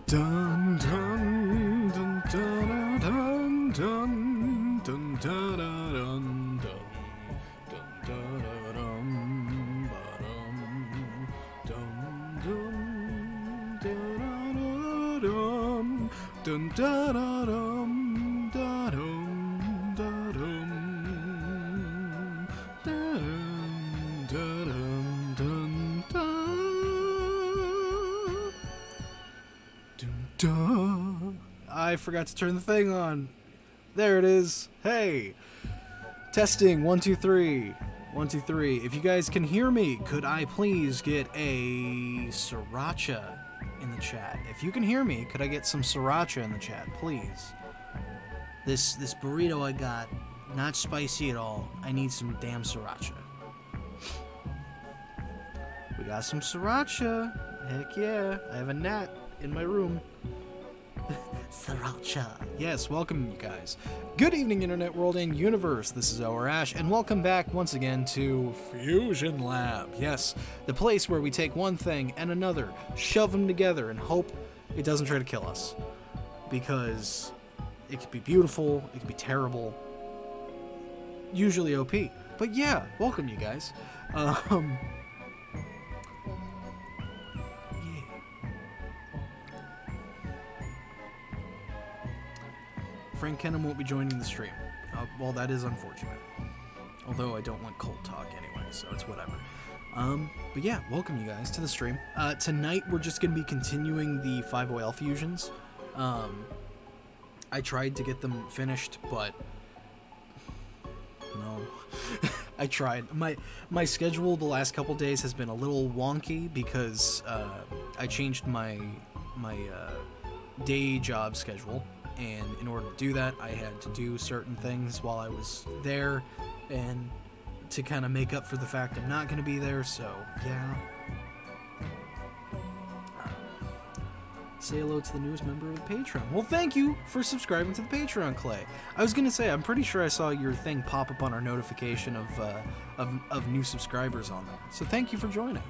Dun dun dun dun dun dun dun dun dun dun dun dun I forgot to turn the thing on. There it is. Hey. Testing. 1, 2, 3. 1, 2, 3. If you guys can hear me, could I please get a sriracha in the chat? If you can hear me, could I get some sriracha in the chat, please? This burrito I got, not spicy at all. I need some damn sriracha. We got some sriracha. Heck yeah. I have a gnat in my room. Sriracha. Yes, welcome you guys. Good evening, internet world and universe. This is Our Ash, and welcome back once again to Fusion Lab. Yes, the place where we take one thing and another, shove them together, and hope it doesn't try to kill us. Because it could be beautiful, it could be terrible, usually OP. But yeah, welcome you guys. Frank Kenham won't be joining the stream. Well, that is unfortunate. Although I don't want cold talk anyway, so it's whatever. But yeah, welcome you guys to the stream. Tonight we're just going to be continuing the 5OL fusions. I tried to get them finished, but no. I tried. My schedule the last couple days has been a little wonky because I changed my day job schedule. And in order to do that, I had to do certain things while I was there, and to kind of make up for the fact I'm not going to be there, so yeah. Say hello to the newest member of the Patreon. Well, thank you for subscribing to the Patreon, Clay. I was going to say, I'm pretty sure I saw your thing pop up on our notification of new subscribers on there, so thank you for joining.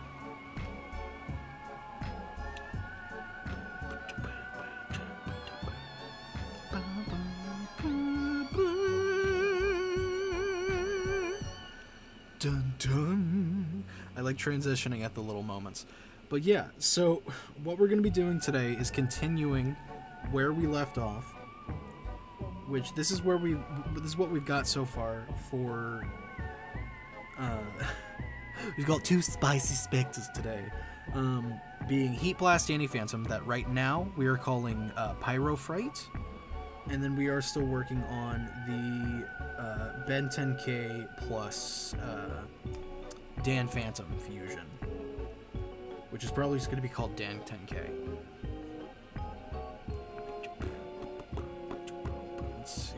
Dun dun. I like transitioning at the little moments. But yeah, so what we're going to be doing today is continuing where we left off, which this is what we've got so far for we've got 2 spicy Specters today. Being Heat Blast Anti-Phantom, that right now we are calling Pyro Fright. And then we are still working on the Ben 10K plus Dan Phantom fusion, which is probably just going to be called Dan 10K. Let's see.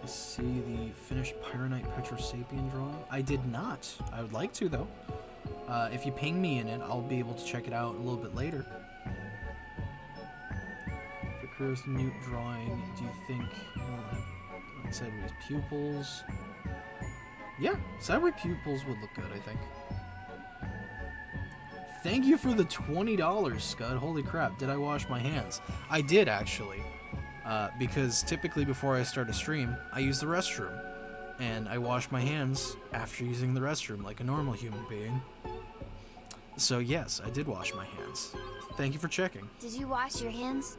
I see the finished Pyronite Petrosapien drawing. I did not. I would like to, though. If you ping me in it, I'll be able to check it out a little bit later. Curse Newt drawing. Do you think sideways pupils? Yeah, sideways pupils would look good, I think. Thank you for the $20, Scud. Holy crap, did I wash my hands? I did, actually. Because typically before I start a stream, I use the restroom. And I wash my hands after using the restroom like a normal human being. So yes, I did wash my hands. Thank you for checking. Did you wash your hands?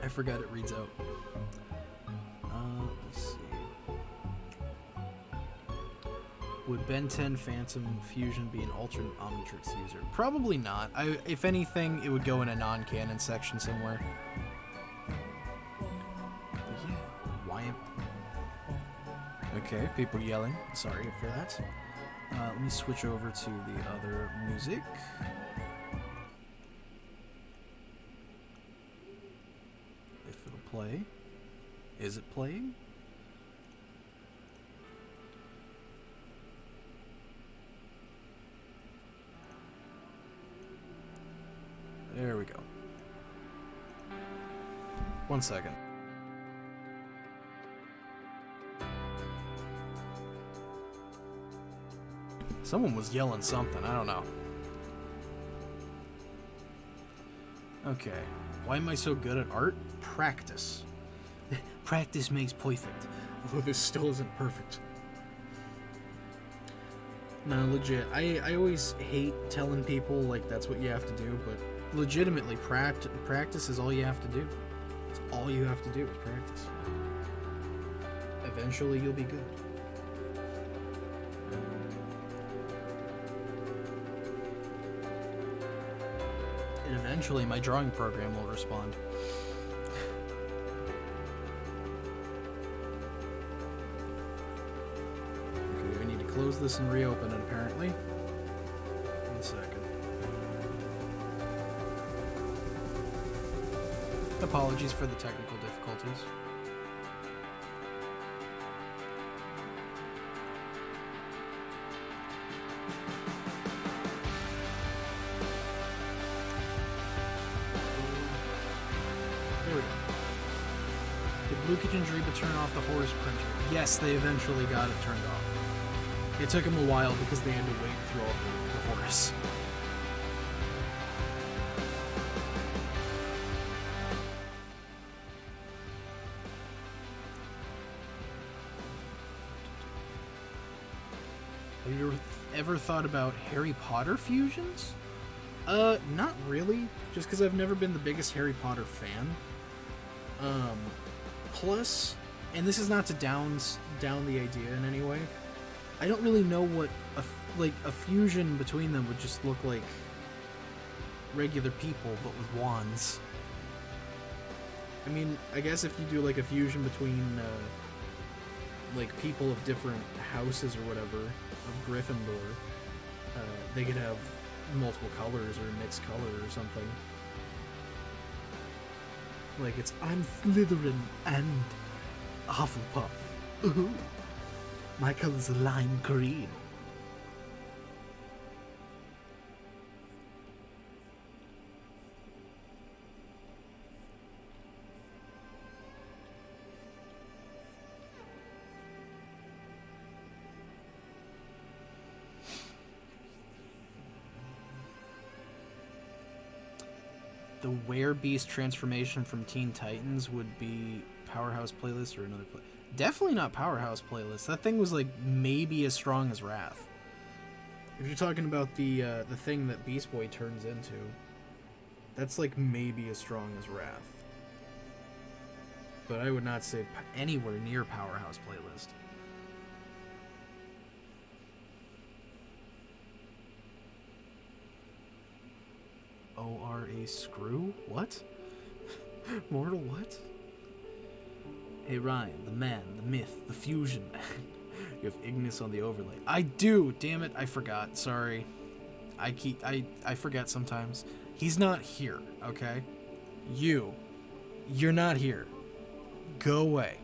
I forgot it reads out. Let's see. Would Ben 10 Phantom Fusion be an alternate Omnitrix user? Probably not. If anything, it would go in a non-canon section somewhere. But yeah, why? Okay, people yelling. Sorry for that. Let me switch over to the other music. Play. Is it playing? There we go. 1 second. Someone was yelling something, I don't know. Okay. Why am I so good at art? Practice. Practice makes perfect. Although this still isn't perfect. No, legit. I always hate telling people, like, that's what you have to do, but legitimately, practice is all you have to do. It's all you have to do is practice. Eventually, you'll be good. And eventually, my drawing program will respond. Close this and reopen it, apparently. 1 second. Apologies for the technical difficulties. There we go. Did Luke and Driba turn off the horse printer? Yes, they eventually got it turned off. It took them a while because they had to wait through all the horse. Have you ever thought about Harry Potter fusions? Not really. Just because I've never been the biggest Harry Potter fan. Plus, and this is not to down the idea in any way, I don't really know what a fusion between them would just look like. Regular people, but with wands. I mean, I guess if you do like a fusion between like people of different houses or whatever of Gryffindor, they could have multiple colors or mixed color or something. Like it's I'm Slytherin and Hufflepuff. Ooh. My color's lime green. The Werebeast transformation from Teen Titans would be Powerhouse playlist or another play. Definitely not Powerhouse playlist. That thing was like maybe as strong as Wrath. If you're talking about the thing that Beast Boy turns into, that's like maybe as strong as Wrath. But I would not say anywhere near Powerhouse playlist. ORA screw? What? Mortal what? Hey Ryan, the man, the myth, the fusion. You have Ignis on the overlay. I do! Damn it, I forgot. Sorry. I forget sometimes. He's not here, okay? You're not here. Go away.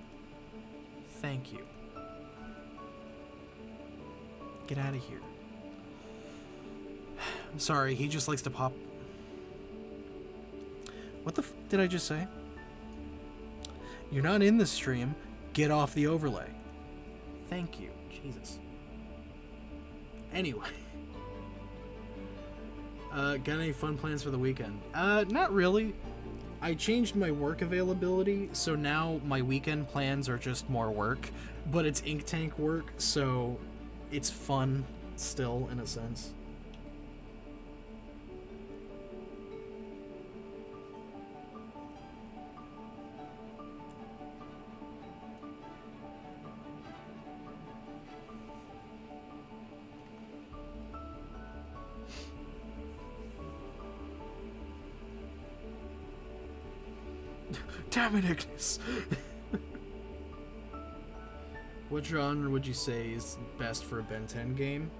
Thank you. Get out of here. Sorry, he just likes to pop. What the did I just say? You're not in the stream. Get off the overlay. Thank you. Jesus. Anyway. Got any fun plans for the weekend? Not really. I changed my work availability, so now my weekend plans are just more work, but it's ink tank work, so it's fun still, in a sense. Damn it, Ignis! What genre would you say is best for a Ben 10 game?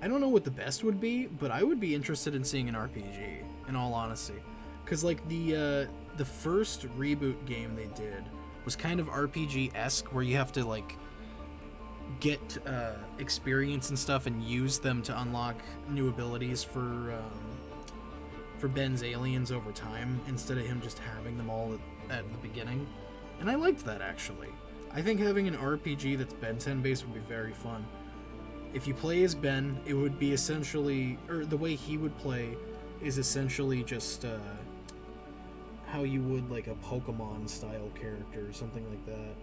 I don't know what the best would be, but I would be interested in seeing an RPG, in all honesty. Because, like, the first reboot game they did was kind of RPG-esque, where you have to, like, get experience and stuff and use them to unlock new abilities for Ben's aliens over time, instead of him just having them all at the beginning. And I liked that, actually. I think having an RPG that's Ben 10 based would be very fun. If you play as Ben, it would be essentially, or the way he would play is essentially just how you would like a Pokemon style character or something like that.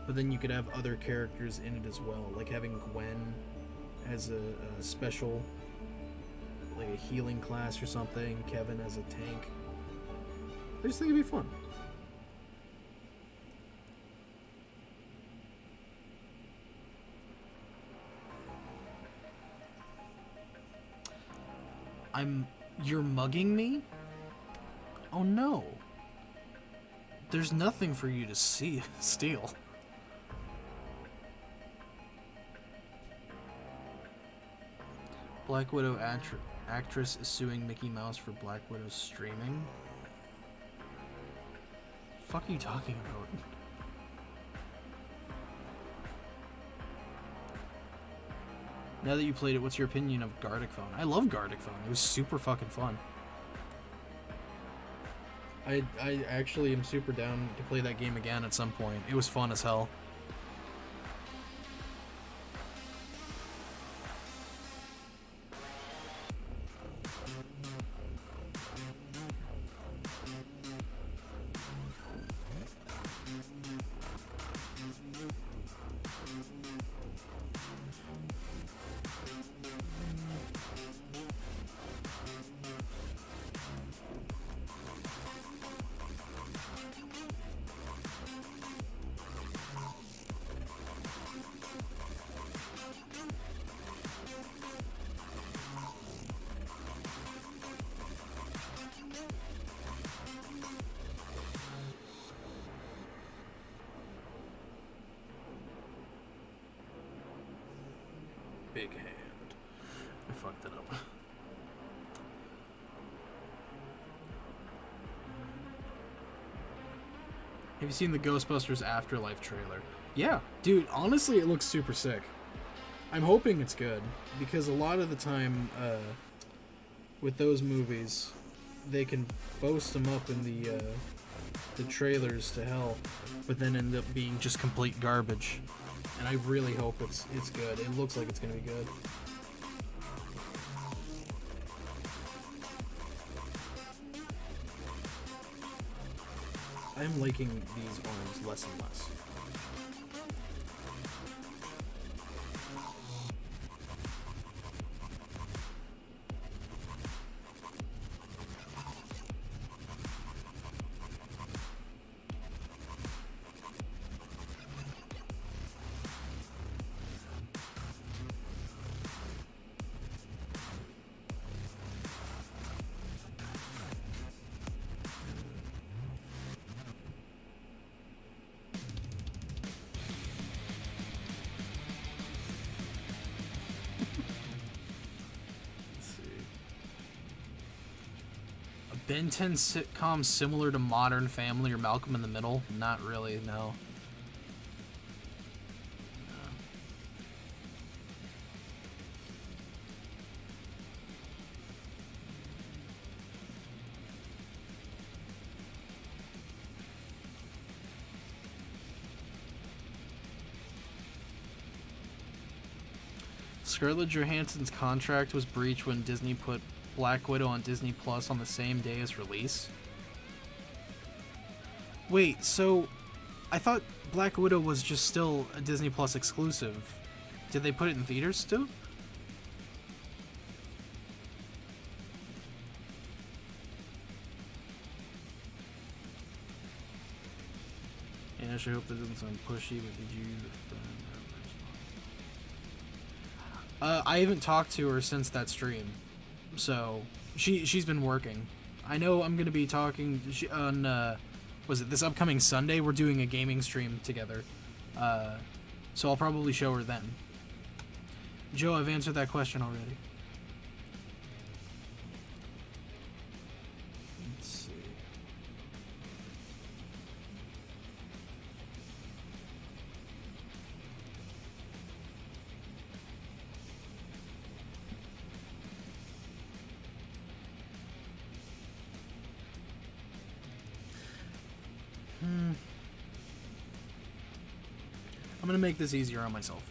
But then you could have other characters in it as well, like having Gwen as a special, like a healing class or something, Kevin as a tank. I just think it'd be fun. You're mugging me? Oh no. There's nothing for you to steal. Black Widow actress is suing Mickey Mouse for Black Widow streaming. The fuck are you talking about? Now that you played it, what's your opinion of Gartic Phone? I love Gartic Phone. It was super fucking fun. I actually am super down to play that game again at some point. It was fun as hell. Big hand. I fucked it up. Have you seen the Ghostbusters Afterlife trailer? Yeah, dude, honestly it looks super sick. I'm hoping it's good, because a lot of the time with those movies, they can boast them up in the trailers to hell, but then end up being just complete garbage. And I really hope it's good. It looks like it's gonna be good. I'm liking these arms less and less. Ben 10 sitcom similar to Modern Family or Malcolm in the Middle? Not really, no. Scarlett Johansson's contract was breached when Disney put Black Widow on Disney Plus on the same day as release. Wait, so I thought Black Widow was just still a Disney Plus exclusive. Did they put it in theaters still? And I sure hope that doesn't sound pushy, but did you... I haven't talked to her since that stream. So, she's been working. I know I'm going to be talking on, was it this upcoming Sunday? We're doing a gaming stream together. So I'll probably show her then. Joe, I've answered that question already. Let's see. I'm gonna make this easier on myself.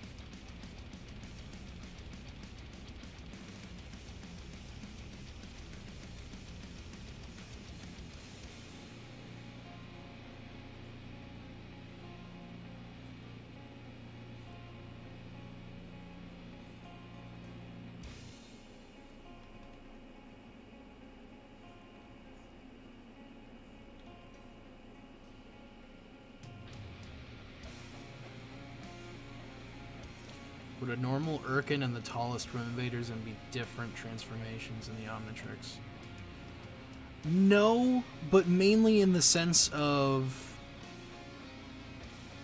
Would a normal Urkin and the tallest room invaders and be different transformations in the Omnitrix? No, but mainly in the sense of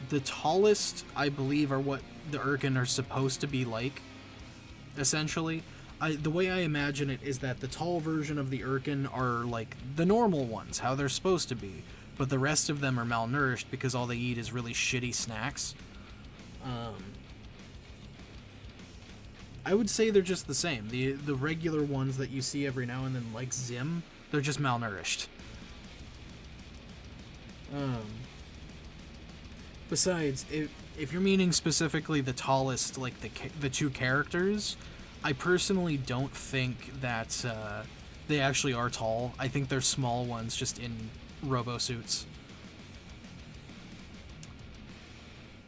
the tallest, I believe, are what the Urkin are supposed to be like, essentially. The way I imagine it is that the tall version of the Urkin are like the normal ones, how they're supposed to be, but the rest of them are malnourished because all they eat is really shitty snacks. I would say they're just the same. The regular ones that you see every now and then, like Zim, they're just malnourished. Besides, if you're meaning specifically the tallest, like the two characters, I personally don't think that they actually are tall. I think they're small ones just in robo-suits.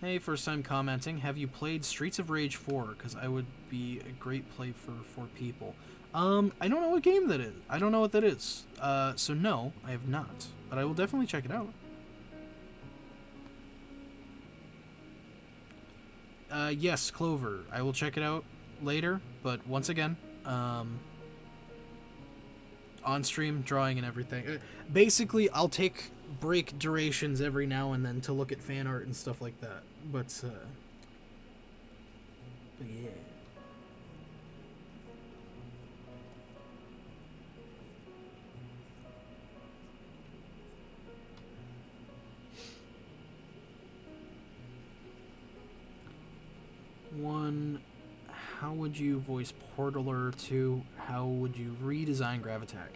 Hey, first time commenting. Have you played Streets of Rage 4? Because I would be a great play for 4 people. I don't know what game that is. I don't know what that is. So no, I have not. But I will definitely check it out. Yes, Clover. I will check it out later, but once again, on stream, drawing and everything. Basically, I'll take break durations every now and then to look at fan art and stuff like that. But yeah. One, how would you voice Portaler? 2, how would you redesign Gravitac?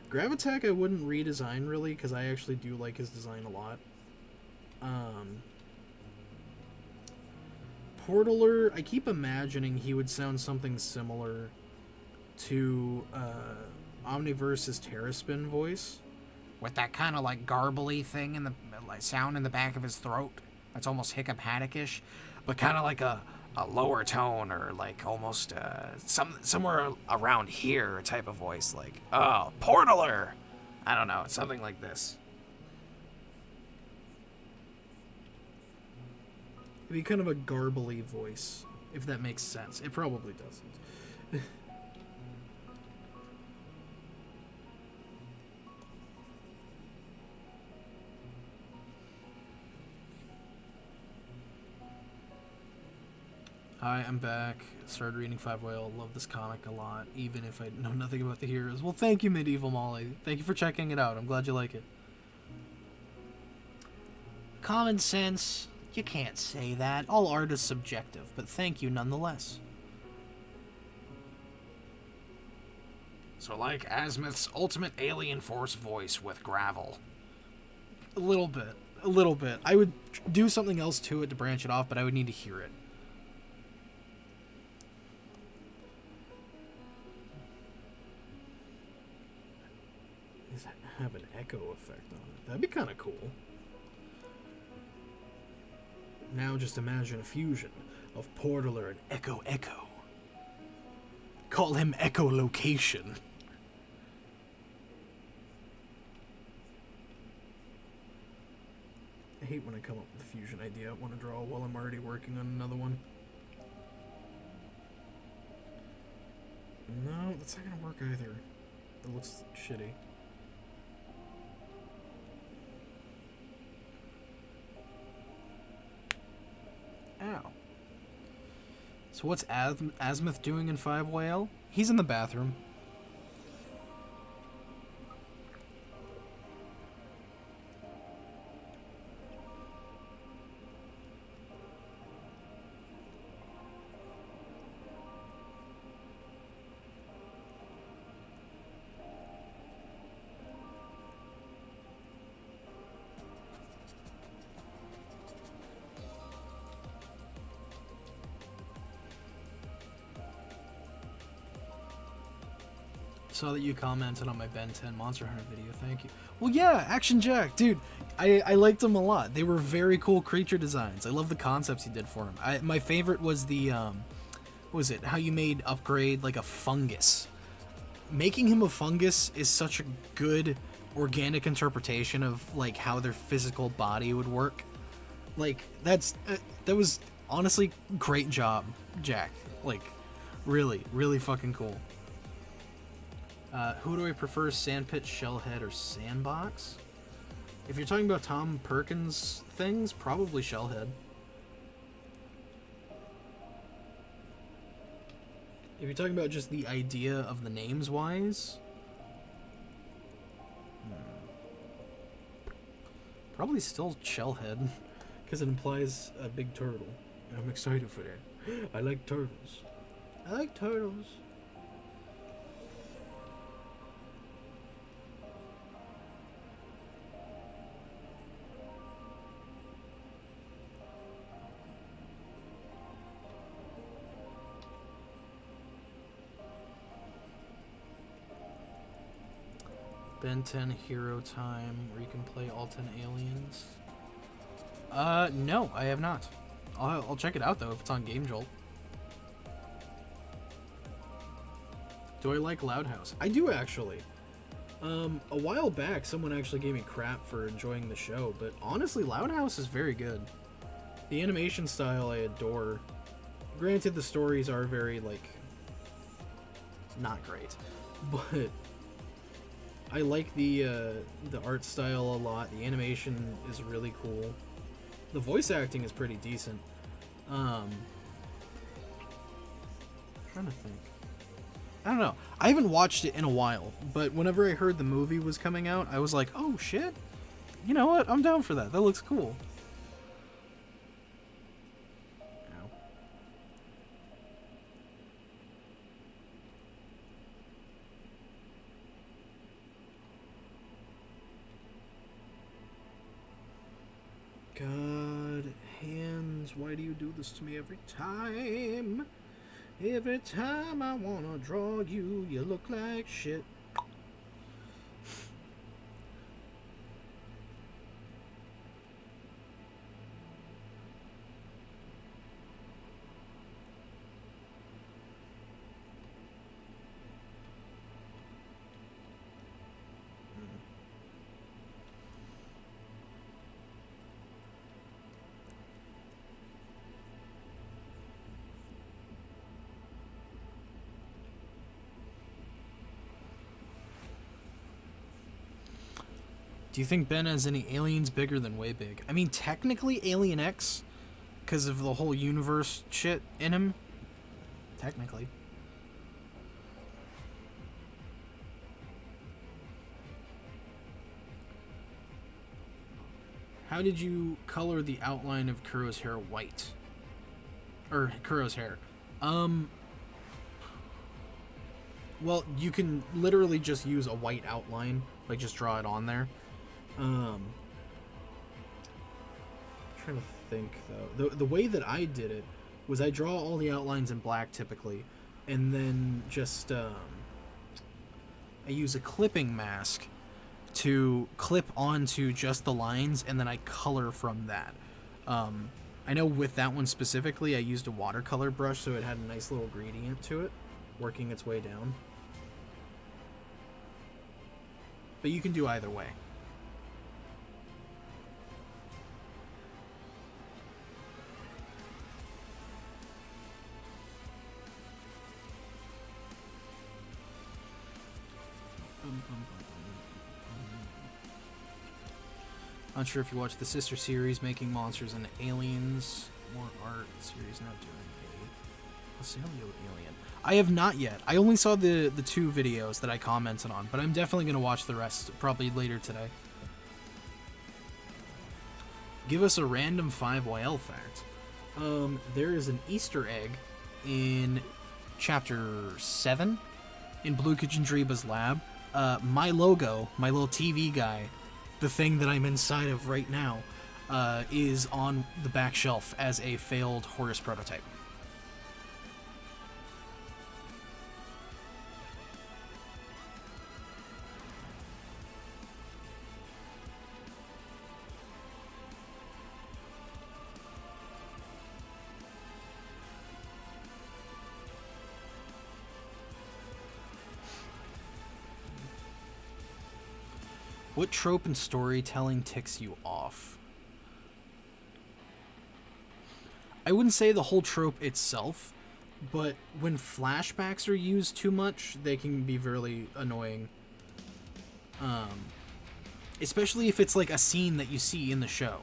Gravitac I wouldn't redesign really, because I actually do like his design a lot. Portaler, I keep imagining he would sound something similar to Omniverse's Terraspin voice. With that kind of like garbly thing in the like, sound in the back of his throat. That's almost hiccup-haddock-ish, but kind of like a lower tone, or like almost somewhere around here type of voice, like, oh, Portaler! I don't know, something like this. It'd be kind of a garbly voice, if that makes sense. It probably doesn't. Hi, I'm back. Started reading 5 Whale. Love this comic a lot, even if I know nothing about the heroes. Well, thank you, Medieval Molly. Thank you for checking it out. I'm glad you like it. Common sense. You can't say that. All art is subjective, but thank you nonetheless. So like Azimuth's ultimate alien force voice with gravel. A little bit. A little bit. I would do something else to it to branch it off, but I would need to hear it. Have an echo effect on it. That'd be kind of cool. Now just imagine a fusion of Portaler and Echo Echo. Call him Echolocation. I hate when I come up with a fusion idea I want to draw while I'm already working on another one. No, that's not gonna work either. It looks shitty. Ow. So what's Azimuth doing in 5 Whale? He's in the bathroom. Saw that you commented on my Ben 10 Monster Hunter video, thank you. Well, yeah, Action Jack, dude, I liked them a lot. They were very cool creature designs. I love the concepts you did for them. My favorite was the, what was it, how you made Upgrade like a fungus. Making him a fungus is such a good organic interpretation of like how their physical body would work. Like, that was honestly great job. Jack. Like, really, really fucking cool. Who do I prefer, Sandpit, Shellhead, or Sandbox? If you're talking about Tom Perkins things, probably Shellhead. If you're talking about just the idea of the names wise, probably still Shellhead, because it implies a big turtle. I'm excited for that. I like turtles. I like turtles. Ben 10 Hero Time, where you can play all 10 aliens. No, I have not. I'll check it out, though, if it's on Game Jolt. Do I like Loud House? I do, actually. A while back, someone actually gave me crap for enjoying the show, but honestly, Loud House is very good. The animation style I adore. Granted, the stories are very, like, not great, but I like the art style a lot. The animation is really cool. The voice acting is pretty decent. I'm trying to think. I don't know. I haven't watched it in a while, but whenever I heard the movie was coming out, I was like, oh shit. You know what? I'm down for that. That looks cool. Ow. God, hands, why do you do this to me every time? Every time I wanna draw you, you look like shit. Do you think Ben has any aliens bigger than Way Big? I mean, technically Alien X, because of the whole universe shit in him. Technically. How did you color the outline of Kuro's hair white? Or Kuro's hair? Well, you can literally just use a white outline, like just draw it on there. I'm trying to think though. The way that I did it was I draw all the outlines in black typically, and then just I use a clipping mask to clip onto just the lines, and then I color from that. I know with that one specifically, I used a watercolor brush, so it had a nice little gradient to it, working its way down. But you can do either way. Not sure if you watched the sister series, Making Monsters and Aliens. More art series now doing a Paleo Alien. I have not yet. I only saw the 2 videos that I commented on, but I'm definitely going to watch the rest probably later today. Give us a random 5YL fact. There is an Easter egg in Chapter 7 in Blue Kajindriba's lab. My logo, my little TV guy, the thing that I'm inside of right now, is on the back shelf as a failed Horus prototype. What trope in storytelling ticks you off? I wouldn't say the whole trope itself, but when flashbacks are used too much, they can be really annoying. Especially if it's like a scene that you see in the show,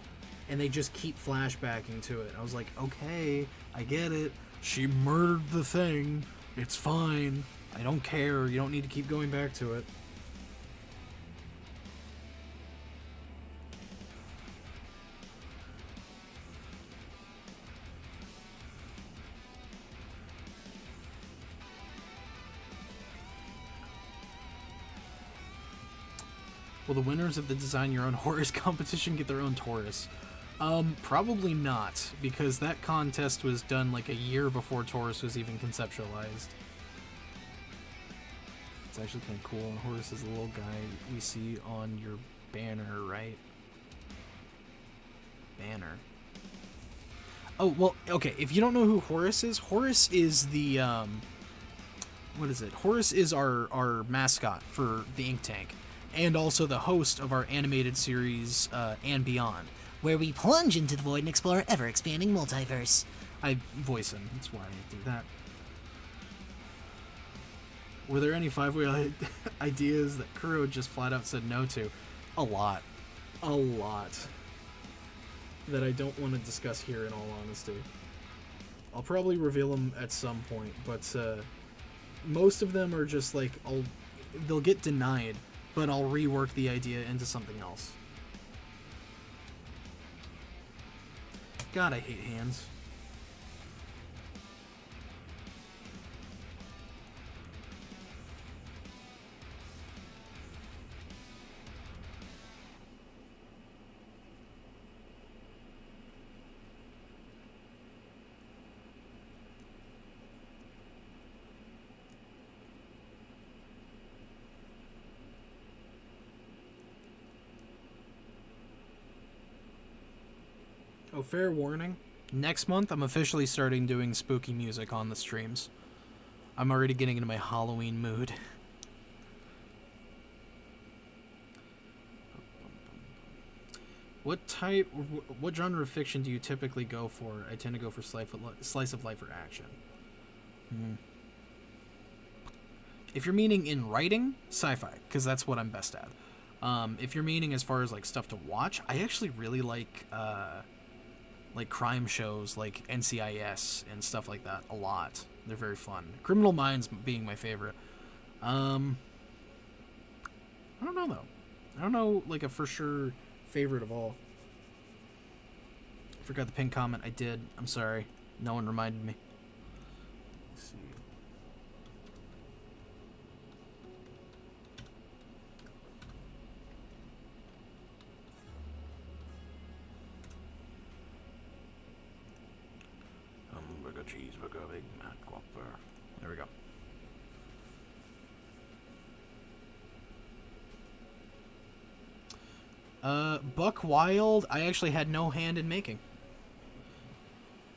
and they just keep flashbacking to it. I was like, okay, I get it. She murdered the thing. It's fine. I don't care. You don't need to keep going back to it. Will the winners of the Design Your Own Horus competition get their own Taurus? Probably not, because that contest was done like a year before Taurus was even conceptualized. It's actually kind of cool. Horus is the little guy we see on your banner, right? Banner. Oh, well, okay, if you don't know who Horus is the, what is it? Horus is our mascot for the Ink Tank, and also the host of our animated series, And Beyond, where we plunge into the void and explore ever-expanding multiverse. I voice him, that's why I do that. Were there any 5-way ideas that Kuro just flat out said no to? A lot. A lot. That I don't want to discuss here, in all honesty. I'll probably reveal them at some point, but most of them are just like, they'll get denied, but I'll rework the idea into something else. God, I hate hands. Oh, fair warning. Next month, I'm officially starting doing spooky music on the streams. I'm already getting into my Halloween mood. What genre of fiction do you typically go for? I tend to go for slice of life or action. If you're meaning in writing, sci-fi, because that's what I'm best at. If you're meaning as far as like stuff to watch, I actually really like crime shows like NCIS and stuff like that a lot. They're very fun. Criminal Minds being my favorite. I don't know though. I don't know like a for sure favorite of all. Forgot the pinned comment. I did. I'm sorry. No one reminded me. Let's see. Hamburger, cheeseburger, Big Mac, Whopper. There we go. Buck Wild, I actually had no hand in making.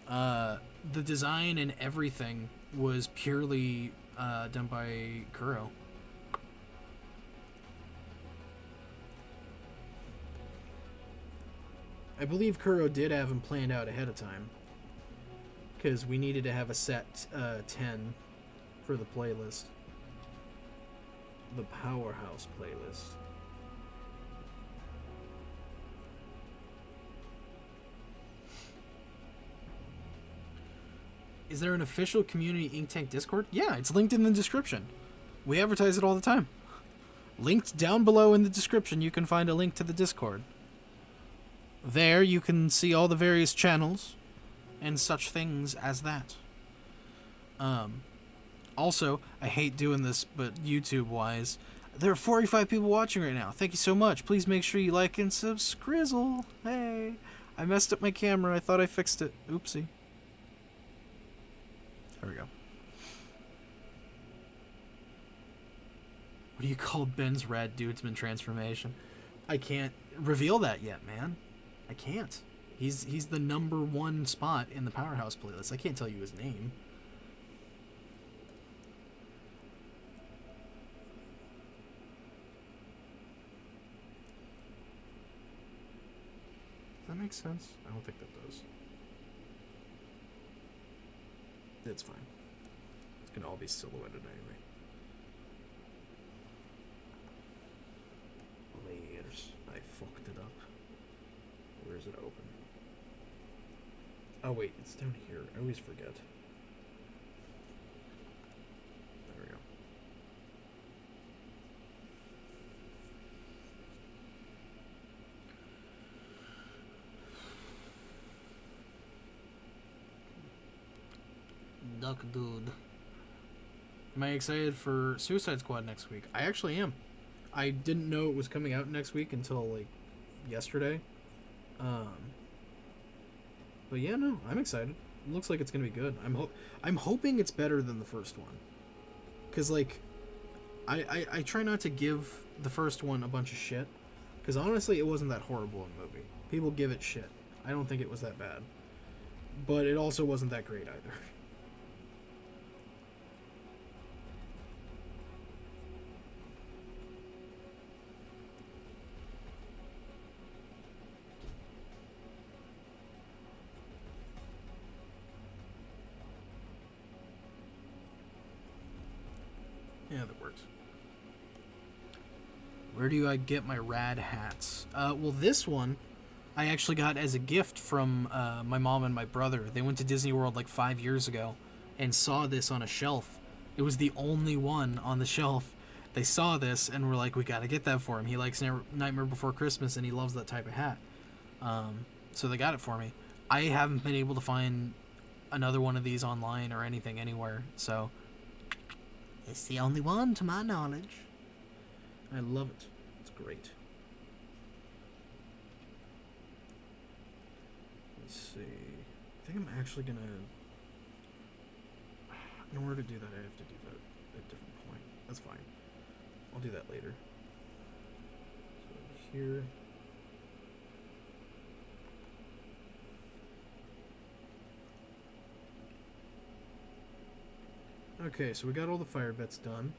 The design and everything was purely done by Kuro. I believe Kuro did have him planned out ahead of time, because we needed to have a set 10 for the playlist. The Powerhouse playlist. Is there an official community Ink Tank Discord? Yeah, it's linked in the description. We advertise it all the time. Linked down below in the description, you can find a link to the Discord. There you can see all the various channels and such things as that. Also, I hate doing this, but YouTube-wise, there are 45 people watching right now. Thank you so much. Please make sure you like and subscrizzle. Hey, I messed up my camera. I thought I fixed it. Oopsie. There we go. What do you call Ben's rad dudesman transformation? I can't reveal that yet, man. I can't. He's the #1 spot in the Powerhouse playlist. I can't tell you his name. Does that make sense? I don't think that does. It's fine. gonna all be silhouetted anyway. Layers. I fucked it up. Where is it open? Oh wait, it's down here. I always forget. There we go. Duck dude. Am I excited for Suicide Squad next week? I actually am. I didn't know it was coming out next week until like yesterday. But yeah, no, I'm excited. It looks like it's gonna be good. I'm hoping it's better than the first one. Cause like, I try not to give the first one a bunch of shit. Cause honestly, it wasn't that horrible in the movie. People give it shit. I don't think it was that bad. But it also wasn't that great either. Yeah, that works. Where do I get my rad hats? Well, this one I actually got as a gift from my mom and my brother. They went to Disney World like 5 years ago and saw this on a shelf. It was the only one on the shelf. They saw this and were like, we gotta get that for him. He likes Nightmare Before Christmas and he loves that type of hat. So they got it for me. I haven't been able to find another one of these online or anything anywhere, so... It's the only one, to my knowledge. I love it. It's great. Let's see. I think I'm actually gonna... In order to do that, I have to do that at a different point. That's fine. I'll do that later. So over here... Okay, so we got all the fire bets done.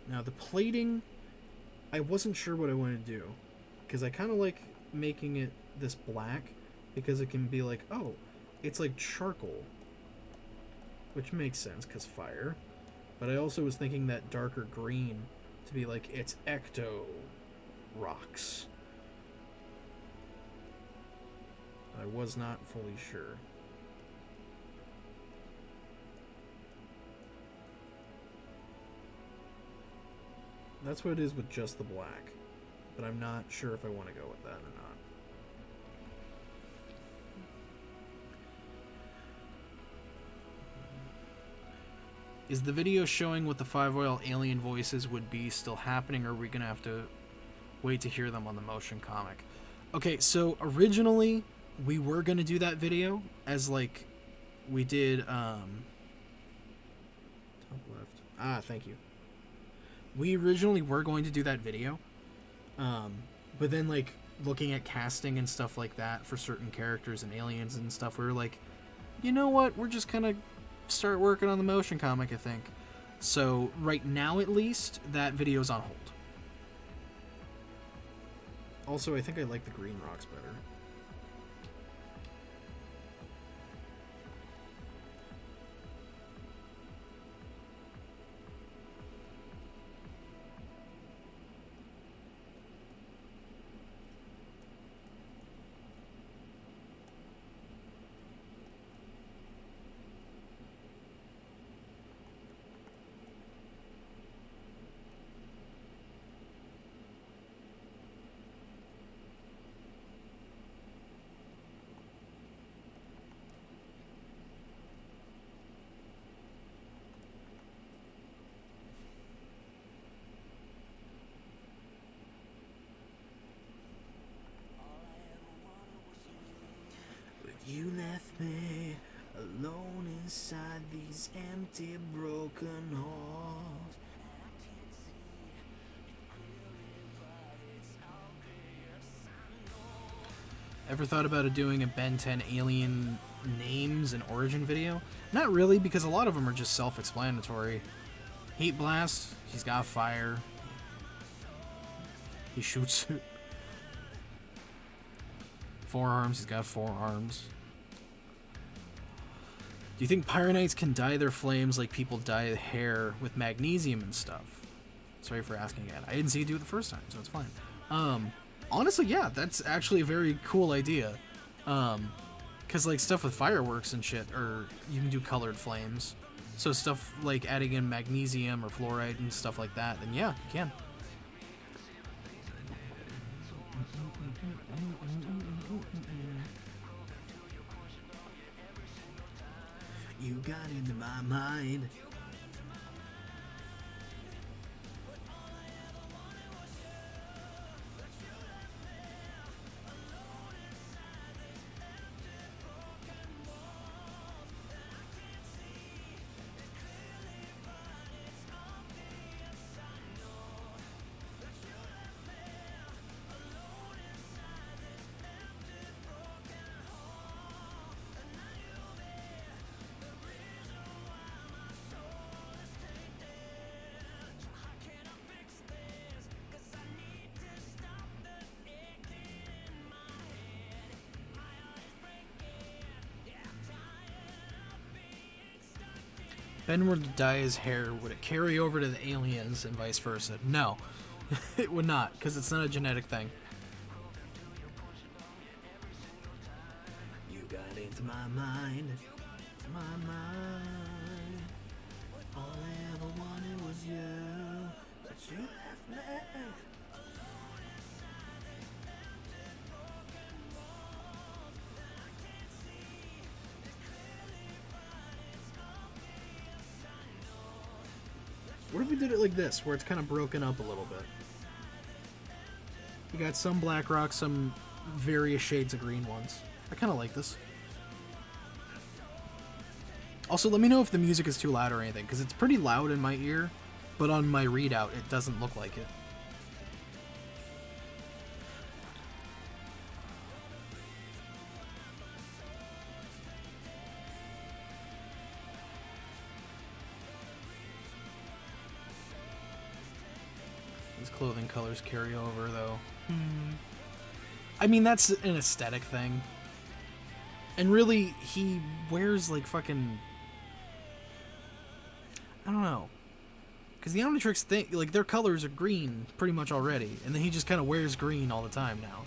Now the plating, I wasn't sure what I wanted to do. Because I kind of like making it this black. Because it can be like, oh, it's like charcoal. Which makes sense, because fire. But I also was thinking that darker green to be like, it's ecto rocks. I was not fully sure. That's what it is with just the black. But I'm not sure if I want to go with that or not. Is the video showing what the 5-oil alien voices would be still happening, or are we going to have to wait to hear them on the motion comic? Okay, so originally we were going to do that video as like we did top left. Ah, thank you. We originally were going to do that video, but then like looking at casting and stuff like that for certain characters and aliens and stuff, we were like, you know what, we're just gonna start working on the motion comic, I think. So right now at least that video's on hold. Also, I think I like the green rocks better. You left me alone inside these empty, broken halls. Ever thought about doing a Ben 10 alien names and origin video? Not really, because a lot of them are just self-explanatory. Heat blast, he's got fire. He shoots. Forearms, he's got 4 arms. Do you think Pyronites can dye their flames like people dye hair with magnesium and stuff? Sorry for asking again. I didn't see you do it the first time, so it's fine. Honestly, yeah, that's actually a very cool idea. Because, like, stuff with fireworks and shit, or you can do colored flames. So stuff like adding in magnesium or fluoride and stuff like that, then yeah, you can. You got into my mind. Ben were to dye his hair, would it carry over to the aliens and vice versa? No, it would not, because it's not a genetic thing. You got into my mind, my mind. All I ever wanted was you, but you left me. What if we did it like this, where it's kind of broken up a little bit? You got some black rock, some various shades of green ones. I kind of like this. Also, let me know if the music is too loud or anything, because it's pretty loud in my ear, but on my readout, it doesn't look like it. His clothing colors carry over, though. I mean, that's an aesthetic thing. And really, he wears, like, fucking... I don't know. Because the Omnitrix thing, like, their colors are green pretty much already. And then he just kind of wears green all the time now.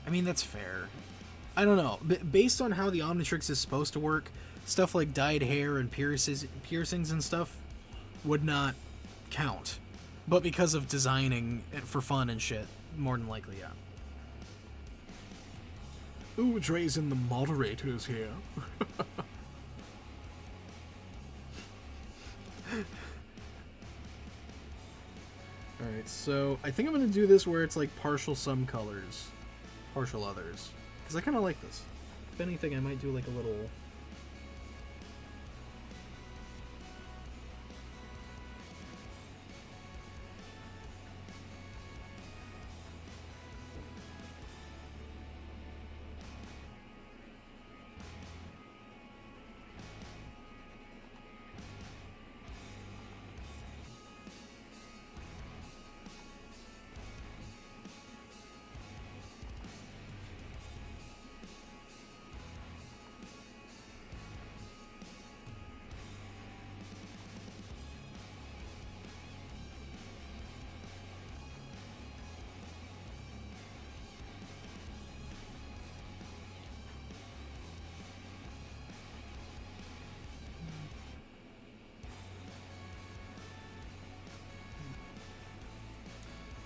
I mean, that's fair. I don't know. Based on how the Omnitrix is supposed to work, stuff like dyed hair and piercings and stuff would not count. But because of designing it for fun and shit, more than likely, yeah. Ooh, it's raising the moderators here. Alright, so I think I'm going to do this where it's like partial some colors, partial others. Because I kind of like this. If anything, I might do like a little...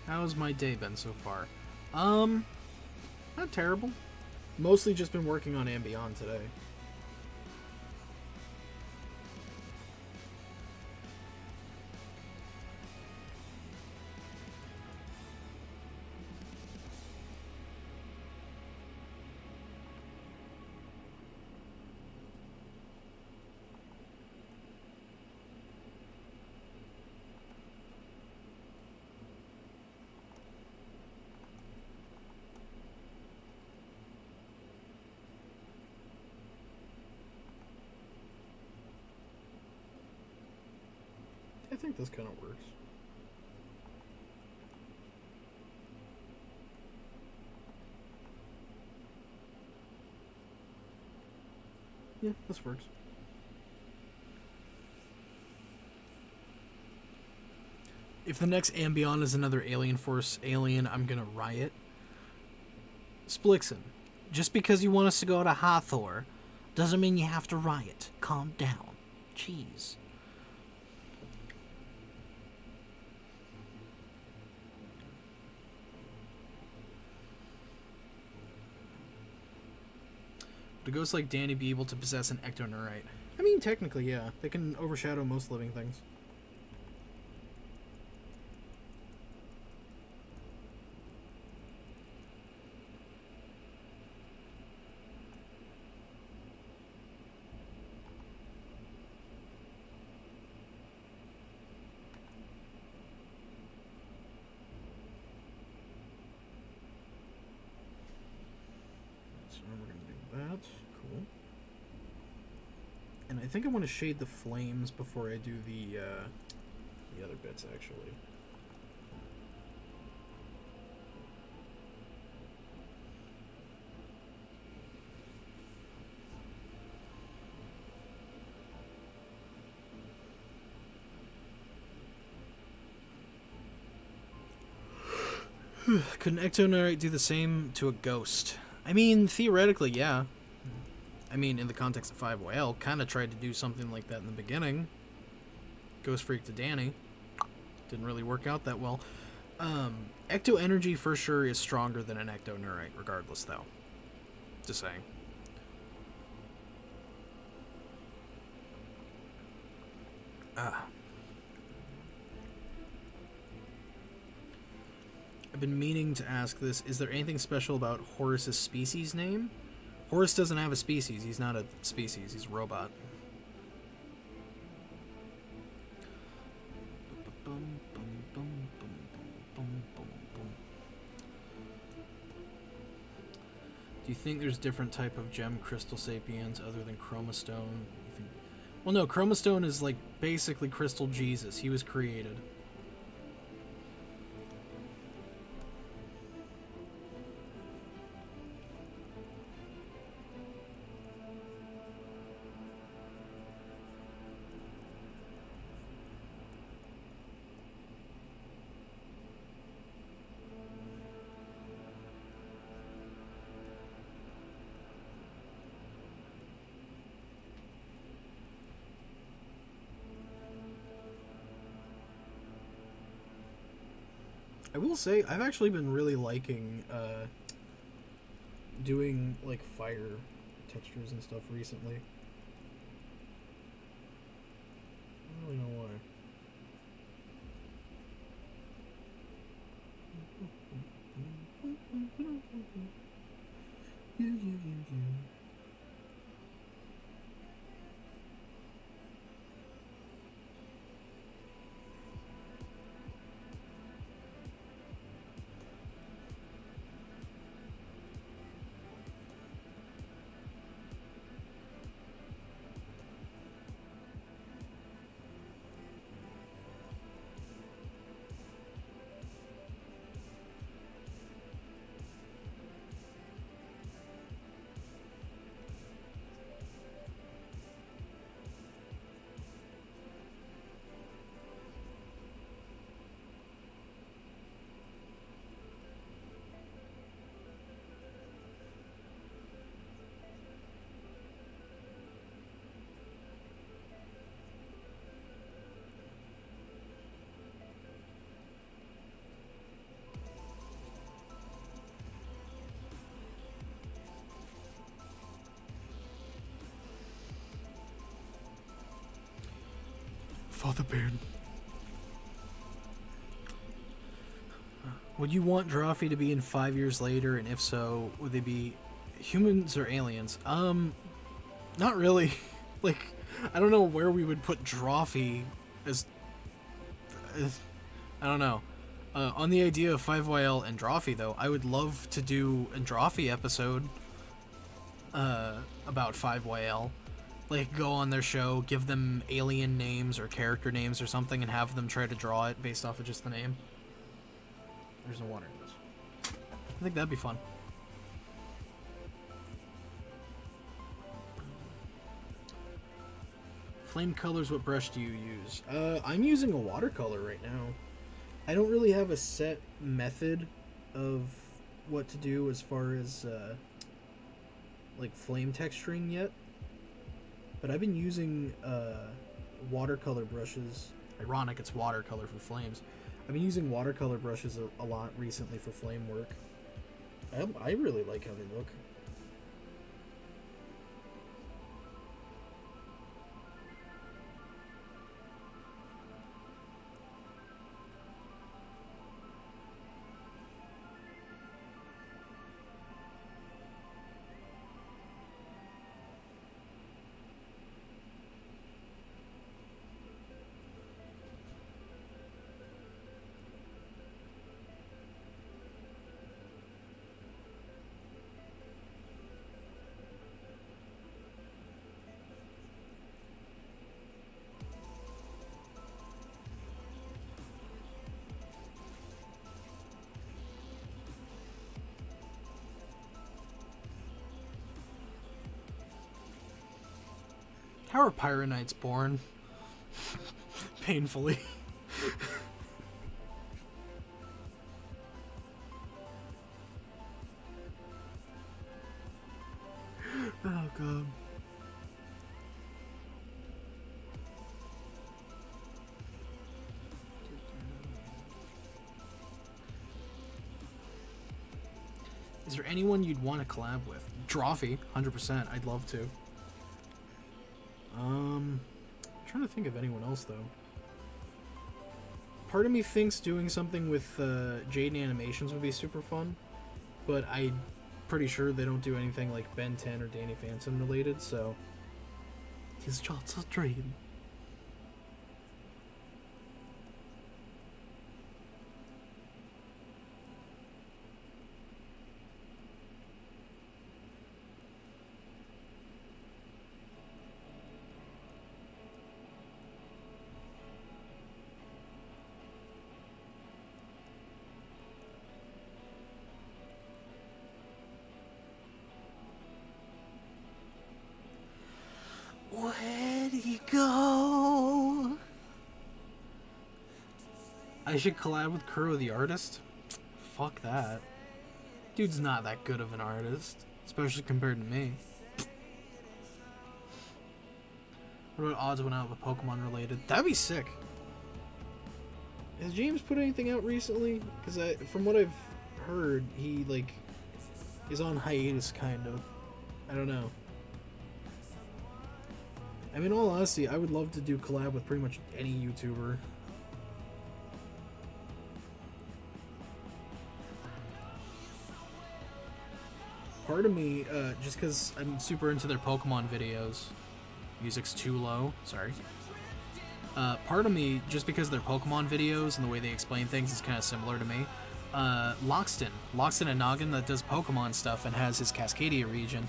How's my day been so far? Not terrible. Mostly just been working on Ambient today. I think this kind of works. Yeah, this works. If the next Ambion is another Alien Force alien, I'm gonna riot. Splixen, just because you want us to go to Hathor doesn't mean you have to riot. Calm down. Jeez. Would a ghost like Danny be able to possess an ectoneurite? I mean, technically, yeah. They can overshadow most living things. So we're going to do that. Cool. And I think I want to shade the flames before I do the other bits, actually. Could an ectoneurite do the same to a ghost? I mean, theoretically, yeah. I mean, in the context of 5YL, kind of tried to do something like that in the beginning. Ghost Freak to Danny. Didn't really work out that well. Ecto energy for sure is stronger than an ectoneurite, regardless, though. Just saying. I've been meaning to ask this. Is there anything special about Horus's species name? Horus doesn't have a species. He's not a species. He's a robot. Do you think there's different type of gem crystal sapiens other than chromastone? Well, no, chromastone is like basically crystal Jesus. He was created. I will say, I've actually been really liking doing like fire textures and stuff recently. I don't really know why. Father Baird. Would you want Drawfee to be in 5 years later, and if so, would they be humans or aliens? Not really. Like, I don't know where we would put Drawfee as I don't know. On the idea of 5YL and Drawfee, though, I would love to do a Drawfee episode about 5YL. Like, go on their show, give them alien names or character names or something, and have them try to draw it based off of just the name. There's no water in this. I think that'd be fun. Flame colors, what brush do you use? I'm using a watercolor right now. I don't really have a set method of what to do as far as like flame texturing yet, but I've been using watercolor brushes. Ironic, it's watercolor for flames. I've been using watercolor brushes a lot recently for flame work. I really like how they look. How are Pyronites born? Painfully. Oh god. Is there anyone you'd want to collab with? Drawfee, 100%. I'd love to. I'm trying to think of anyone else though. Part of me thinks doing something with Jaden Animations would be super fun, but I'm pretty sure they don't do anything like Ben 10 or Danny Phantom related, so his just a dream. Where'd he go? I should collab with Kuro the artist? Fuck that. Dude's not that good of an artist, especially compared to me. What about odds went out with Pokemon related? That'd be sick. Has James put anything out recently? Because from what I've heard, he like is on hiatus, kind of. I don't know. I mean, in all honesty, I would love to do collab with pretty much any YouTuber. Part of me, just because I'm super into their Pokemon videos, music's too low, sorry. Part of me, just because their Pokemon videos and the way they explain things is kind of similar to me. Loxton and Noggin that does Pokemon stuff and has his Cascadia region.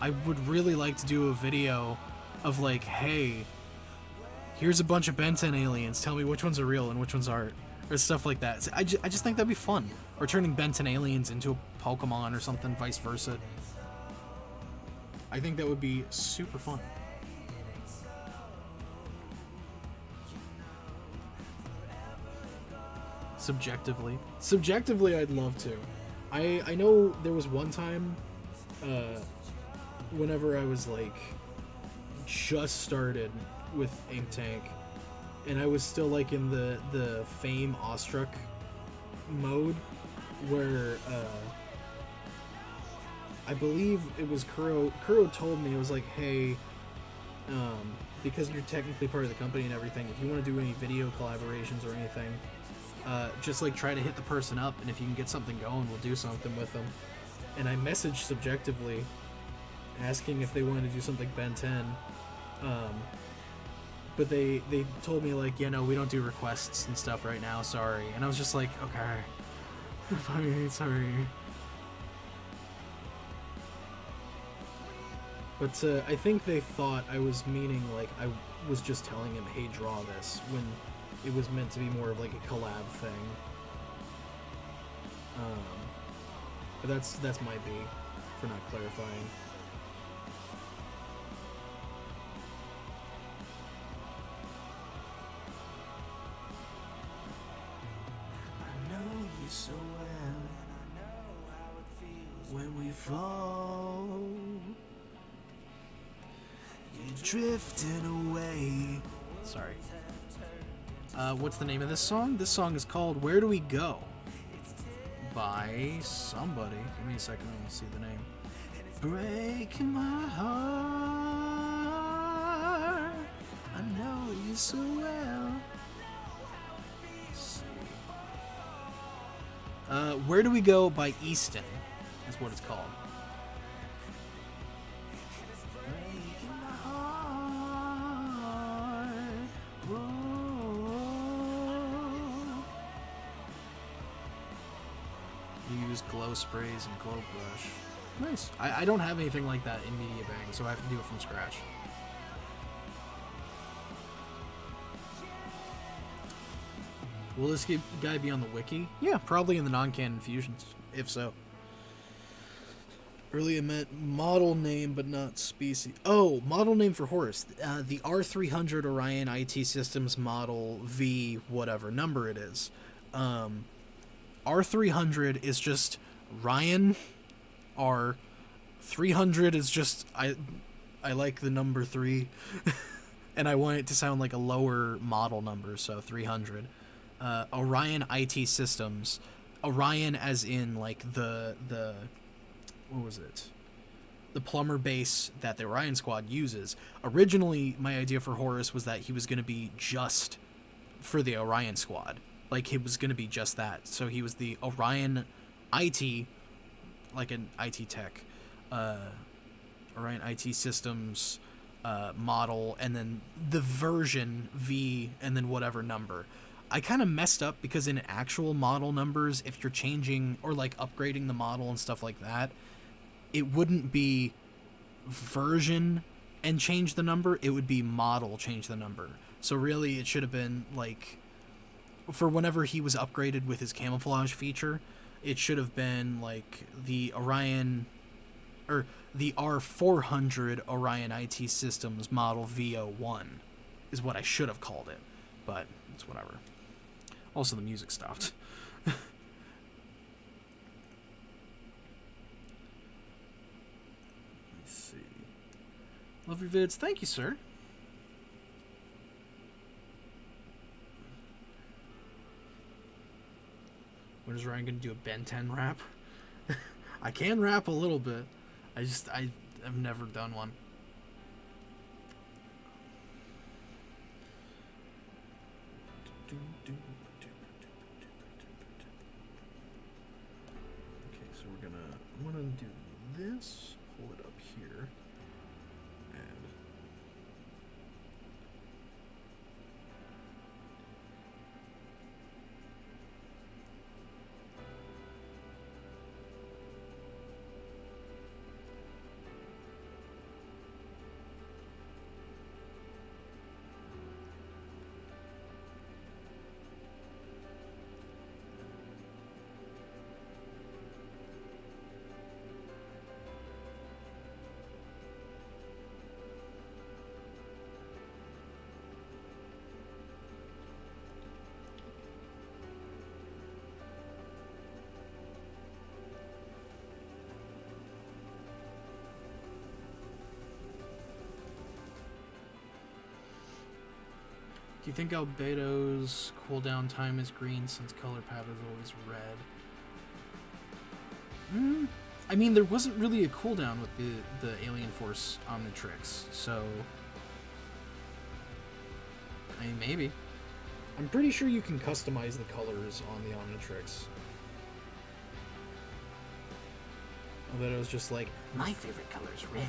I would really like to do a video of like, hey, here's a bunch of Ben 10 aliens, tell me which ones are real and which ones aren't, or stuff like that. So I just think that'd be fun. Or turning Ben 10 aliens into a Pokemon or something, vice versa. I think that would be super fun. Subjectively, I'd love to. I know there was one time, whenever I was like just started with Ink Tank, and I was still like in the Fame Awestruck mode, where I believe it was Kuro told me, it was like, hey, because you're technically part of the company and everything, if you want to do any video collaborations or anything, just like try to hit the person up, and if you can get something going, we'll do something with them. And I messaged subjectively asking if they wanted to do something Ben 10, but they told me like, yeah, no, we don't do requests and stuff right now, sorry. And I was just like, okay, fine, sorry. But I think they thought I was meaning like I was just telling him, hey, draw this, when it was meant to be more of like a collab thing. But that's my B for not clarifying. when we fall. You're drifting away. Sorry. What's the name of this song? This song is called Where Do We Go? By somebody. Give me a second and we'll see the name. Breaking my heart. I know you so well. Let's see. Where Do We Go by Easton is what it's called. Breaking my heart. Whoa. You use glow sprays and glow brush. Nice. I don't have anything like that in Mediabang, so I have to do it from scratch. Will this guy be on the wiki? Yeah, probably in the non-canon fusions, if so. Earlier meant model name, but not species. Oh, model name for Horus. The R300 Orion IT Systems model V, whatever number it is. R300 is just Ryan. R300 is just I like the number 3, and I want it to sound like a lower model number, so 300. Orion IT Systems, Orion as in like the what was it? The plumber base that the Orion Squad uses. Originally, my idea for Horus was that he was going to be just for the Orion Squad, like it was going to be just that. So he was the Orion IT. Like an IT tech, Orion IT Systems model, and then the version V, and then whatever number. I kind of messed up because in actual model numbers, if you're changing or like upgrading the model and stuff like that, it wouldn't be version and change the number, it would be model change the number. So really it should have been like, for whenever he was upgraded with his camouflage feature, it should have been like the Orion, or the R400 Orion IT Systems model V01 is what I should have called it, but it's whatever. Also, the music stopped. Let's see. Love your vids. Thank you, sir. When is Ryan going to do a Ben 10 rap? I can rap a little bit. I've never done one. Okay, so I'm gonna do this, pull it up here, and do you think Albedo's cooldown time is green since color pad is always red? I mean, there wasn't really a cooldown with the Alien Force Omnitrix, so I mean, maybe. I'm pretty sure you can customize the colors on the Omnitrix. Albedo's just like, My favorite color is red.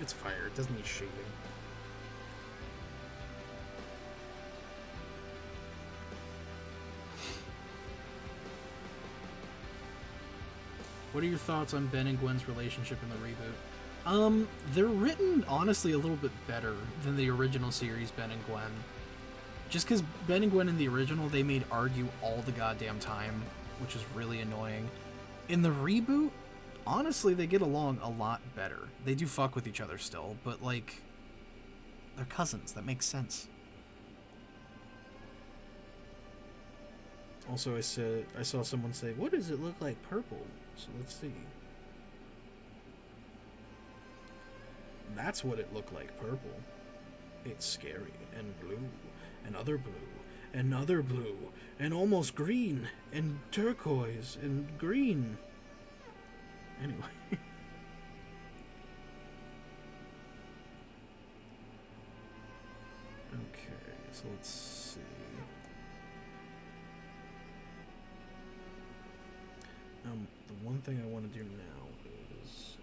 it's fire, it doesn't need shading. What are your thoughts on Ben and Gwen's relationship in the reboot? They're written honestly a little bit better than the original series, Ben and Gwen. Just because Ben and Gwen in the original, they made argue all the goddamn time, which is really annoying. In the reboot, honestly, they get along a lot better. They do fuck with each other still, but like, they're cousins. That makes sense. Also, I saw someone say, "What does it look like purple?" So let's see. That's what it looked like, purple. It's scary, and blue, and other blue, and other blue, and almost green, and turquoise, and green. Anyway. Okay, so let's see. The one thing I want to do now is...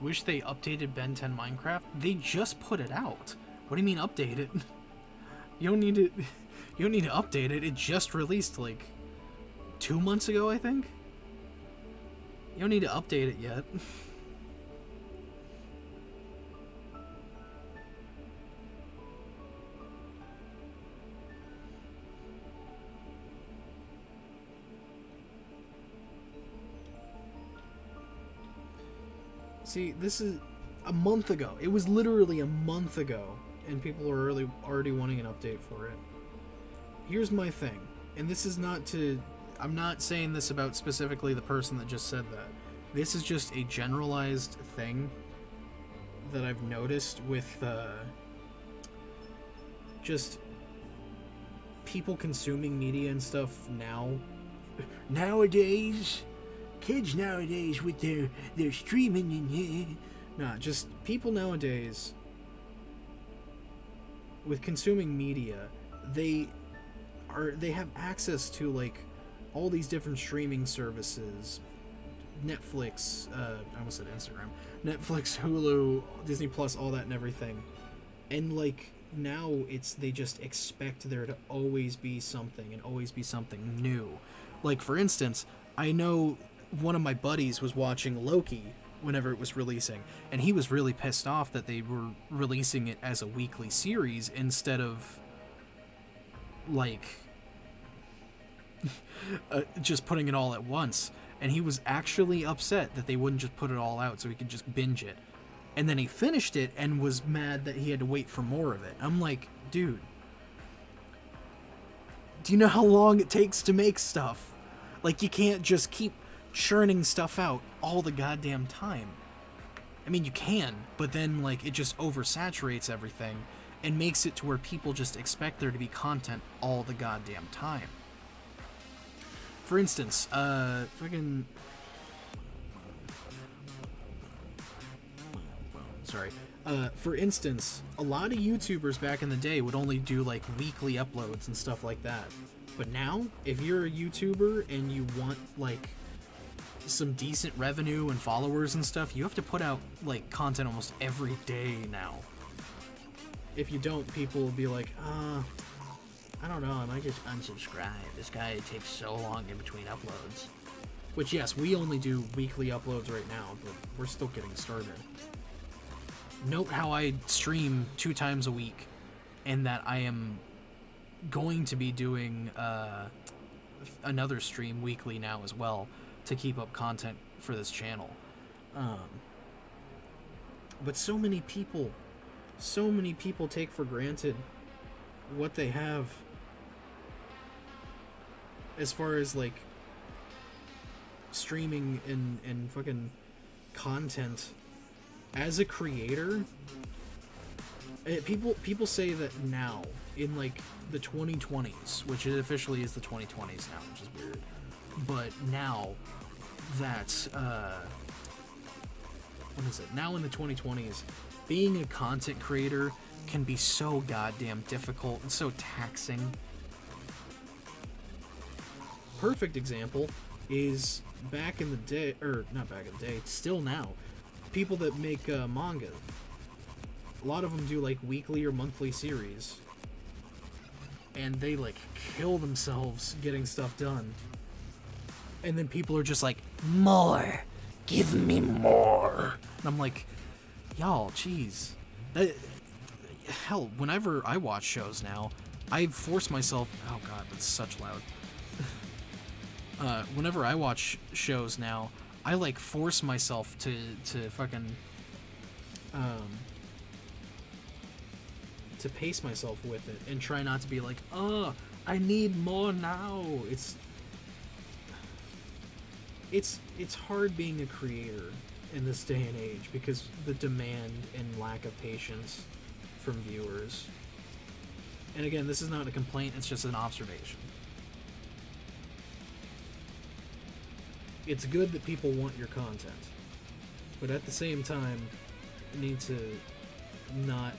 Wish they updated Ben 10 Minecraft. They just put it out. What do you mean update it? You don't need to. You don't need to update it. It just released like 2 months ago, I think. You don't need to update it yet. See, this is a month ago. It was literally a month ago, and people are already wanting an update for it. Here's my thing, and this is not to... I'm not saying this about specifically the person that just said that. This is just a generalized thing that I've noticed with just people consuming media and stuff now. Nowadays... Kids nowadays with their streaming and nah, just people nowadays with consuming media, they have access to like all these different streaming services, Netflix, I almost said Instagram, Netflix, Hulu, Disney Plus, all that and everything, and like now they just expect there to always be something and always be something new. Like for instance, I know one of my buddies was watching Loki whenever it was releasing, and he was really pissed off that they were releasing it as a weekly series instead of like just putting it all at once. And he was actually upset that they wouldn't just put it all out so he could just binge it. And then he finished it and was mad that he had to wait for more of it. I'm like, dude, do you know how long it takes to make stuff? Like, you can't just keep churning stuff out all the goddamn time. I mean, you can, but then like it just oversaturates everything and makes it to where people just expect there to be content all the goddamn time. For instance, for instance, a lot of YouTubers back in the day would only do like weekly uploads and stuff like that. But now, if you're a YouTuber and you want like some decent revenue and followers and stuff, you have to put out like content almost every day now. If you don't, people will be like, I don't know, I might just unsubscribe. This guy takes so long in between uploads. Which, yes, we only do weekly uploads right now, but we're still getting started. Note how I stream 2 times a week, and that I am going to be doing another stream weekly now as well to keep up content for this channel. But so many people take for granted what they have as far as like streaming and fucking content. As a creator, people say that now in like the 2020s, which it officially is the 2020s now, which is weird, but now that what is it, now in the 2020s, being a content creator can be so goddamn difficult and so taxing. Perfect example is back in the day, or not back in the day, still now, people that make manga. A lot of them do like weekly or monthly series, and they like kill themselves getting stuff done. And then people are just like, more, give me more. And I'm like, y'all, jeez. Hell, whenever I watch shows now, I force myself. Oh god, that's such loud. Whenever I watch shows now, I like force myself to fucking to pace myself with it and try not to be like, oh, I need more now. It's hard being a creator in this day and age because the demand and lack of patience from viewers. And again, this is not a complaint, it's just an observation. It's good that people want your content, but at the same time, you need to not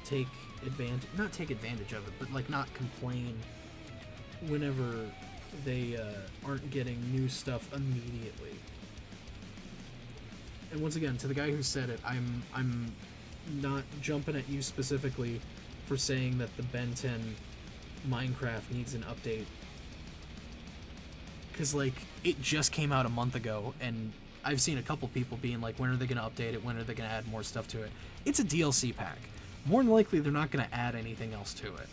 take advantage of it, but like not complain whenever they aren't getting new stuff immediately. And once again, to the guy who said it, I'm not jumping at you specifically for saying that the Ben 10 Minecraft needs an update. Because, like, it just came out a month ago, and I've seen a couple people being like, when are they going to update it? When are they going to add more stuff to it? It's a DLC pack. More than likely, they're not going to add anything else to it.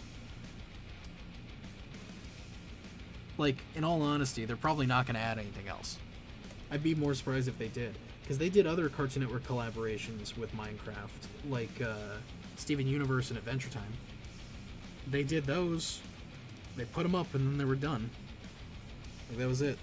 Like, in all honesty, they're probably not going to add anything else. I'd be more surprised if they did. Because they did other Cartoon Network collaborations with Minecraft, like Steven Universe and Adventure Time. They did those, they put them up, and then they were done. Like, that was it.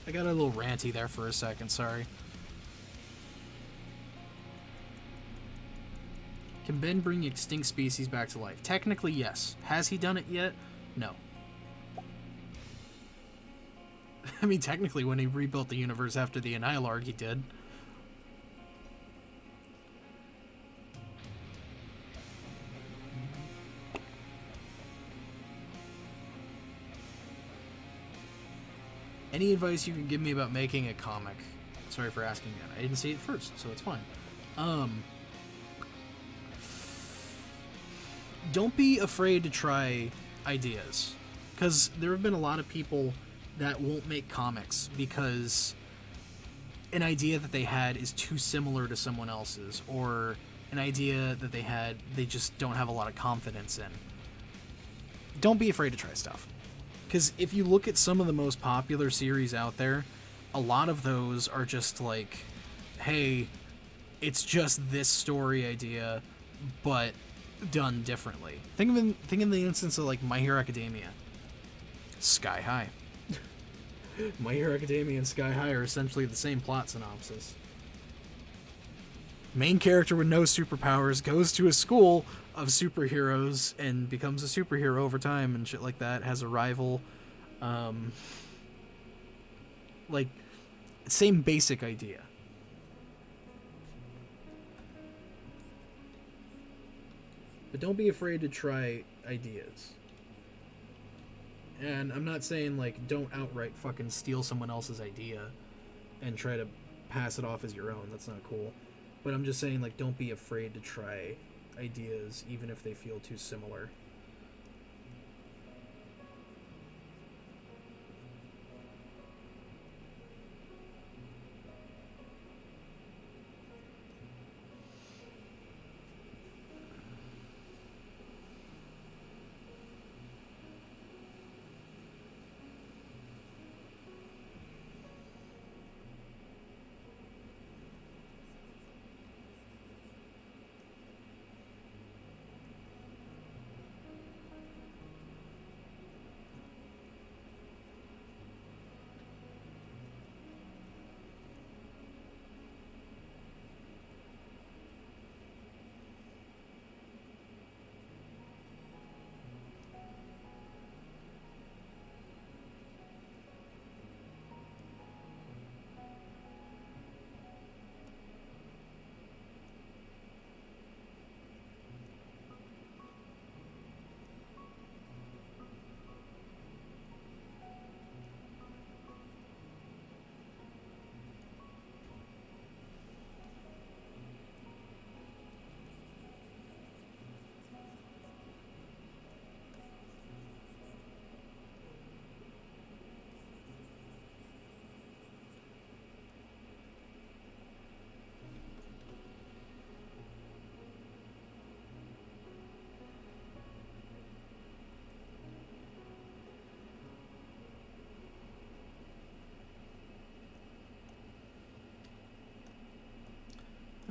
I got a little ranty there for a second, sorry. Can Ben bring extinct species back to life? Technically, yes. Has he done it yet? No. I mean, technically, when he rebuilt the universe after the Annihilarg, he did. Any advice you can give me about making a comic? Sorry for asking that. I didn't see it first, so it's fine. Don't be afraid to try ideas. Because there have been a lot of people that won't make comics because an idea that they had is too similar to someone else's, or an idea that they had they just don't have a lot of confidence in. Don't be afraid to try stuff. Because if you look at some of the most popular series out there, a lot of those are just like, hey, it's just this story idea, but done differently. Think in the instance of like My Hero Academia. Sky High. My Hero Academia and Sky High are essentially the same plot synopsis. Main character with no superpowers goes to a school of superheroes and becomes a superhero over time and shit like that, has a rival. Like, same basic idea. But don't be afraid to try ideas. And I'm not saying, like, don't outright fucking steal someone else's idea and try to pass it off as your own. That's not cool. But I'm just saying, like, don't be afraid to try ideas, even if they feel too similar.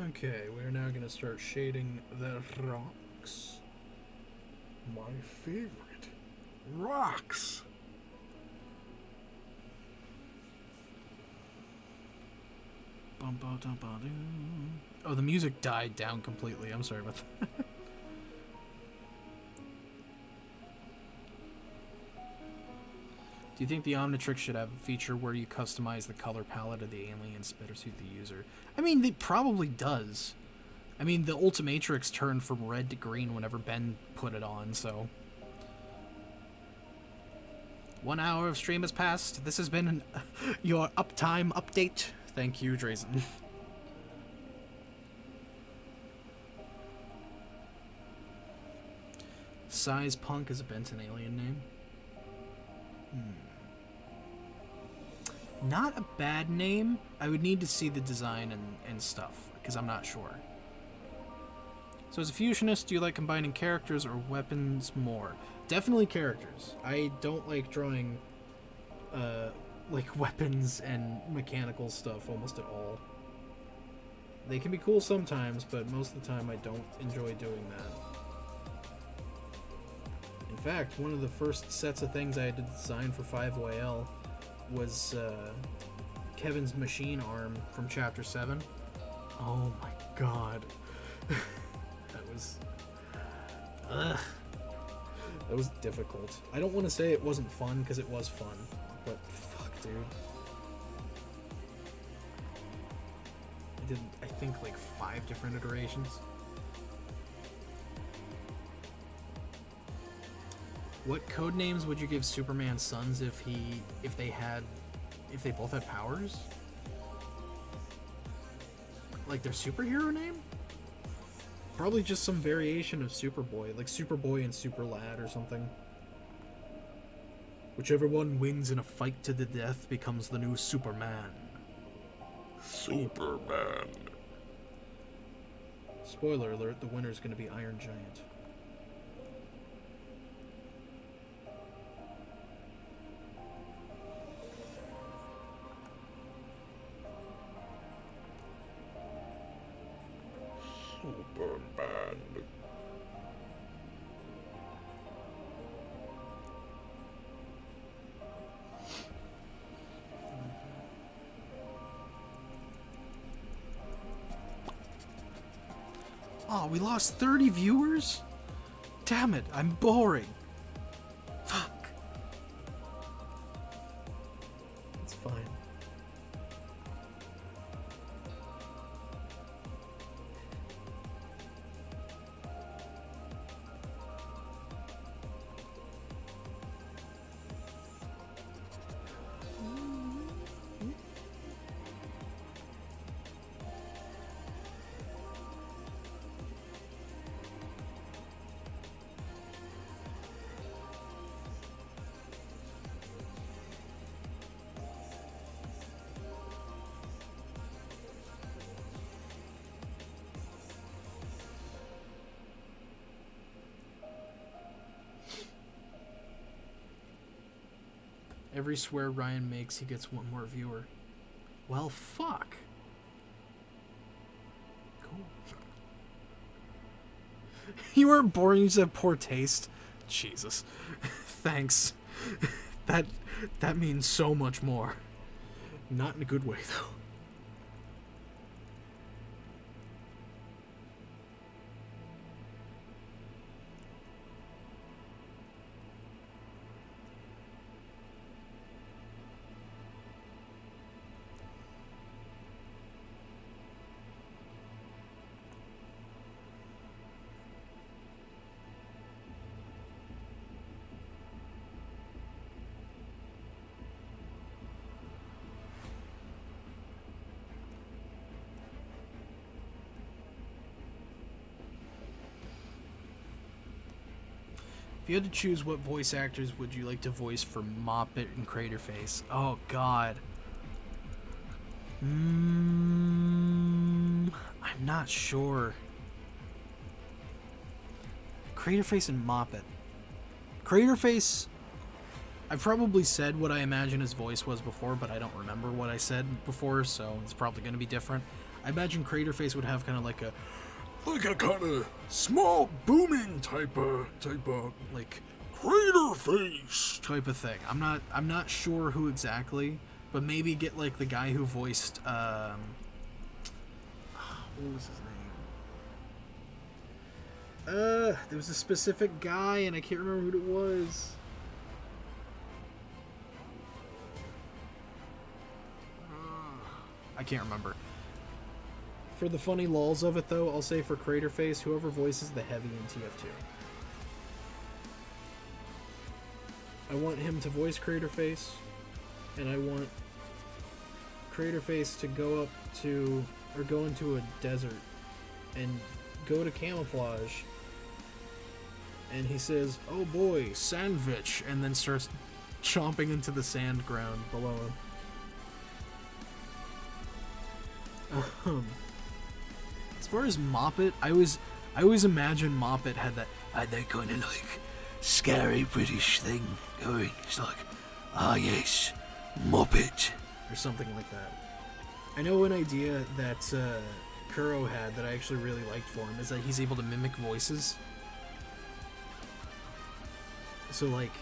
Okay, we're now gonna start shading the rocks. My favorite rocks. Oh, the music died down completely. I'm sorry about that. Do you think the Omnitrix should have a feature where you customize the color palette of the aliens to better suit the user? I mean, it probably does. I mean, the Ultimatrix turned from red to green whenever Ben put it on, so... 1 hour of stream has passed. This has been your uptime update. Thank you, Drazen. Size Punk is a Benton alien name. Not a bad name. I would need to see the design and stuff, because I'm not sure. So as a fusionist, do you like combining characters or weapons more? Definitely characters. I don't like drawing like weapons and mechanical stuff almost at all. They can be cool sometimes, but most of the time I don't enjoy doing that. In fact, one of the first sets of things I had to design for 5YL was Kevin's machine arm from Chapter 7. Oh my god. That was... That was difficult. I don't want to say it wasn't fun, because it was fun, but fuck, dude. I did, I think, like 5 different iterations. What code names would you give Superman's sons if they both had powers? Like their superhero name? Probably just some variation of Superboy, like Superboy and Superlad or something. Whichever one wins in a fight to the death becomes the new Superman. Superman. Spoiler alert, the winner's gonna be Iron Giant. Superman. Oh, we lost 30 viewers? Damn it, I'm boring. Fuck. It's fine. Every swear Ryan makes, he gets one more viewer. Well, fuck. Cool. You weren't boring, you just have poor taste. Jesus. Thanks. That means so much more. Not in a good way, though. If you had to choose, what voice actors would you like to voice for Moppet and Craterface? Oh, God. I'm not sure. Craterface and Moppet. Craterface, I've probably said what I imagine his voice was before, but I don't remember what I said before, so it's probably going to be different. I imagine Craterface would have kind of like a kind of small booming type of like crater face. type of thing. I'm not sure who exactly, but maybe get like the guy who voiced what was his name? There was a specific guy and I can't remember who it was. I can't remember. For the funny lulls of it, though, I'll say for Craterface, whoever voices the Heavy in TF2. I want him to voice Craterface, and I want Craterface to go into a desert and go to camouflage, and he says, "Oh boy, sandwich," and then starts chomping into the sand ground below him. As far as Moppet, I always imagine Moppet had that kind of like scary British thing going. It's like, ah yes, Moppet, or something like that. I know an idea that Kuro had that I actually really liked for him is that he's able to mimic voices. So like,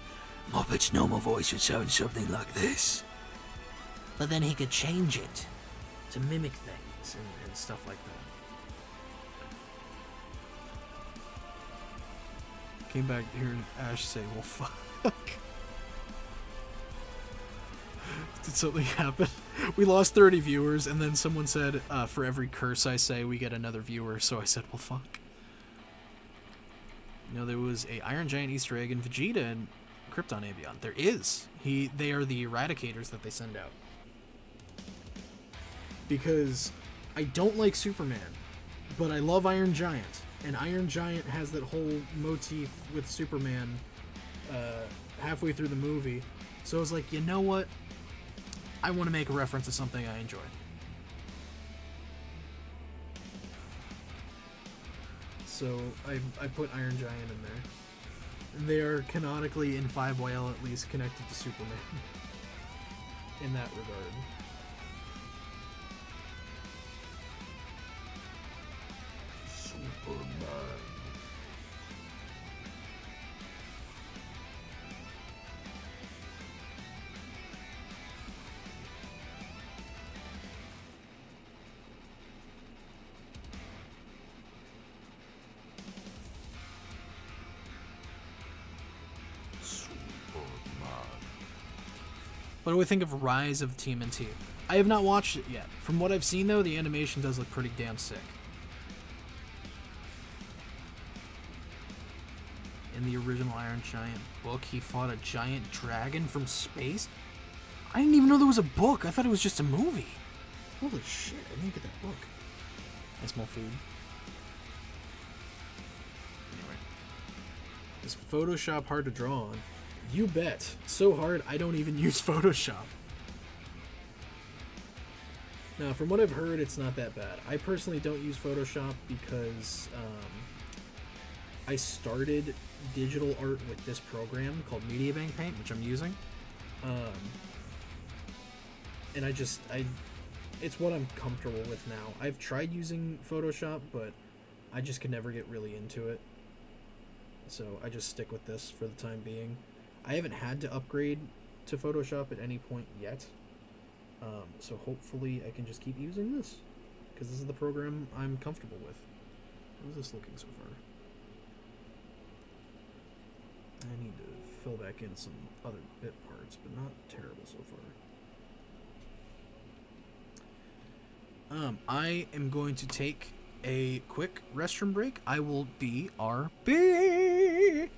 Moppet's normal voice would sound something like this. But then he could change it. To mimic things and stuff like that. Came back here and Ash say, well, fuck. Did something happen? We lost 30 viewers, and then someone said, for every curse I say, we get another viewer, so I said, well, fuck. You know, there was a Iron Giant Easter egg in Vegeta and Krypton Avion. There is. They are the Eradicators that they send out. Because I don't like Superman, but I love Iron Giant, and Iron Giant has that whole motif with Superman halfway through the movie, so I was like, you know what? I want to make a reference to something I enjoy. So I put Iron Giant in there. They are canonically, in 5YL at least, connected to Superman in that regard. What do we think of Rise of TMNT? I have not watched it yet. From what I've seen, though, the animation does look pretty damn sick. In the original Iron Giant book, he fought a giant dragon from space? I didn't even know there was a book. I thought it was just a movie. Holy shit, I didn't get that book. Nice more food. Anyway. Is Photoshop hard to draw on? You bet. So hard, I don't even use Photoshop. Now, from what I've heard, it's not that bad. I personally don't use Photoshop because I started digital art with this program called Mediabang Paint, which I'm using. And it's what I'm comfortable with now. I've tried using Photoshop, but I just could never get really into it. So I just stick with this for the time being. I haven't had to upgrade to Photoshop at any point yet. So hopefully I can just keep using this, because this is the program I'm comfortable with. How's this looking so far? I need to fill back in some other bit parts, but not terrible so far. I am going to take a quick restroom break. I will BRB.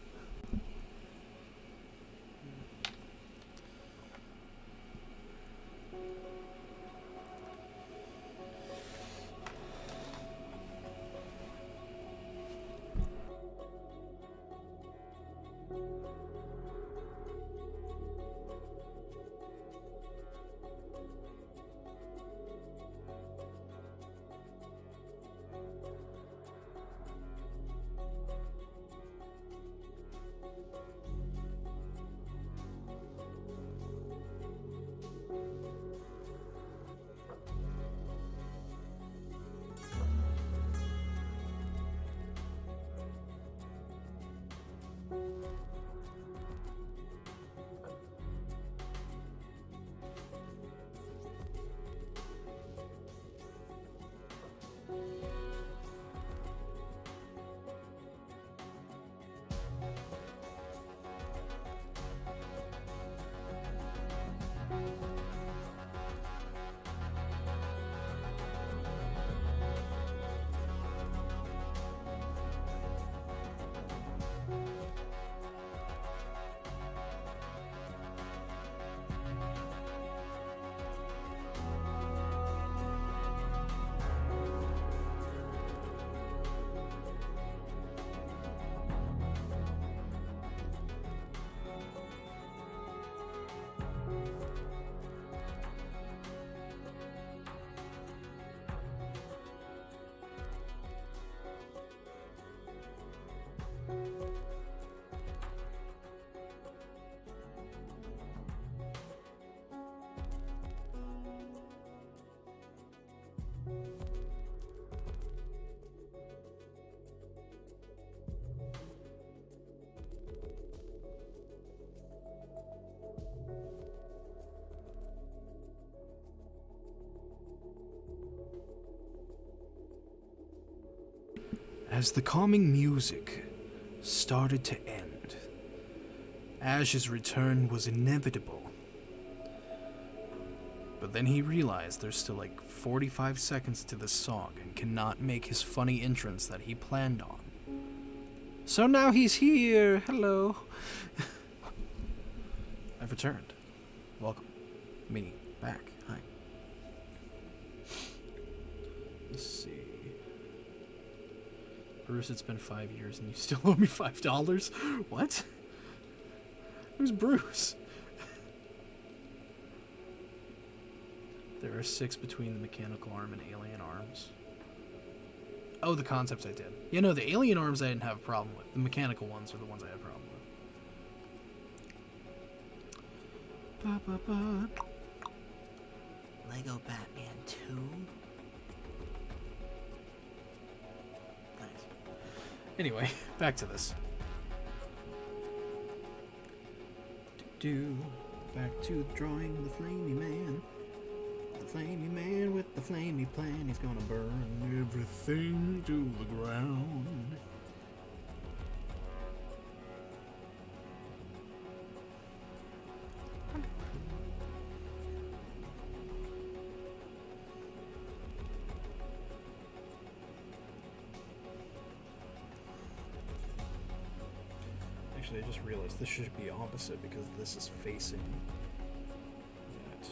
As the calming music started to end, Ash's return was inevitable. But then he realized there's still like 45 seconds to this song and cannot make his funny entrance that he planned on. So now he's here. Hello. I've returned. Welcome. Me. Back. Hi. Let's see. Bruce, it's been 5 years and you still owe me $5? What? Who's Bruce? There are 6 between the mechanical arm and alien arms. Oh, the concepts I did. Yeah, no, the alien arms I didn't have a problem with. The mechanical ones are the ones I had a problem with. Lego Batman 2. Nice. Anyway, back to this. Back to drawing the flamey man. The flamey man with the flamey plan. He's gonna burn everything to the ground. Actually, I just realized this should be opposite because this is facing that.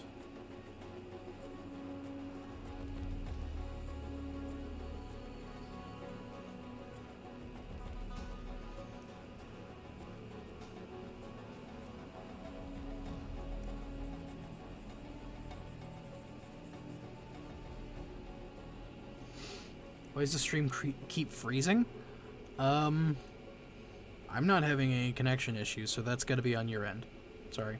Why does the stream keep freezing? I'm not having any connection issues, so that's got to be on your end. Sorry.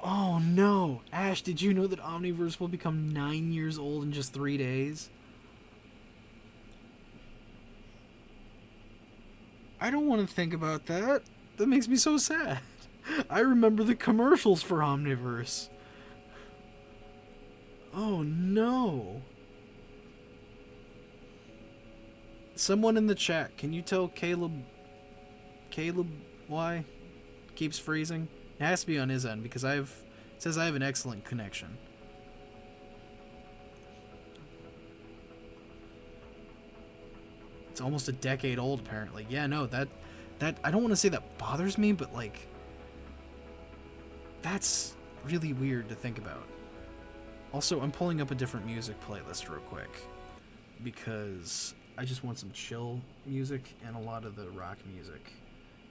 Oh no! Ash, did you know that Omniverse will become 9 years old in just 3 days? I don't want to think about that. That makes me so sad. I remember the commercials for Omniverse. Oh no. Someone in the chat, can you tell Caleb why keeps freezing? It has to be on his end because it says I have an excellent connection. It's almost a decade old apparently. Yeah, no, that I don't want to say that bothers me, but like that's really weird to think about. Also, I'm pulling up a different music playlist real quick because I just want some chill music, and a lot of the rock music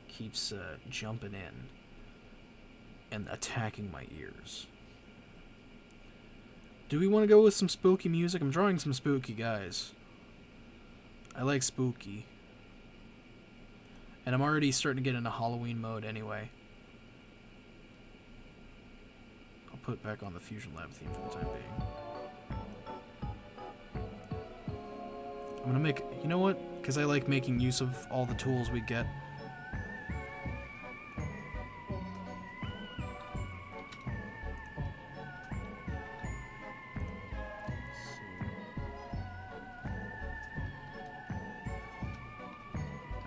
keeps jumping in and attacking my ears. Do we want to go with some spooky music? I'm drawing some spooky, guys. I like spooky. And I'm already starting to get into Halloween mode anyway. I'll put back on the Fusion Lab theme for the time being. I'm gonna make, you know what? Because I like making use of all the tools we get.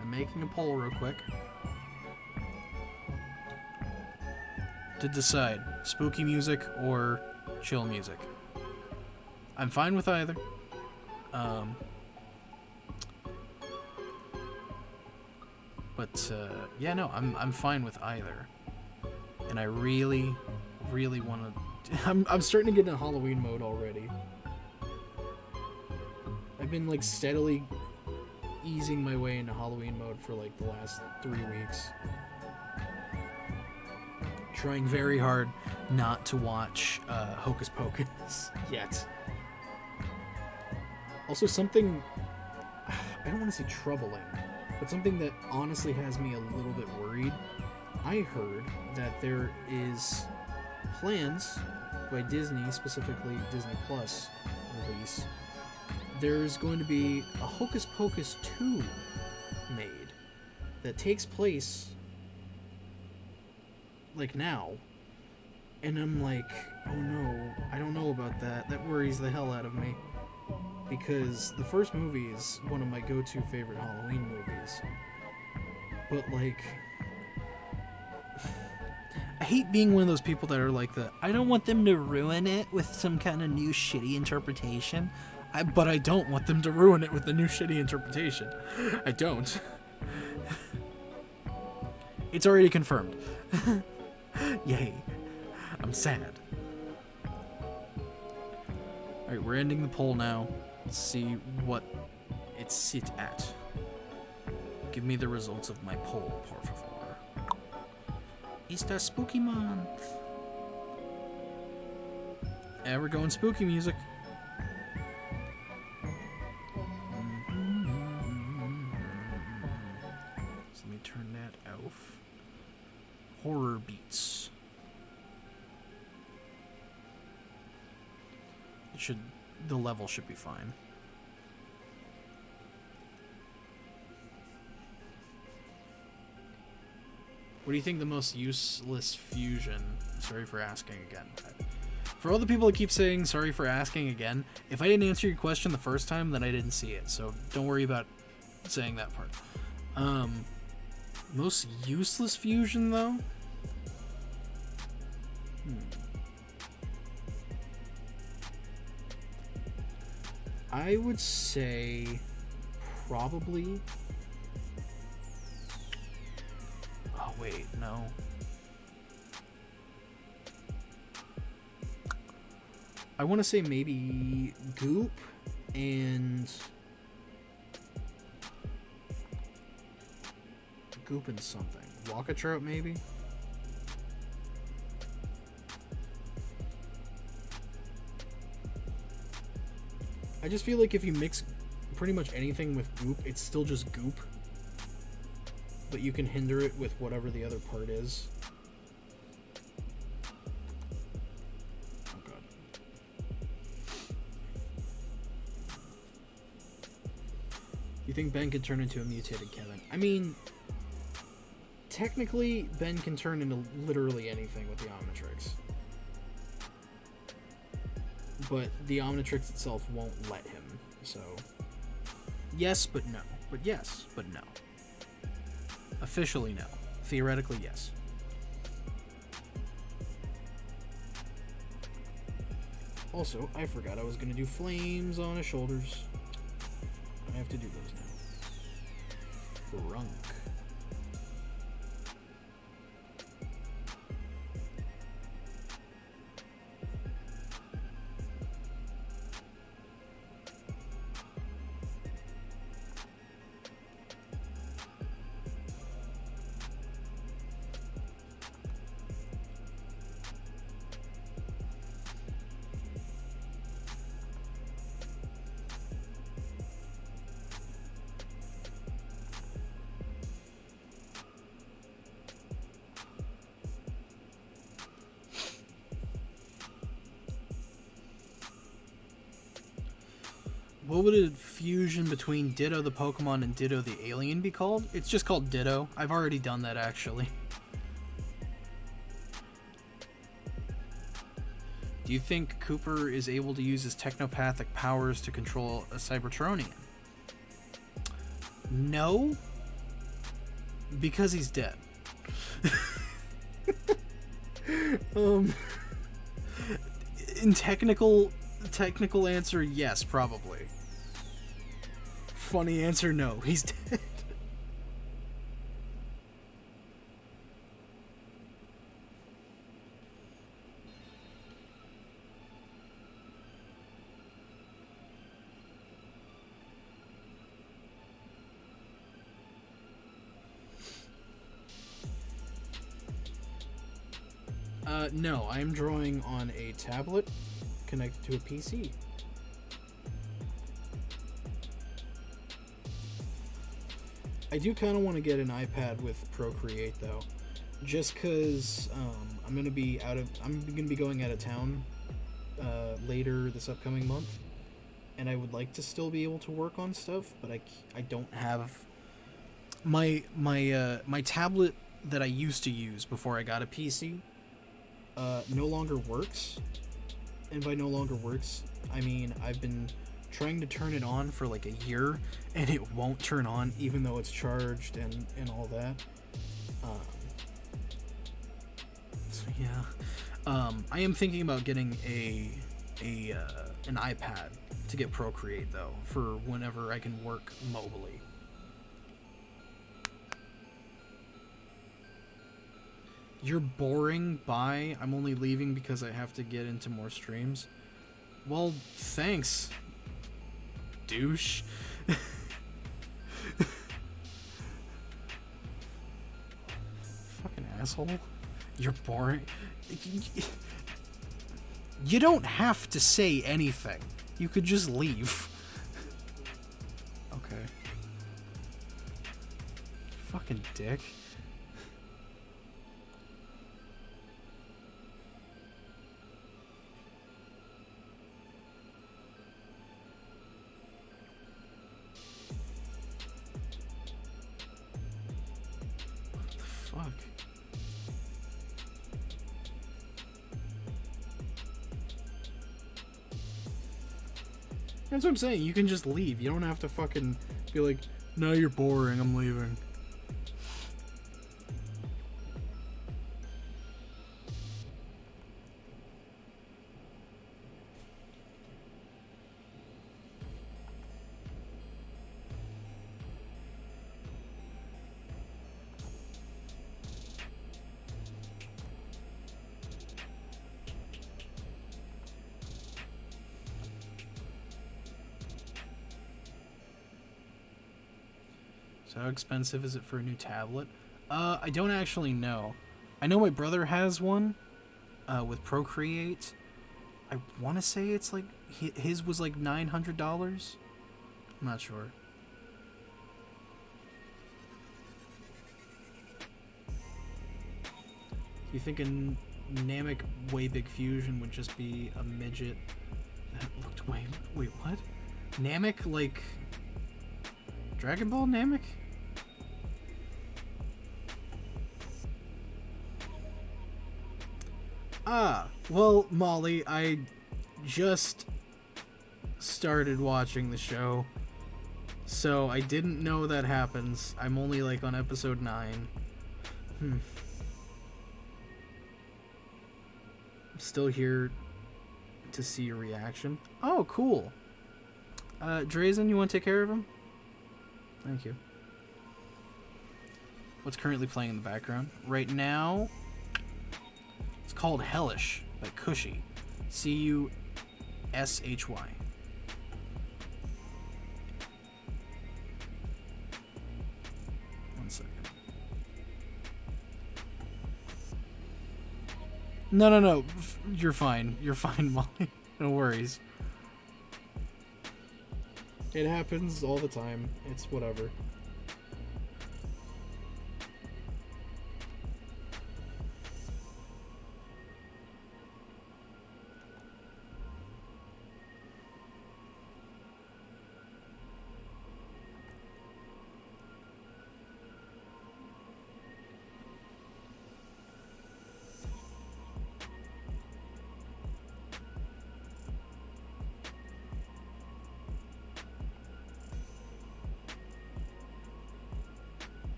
I'm making a poll real quick to decide spooky music or chill music. I'm fine with either. But yeah, no, I'm fine with either, and I really want to. I'm starting to get into Halloween mode already. I've been like steadily easing my way into Halloween mode for like the last 3 weeks, trying very hard not to watch Hocus Pocus yet. Also, something I don't want to say troubling, but something that honestly has me a little bit worried. I heard that there is plans by Disney, specifically Disney Plus release. There's going to be a Hocus Pocus 2 made that takes place like now. And I'm like, oh no, I don't know about that. That worries the hell out of me. because the first movie is one of my go-to favorite Halloween movies. But, like, I hate being one of those people that are like I don't want them to ruin it with some kind of new shitty interpretation. but I don't want them to ruin it with the new shitty interpretation. I don't. It's already confirmed. Yay. I'm sad. Alright, we're ending the poll now. Let's see what it sit at. Give me the results of my poll, por favor. It's the spooky month. Yeah, we're going spooky music. So let me turn that off. Horror beats. The level should be fine. What do you think the most useless fusion? Sorry for asking again. For all the people that keep saying sorry for asking again, if I didn't answer your question the first time, then I didn't see it. So don't worry about saying that part. Most useless fusion, though? I would say probably... Oh, wait, no. I want to say maybe Goop and... Goop and something. Walkatrout, maybe? I just feel like if you mix pretty much anything with Goop, it's still just Goop. But you can hinder it with whatever the other part is. Oh god. You think Ben could turn into a mutated Kevin? I mean, technically, Ben can turn into literally anything with the Omnitrix. But the Omnitrix itself won't let him, so... Yes, but no. But yes, but no. Officially, no. Theoretically, yes. Also, I forgot I was going to do flames on his shoulders. I have to do those now. Drunk. What would a fusion between Ditto the Pokemon and Ditto the Alien be called? It's just called Ditto. I've already done that, actually. Do you think Cooper is able to use his technopathic powers to control a Cybertronian? No. Because he's dead. In technical answer, yes, probably. Funny answer, no. He's dead. No, I'm drawing on a tablet connected to a PC. I do kind of want to get an iPad with Procreate though, just because I'm gonna be going out of town later this upcoming month, and I would like to still be able to work on stuff, but I don't have my tablet that I used to use before I got a PC. No longer works, and by no longer works, I mean I've been trying to turn it on for like a year, and it won't turn on even though it's charged and all that. So yeah, I am thinking about getting an iPad to get Procreate though, for whenever I can work mobily. You're boring, bye. I'm only leaving because I have to get into more streams. Well, thanks, douche. Fucking asshole. You're boring. You don't have to say anything. You could just leave. Okay. Fucking dick. Fuck. That's what I'm saying. You can just leave. You don't have to fucking be like, no, you're boring, I'm leaving. So how expensive is it for a new tablet? I don't actually know. I know my brother has one with Procreate. I want to say it's like his was like $900. I'm not sure. You think a Namek Way Big Fusion would just be a midget that looked way... Wait, what? Namek, like... Dragon Ball Namek? Ah, well, Molly, I just started watching the show, so I didn't know that happens. I'm only, like, on episode 9. I'm still here to see your reaction. Oh, cool. Drazen, you want to take care of him? Thank you. What's currently playing in the background? Right now, it's called Hellish by Cushy. Cushy. One second. No. You're fine. You're fine, Molly. No worries. It happens all the time. It's whatever.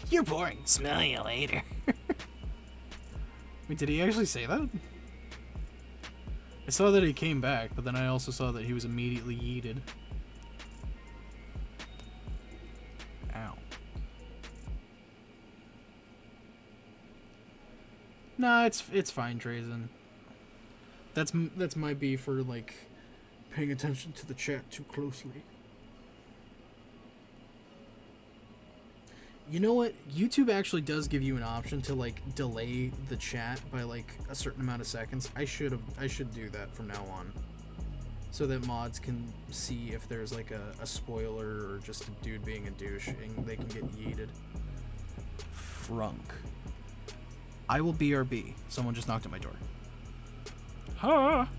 You're boring. Smell you later. Wait, did he actually say that? I saw that he came back, but then I also saw that he was immediately yeeted. Ow. Nah, it's fine, Drazen. That's my beef for, like, paying attention to the chat too closely. You know what? YouTube actually does give you an option to, like, delay the chat by, like, a certain amount of seconds. I should do that from now on, so that mods can see if there's, like, a spoiler or just a dude being a douche and they can get yeeted. Frunk. I will BRB. Someone just knocked at my door. Ha!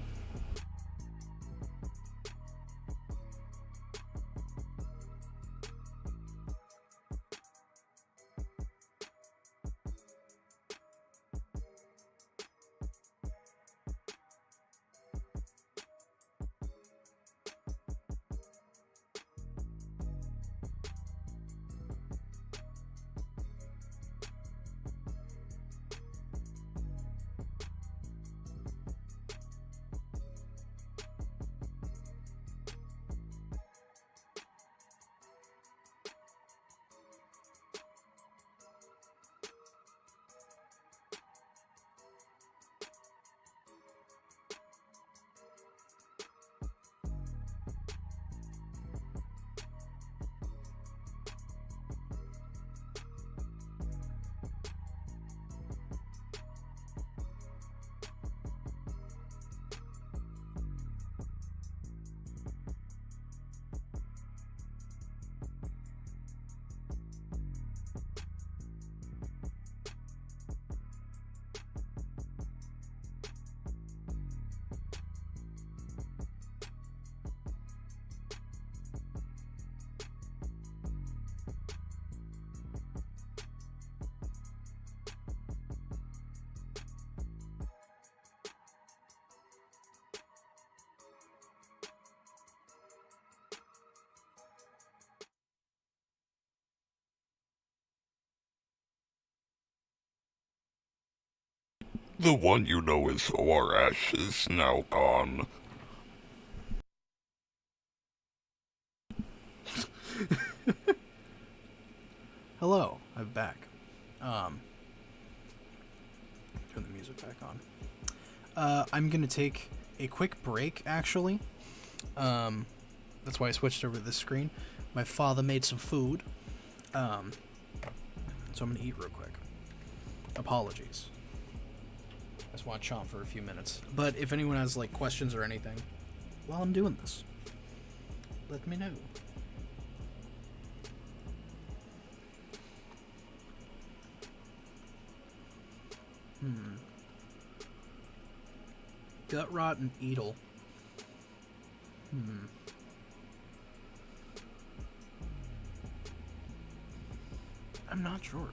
The one you know as ORS is now gone. Hello, I'm back. Turn the music back on. I'm gonna take a quick break, actually. That's why I switched over to this screen. My father made some food. So I'm gonna eat real quick. Apologies. I just want to chomp for a few minutes. But if anyone has, like, questions or anything while I'm doing this, let me know. Gut rot and Edel. I'm not sure.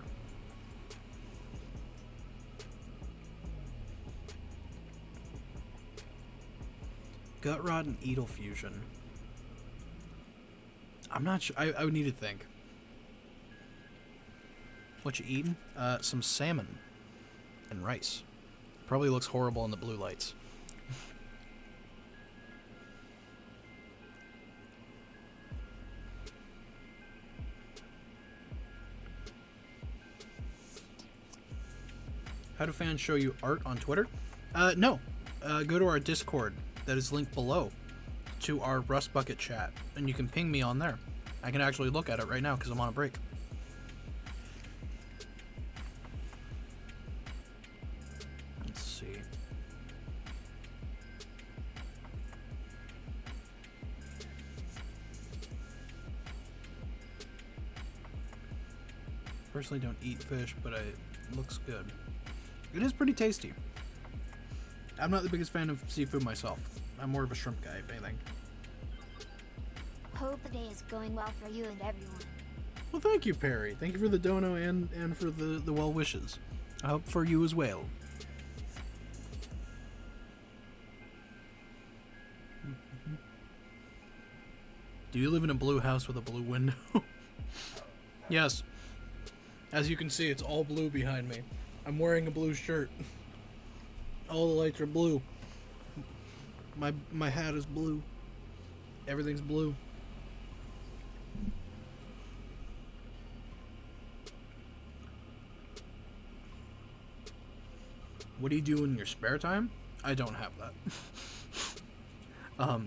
Gut rot and Edel fusion. I'm not sure. I would need to think. What you eating? Some salmon and rice. Probably looks horrible in the blue lights. How do fans show you art on Twitter? No. Go to our Discord that is linked below to our Rust Bucket chat, and you can ping me on there. I can actually look at it right now because I'm on a break. Let's see. Personally don't eat fish, but it looks good. It is pretty tasty. I'm not the biggest fan of seafood myself. I'm more of a shrimp guy, if anything. Hope the day is going well for you and everyone. Well, thank you, Perry. Thank you for the dono and for the well wishes. I hope for you as well. Do you live in a blue house with a blue window? Yes. As you can see, it's all blue behind me. I'm wearing a blue shirt. All the lights are blue. My hat is blue. Everything's blue. What do you do in your spare time? I don't have that.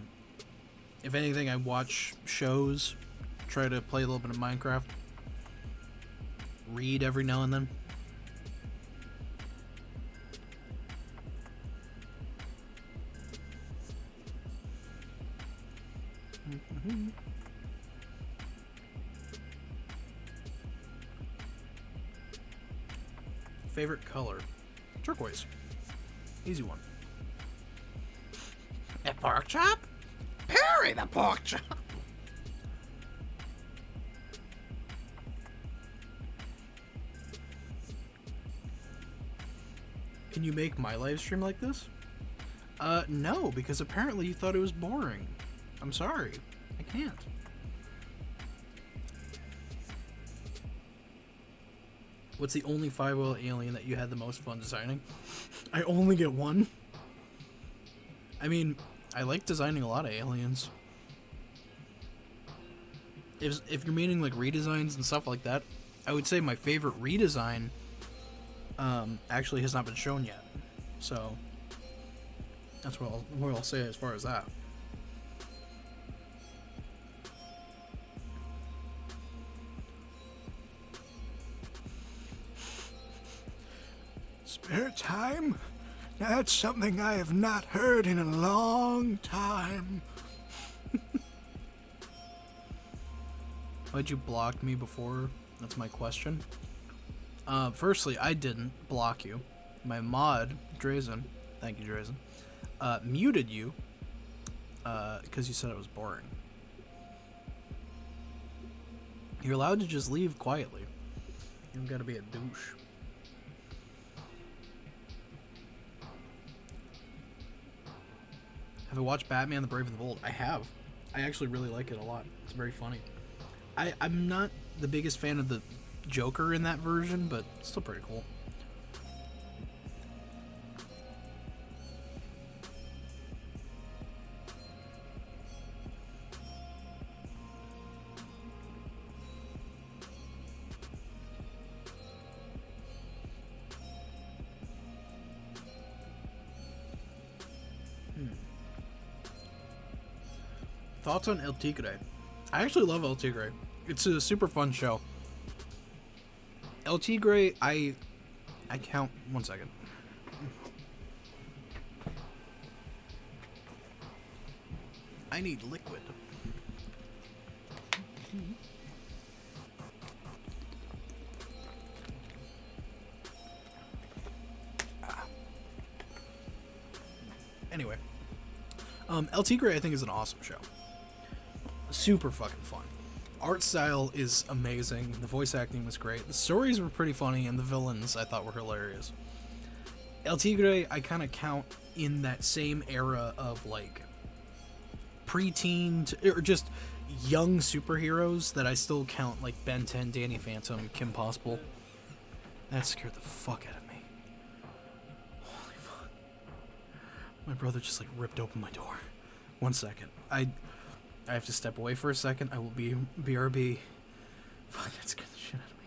If anything, I watch shows, try to play a little bit of Minecraft, read every now and then. Favorite color? Turquoise. Easy one. pork chop? Parry the pork chop! Can you make my live stream like this? No, because apparently you thought it was boring. I'm sorry. I can't. What's the only 5-wheel alien that you had the most fun designing? I only get one. I mean, I like designing a lot of aliens. If you're meaning like redesigns and stuff like that, I would say my favorite redesign actually has not been shown yet. So that's what I'll say as far as that. Spare time? That's something I have not heard in a long time. Why'd you block me before? That's my question. Firstly, I didn't block you. My mod, Drazen, thank you, Drazen, muted you because you said it was boring. You're allowed to just leave quietly. You don't gotta be a douche. Have I watched Batman the Brave and the Bold? I have. I actually really like it a lot. It's very funny. I'm not the biggest fan of the Joker in that version, but it's still pretty cool. Thoughts on El Tigre? I actually love El Tigre. It's a super fun show. El Tigre, I count... One second. I need liquid. Anyway. El Tigre, I think, is an awesome show. Super fucking fun. Art style is amazing. The voice acting was great. The stories were pretty funny, and the villains I thought were hilarious. El Tigre, I kind of count in that same era of like preteen or just young superheroes that I still count, like Ben 10, Danny Phantom, Kim Possible. That scared the fuck out of me. Holy fuck. My brother just like ripped open my door. 1 second. I have to step away for a second. I will be BRB. Fuck, that scared the shit out of me.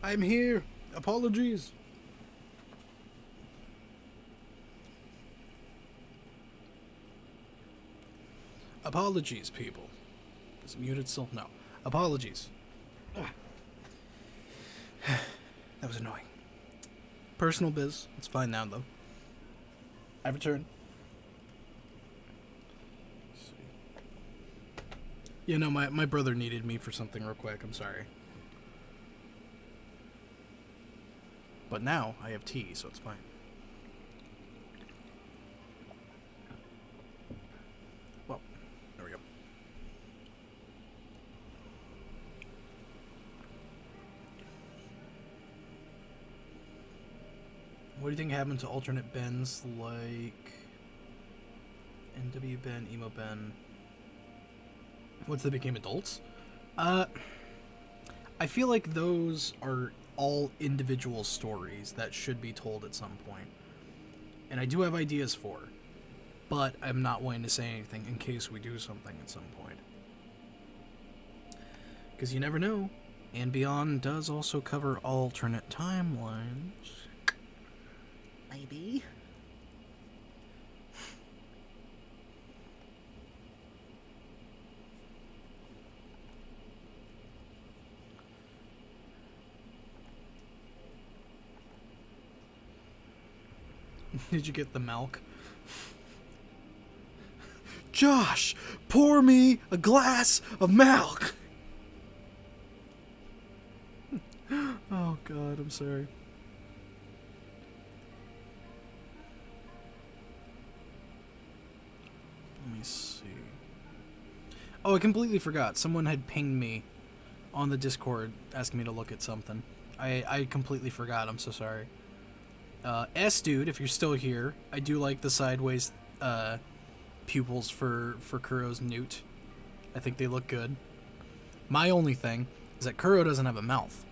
I'm here. Apologies. Apologies, people. Is it muted still? No. Apologies. That was annoying. Personal biz. It's fine now, though. I return. Let's see. You know, my brother needed me for something real quick. I'm sorry. But now I have tea, so it's fine. Well, there we go. What do you think happened to alternate Bens like NW Ben, Emo Ben? Once they became adults? I feel like those are all individual stories that should be told at some point. And I do have ideas for, but I'm not willing to say anything in case we do something at some point. Because you never know. And Beyond does also cover alternate timelines. Maybe. Did you get the milk? Josh, pour me a glass of milk! Oh god, I'm sorry. Let me see. Oh, I completely forgot. Someone had pinged me on the Discord asking me to look at something. I completely forgot. I'm so sorry. S-Dude, if you're still here, I do like the sideways pupils for Kuro's newt. I think they look good. My only thing is that Kuro doesn't have a mouth.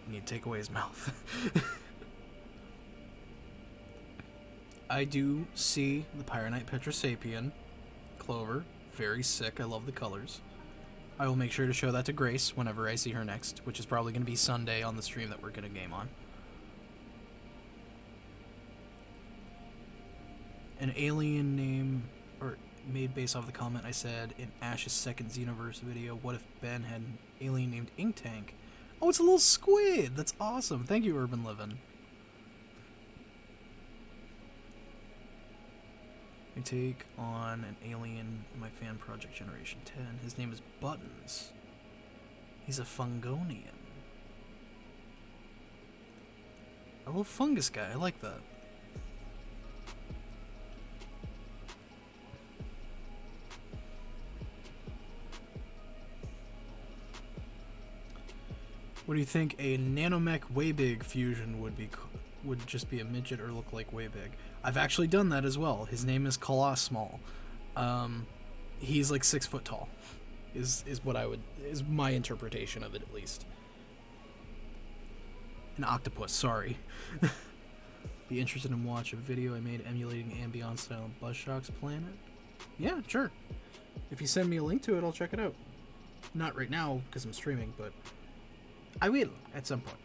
You need to take away his mouth. I do see the Pyronite Petrosapian Clover. Very sick. I love the colors. I will make sure to show that to Grace whenever I see her next, which is probably going to be Sunday on the stream that we're going to game on. An alien name, or made based off the comment I said in Ash's second Xenoverse video, what if Ben had an alien named Ink Tank? Oh, it's a little squid! That's awesome! Thank you, Urban Livin'. I take on an alien in my fan project Generation 10. His name is Buttons. He's a Fungonian. A little fungus guy, I like that. What do you think a nanomech Waybig fusion would be? Would just be a midget or look like Waybig? I've actually done that as well. His name is Colossmal. He's like 6 foot tall. Is my interpretation of it, at least. An octopus. Sorry. Be interested in watch a video I made emulating Ambient style Buzzshock's planet? Yeah, sure. If you send me a link to it, I'll check it out. Not right now because I'm streaming, but I will at some point.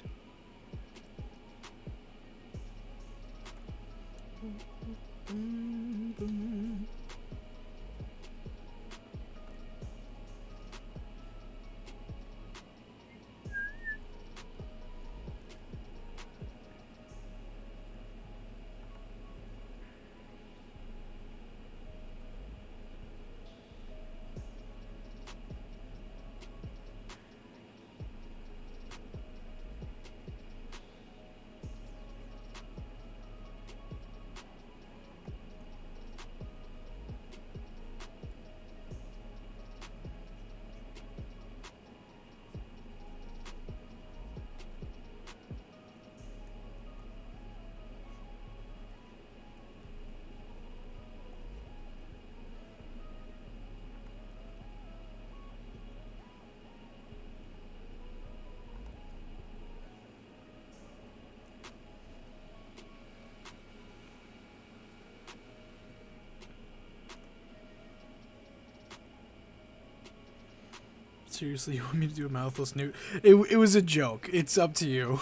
Seriously, you want me to do a mouthless newt? It was a joke. It's up to you.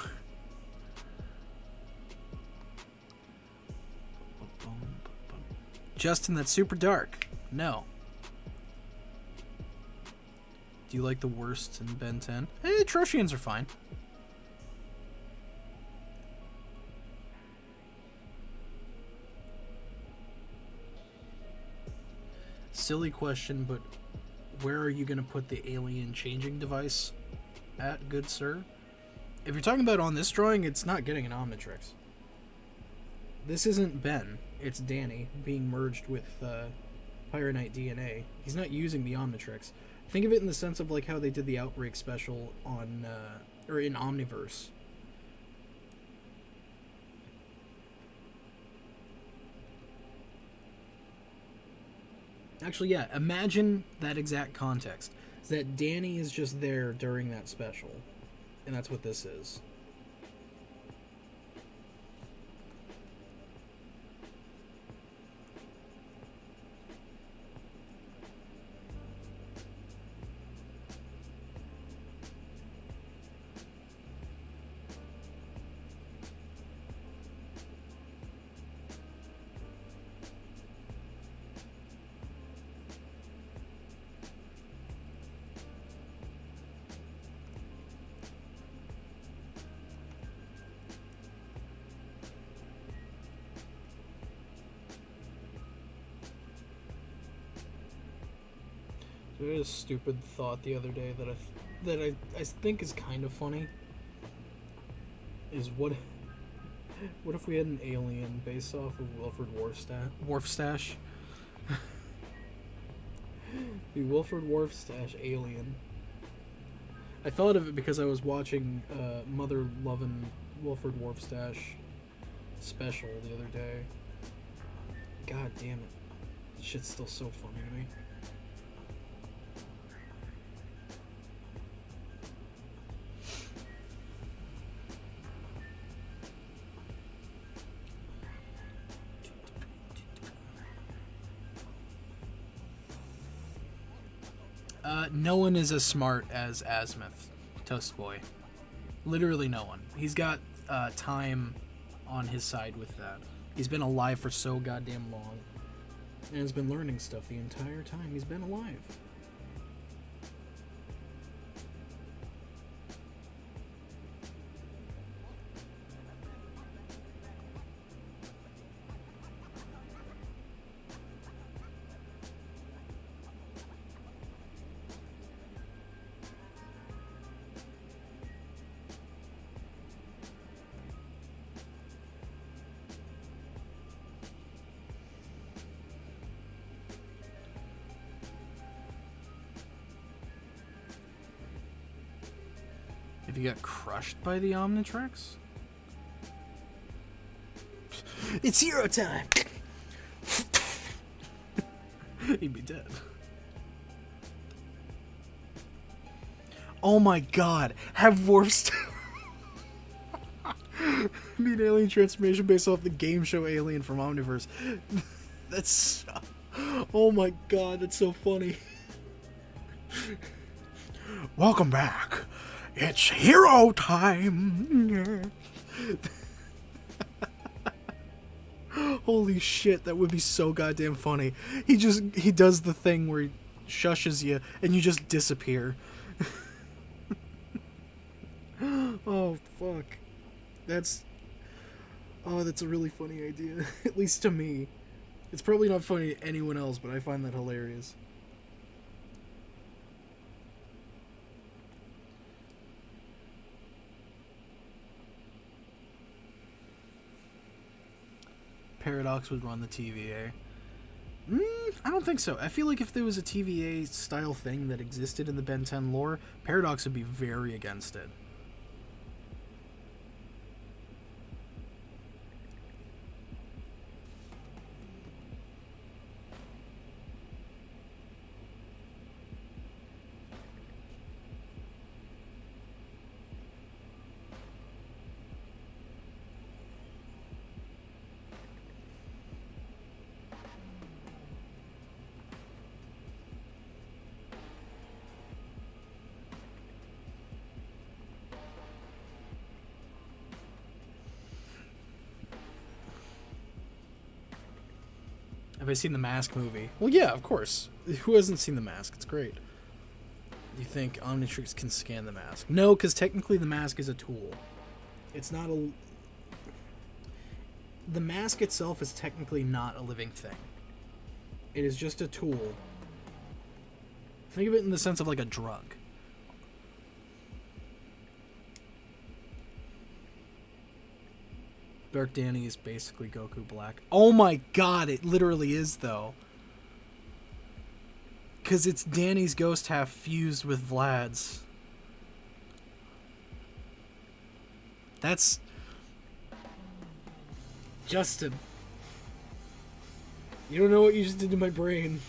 Justin, that's super dark. No. Do you like the worst in Ben 10? Troshians are fine. Silly question, but where are you going to put the alien changing device at, good sir? If you're talking about on this drawing, it's not getting an Omnitrix. This isn't Ben. It's Danny being merged with Pyronite DNA. He's not using the Omnitrix. Think of it in the sense of like how they did the Outbreak special on, or in Omniverse. Actually, yeah, imagine that exact context. Is that Danny is just there during that special. And that's what this is. I had a stupid thought the other day that I think is kind of funny. Is what if we had an alien based off of Wilford Warfstache? The Wilford Warfstache alien. I thought of it because I was watching Mother Lovin' Wilford Warfstache special the other day. God damn it. This shit's still so funny to me. No one is as smart as Azimuth, Toast Boy. Literally no one. He's got time on his side with that. He's been alive for so goddamn long. And has been learning stuff the entire time he's been alive. If you got crushed by the Omnitrix? It's hero time! He'd be dead. Oh my god! Have Warfstache be an alien transformation based off the game show Alien from Omniverse. That's... Oh my god, that's so funny. Welcome back. It's hero time. Holy shit, that would be so goddamn funny. He does the thing where he shushes you and you just disappear. Oh fuck. That's a really funny idea. At least to me. It's probably not funny to anyone else, but I find that hilarious. Paradox would run the TVA. I don't think so. I feel like if there was a TVA style thing that existed in the Ben 10 lore, Paradox would be very against it. Have I seen the Mask movie? Well, yeah, of course. Who hasn't seen the Mask? It's great. Do you think Omnitrix can scan the Mask? No, because technically the Mask is a tool. It's not a... The Mask itself is technically not a living thing. It is just a tool. Think of it in the sense of like a drug. Dark Danny is basically Goku Black. Oh my god, it literally is though. Because it's Danny's ghost half fused with Vlad's. That's... Justin. You don't know what you just did to my brain.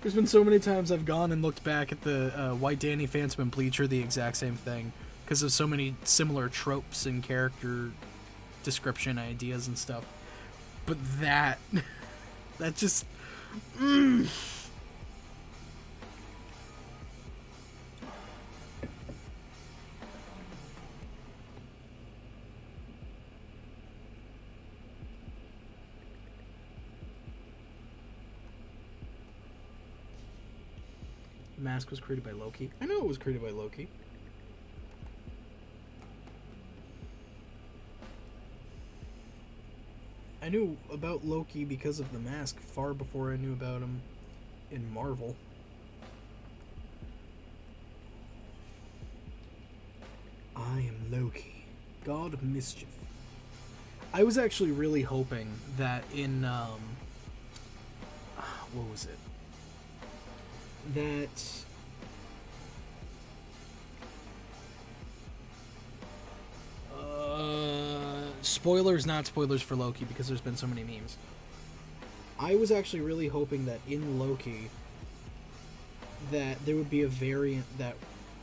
There's been so many times I've gone and looked back at the Why Danny Phantom and Bleach are the exact same thing. Because of so many similar tropes and character description ideas and stuff. But that... that just... Mask was created by Loki. I know it was created by Loki. I knew about Loki because of the Mask far before I knew about him in Marvel. I am Loki, God of Mischief. I was actually really hoping that in, what was it? That spoilers, not spoilers for Loki, because there's been so many memes. I was actually really hoping that in Loki that there would be a variant that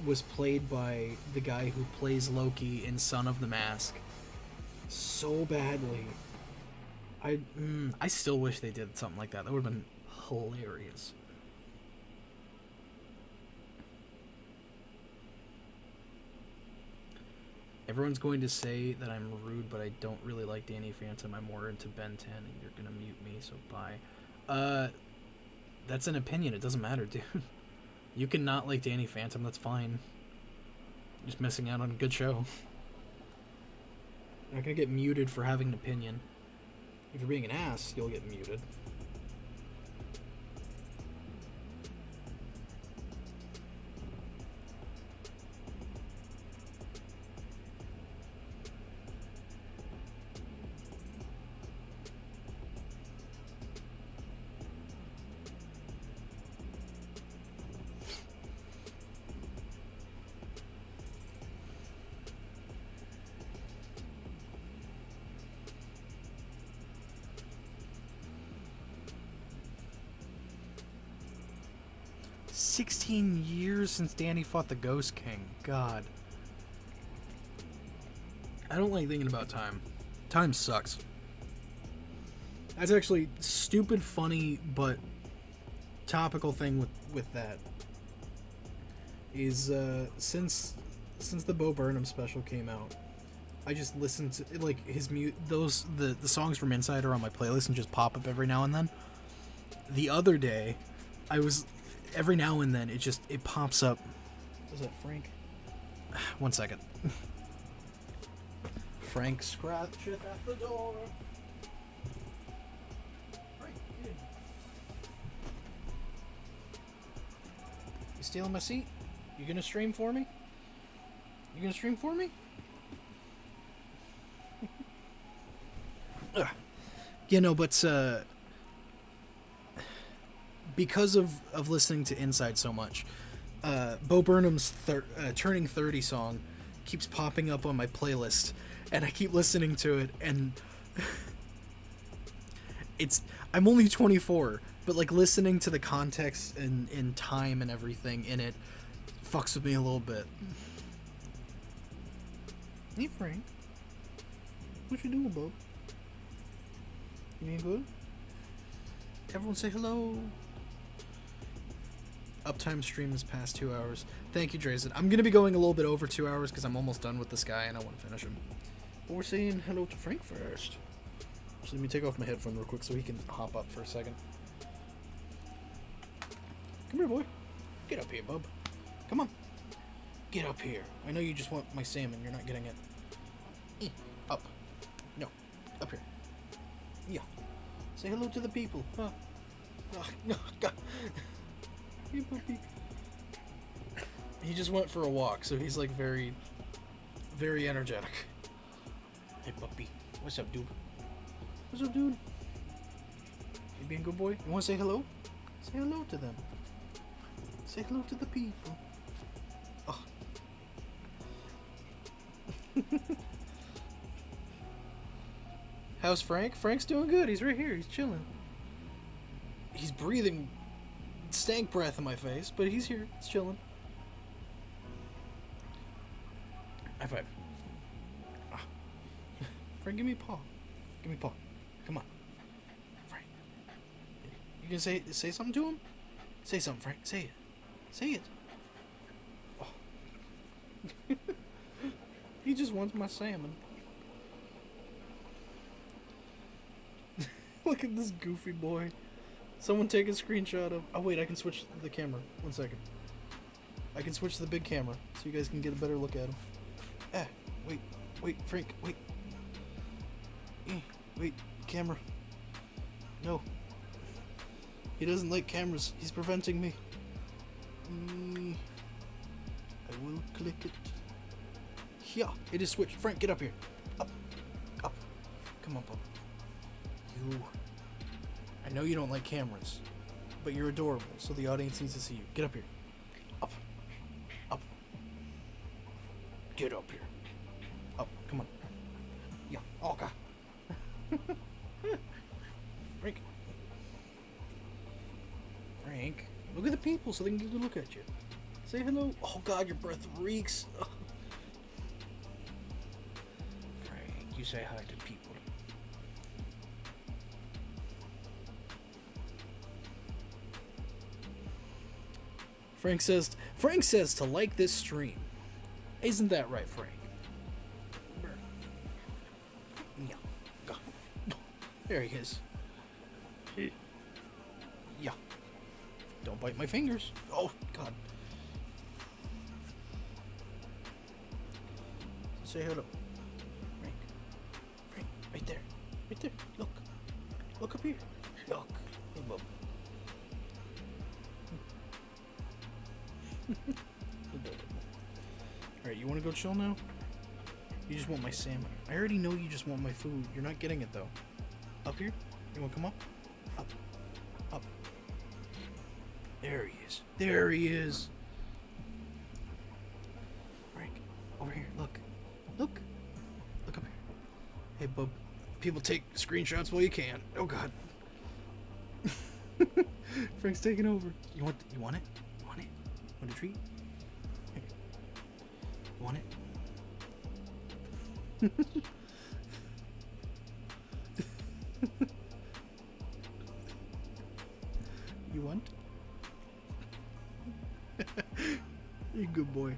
was played by the guy who plays Loki in Son of the Mask so badly. I still wish they did something like that. That would have been hilarious. Everyone's going to say that I'm rude, but I don't really like Danny Phantom. I'm more into Ben 10, and you're gonna mute me, so bye. That's an opinion. It doesn't matter, dude. You can not like Danny Phantom. That's fine. You're just missing out on a good show. You're not gonna get muted for having an opinion. If you're being an ass, you'll get muted. Years since Danny fought the Ghost King. God. I don't like thinking about time. Time sucks. That's actually stupid funny, but topical thing with that is since the Bo Burnham special came out, I just listened to like his the songs from Inside are on my playlist and just pop up every now and then. The other day, every now and then it pops up. Was that Frank? 1 second. Frank scratcheth at the door. Frank, you stealing my seat? You gonna stream for me? You gonna stream for me? You know, but because of listening to Inside so much, Bo Burnham's Turning 30 song keeps popping up on my playlist, and I keep listening to it, and I'm only 24, but like listening to the context and time and everything in it fucks with me a little bit. Hey Frank, what you doing, Bo? You ain't good? Everyone say hello. Uptime stream is past 2 hours. Thank you, Drazen. I'm going to be going a little bit over 2 hours because I'm almost done with this guy and I want to finish him. But we're saying hello to Frank first. So let me take off my headphone real quick so he can hop up for a second. Come here, boy. Get up here, bub. Come on. Get up here. I know you just want my salmon. You're not getting it. Up. No. Up here. Yeah. Say hello to the people. Huh. No, God. Hey, puppy. He just went for a walk, so he's like very, very energetic. Hey, puppy. What's up, dude? What's up, dude? You being a good boy? You want to say hello? Say hello to them. Say hello to the people. Oh. How's Frank? Frank's doing good. He's right here. He's chilling. He's breathing stank breath in my face, but he's here. He's chilling. High five. Ah. Frank, give me a paw. Give me a paw. Come on. Frank. You can say something to him? Say something, Frank. Say it. Say it. Oh. He just wants my salmon. Look at this goofy boy. Someone take a screenshot of... Oh, wait, I can switch the camera. 1 second. I can switch to the big camera so you guys can get a better look at him. Wait, Frank, wait. Wait, camera. No. He doesn't like cameras. He's preventing me. I will click it. Yeah, it is switched. Frank, get up here. Up. Come on, Pop. You. I know you don't like cameras, but you're adorable, so the audience needs to see you. Get up here. Up. Get up here. Up. Come on. Yeah. Oh, God. Frank. Look at the people so they can get a good look at you. Say hello. Oh, God, your breath reeks. Frank, you say hi to people. Frank says to like this stream. Isn't that right, Frank? Yeah. Go. There he is. Yeah. Don't bite my fingers. Oh, God. Say hello. Frank, right there. Look up here. Look. Hey, bub. Alright, you want to go chill now? You just want my salmon. I already know you just want my food. You're not getting it, though. Up here? You want to come up? Up. There he is. Frank, over here. Look up here. Hey, bub. People take screenshots while you can. Oh, God. Frank's taking over. You want it? Want a treat? Here. You want it? You want? You're a good boy.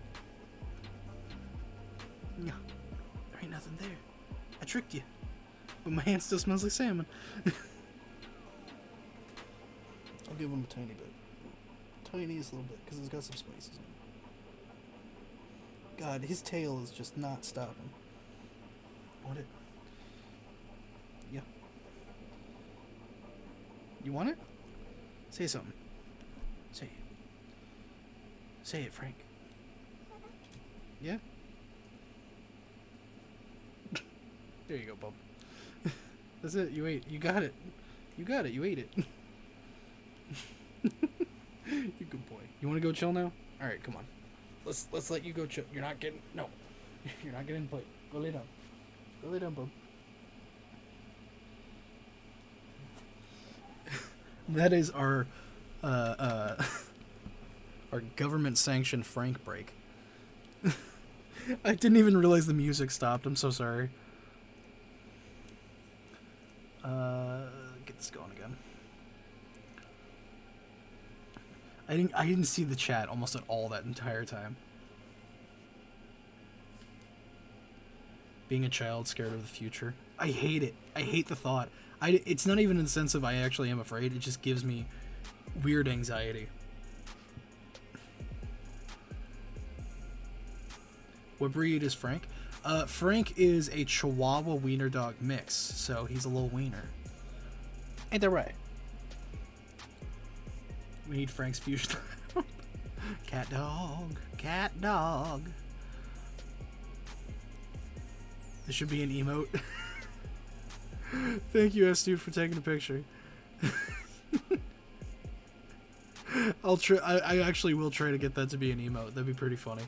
No, there ain't nothing there. I tricked you. But my hand still smells like salmon. I'll give him a tiny bit. Tiniest little bit, because it's got some spices in it. God, his tail is just not stopping. Want it? Yeah. You want it? Say something. Say it. Say it, Frank. Yeah? There you go, bub. That's it. You ate. You got it. You ate it. You good boy. You want to go chill now? All right, come on. Let's let you go chill. You're not getting You're not getting play. Go lay down. Go lay down, bub. That is our our government sanctioned Frank break. I didn't even realize the music stopped. I'm so sorry. Get this going again. I didn't see the chat almost at all that entire time. Being a child scared of the future. I hate it. I hate the thought. It's not even in the sense of I actually am afraid. It just gives me weird anxiety. What breed is Frank? Frank is a Chihuahua wiener dog mix, so he's a little wiener. Ain't that right? We need Frank's fusion. Cat dog. Cat dog. This should be an emote. Thank you, S-Dude, for taking a picture. I'll try. I actually will try to get that to be an emote. That'd be pretty funny.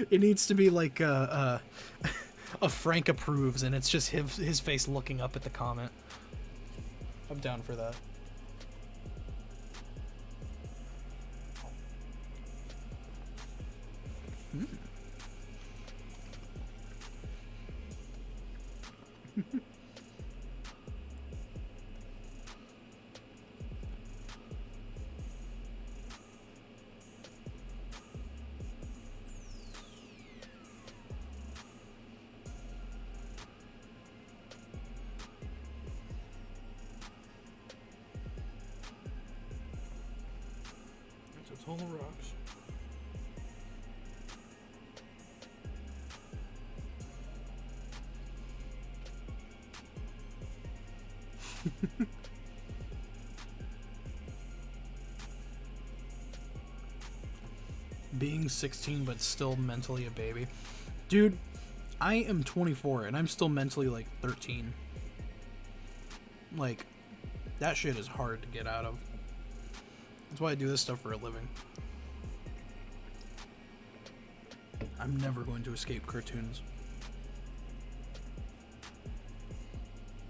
It needs to be like a Frank approves, and it's just his face looking up at the comment. I'm down for that. It's all the rocks. Being 16 but still mentally a baby. Dude, I am 24 and I'm still mentally like 13. Like, that shit is hard to get out of. That's why I do this stuff for a living. I'm never going to escape cartoons.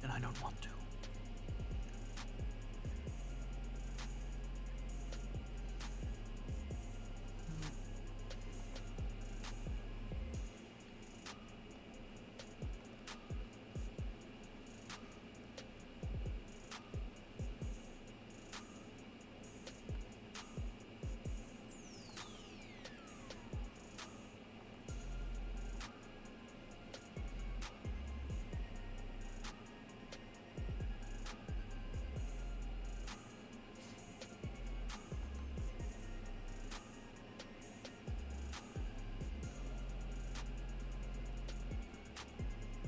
And I don't want to.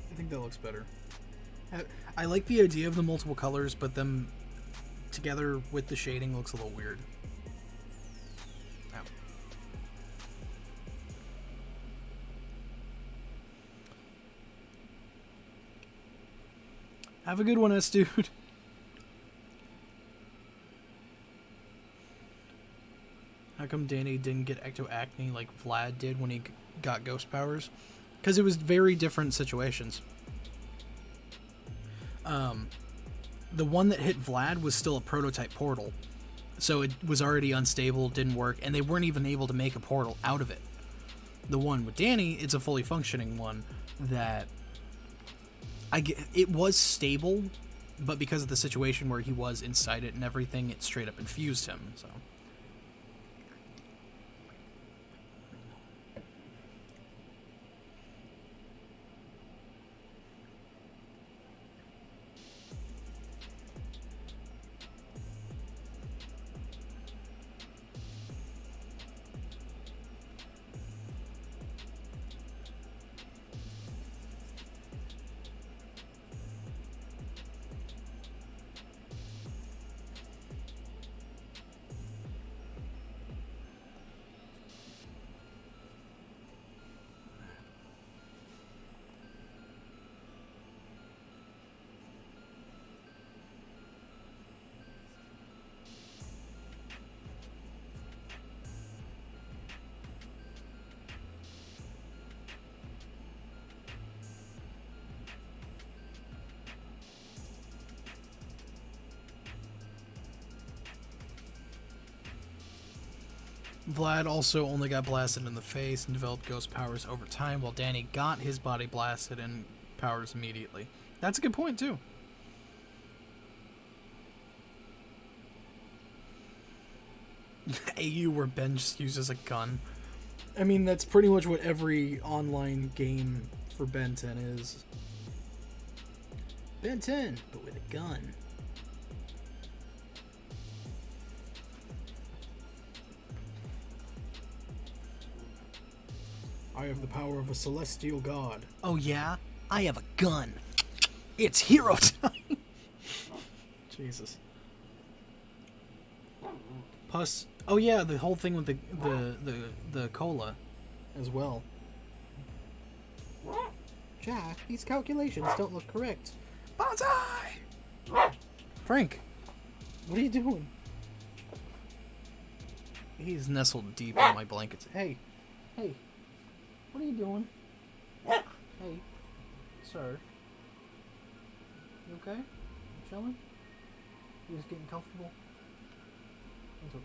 I think that looks better. I like the idea of the multiple colors, but them together with the shading looks a little weird. Oh. Have a good one, S-Dude. How come Danny didn't get ectoacne like Vlad did when he got ghost powers? Because it was very different situations. The one that hit Vlad was still a prototype portal. So it was already unstable, didn't work, and they weren't even able to make a portal out of it. The one with Danny, it's a fully functioning one that... it was stable, but because of the situation where he was inside it and everything, it straight up infused him, so... Vlad also only got blasted in the face and developed ghost powers over time, while Danny got his body blasted and powers immediately. That's a good point, too. AU where Ben just uses a gun. I mean, that's pretty much what every online game for Ben 10 is. Ben 10, but with a gun. I have the power of a celestial god. Oh yeah? I have a gun. It's hero time! Jesus. Plus, oh yeah, the whole thing with the cola as well. Jack, these calculations don't look correct. Bonsai! Frank, what are you doing? He's nestled deep in my blankets. Hey, what are you doing? Hey, sir. You okay? Chilling? You just getting comfortable? It's okay.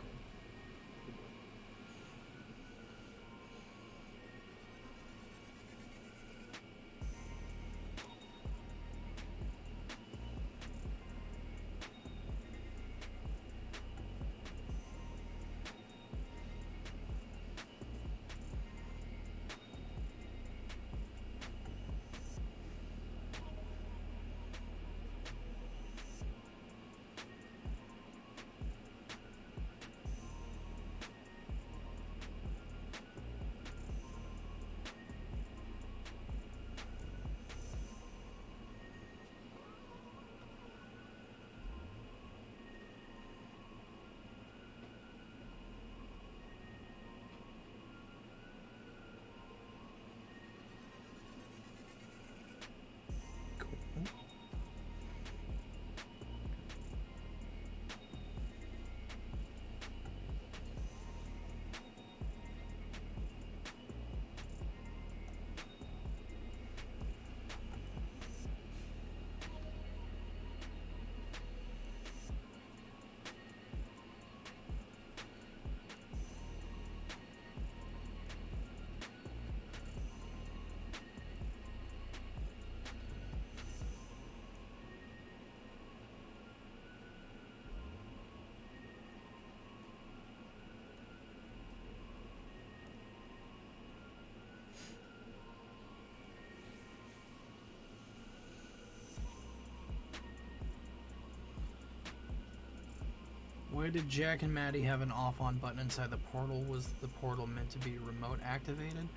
Why did Jack and Maddie have an off-on button inside the portal? Was the portal meant to be remote activated?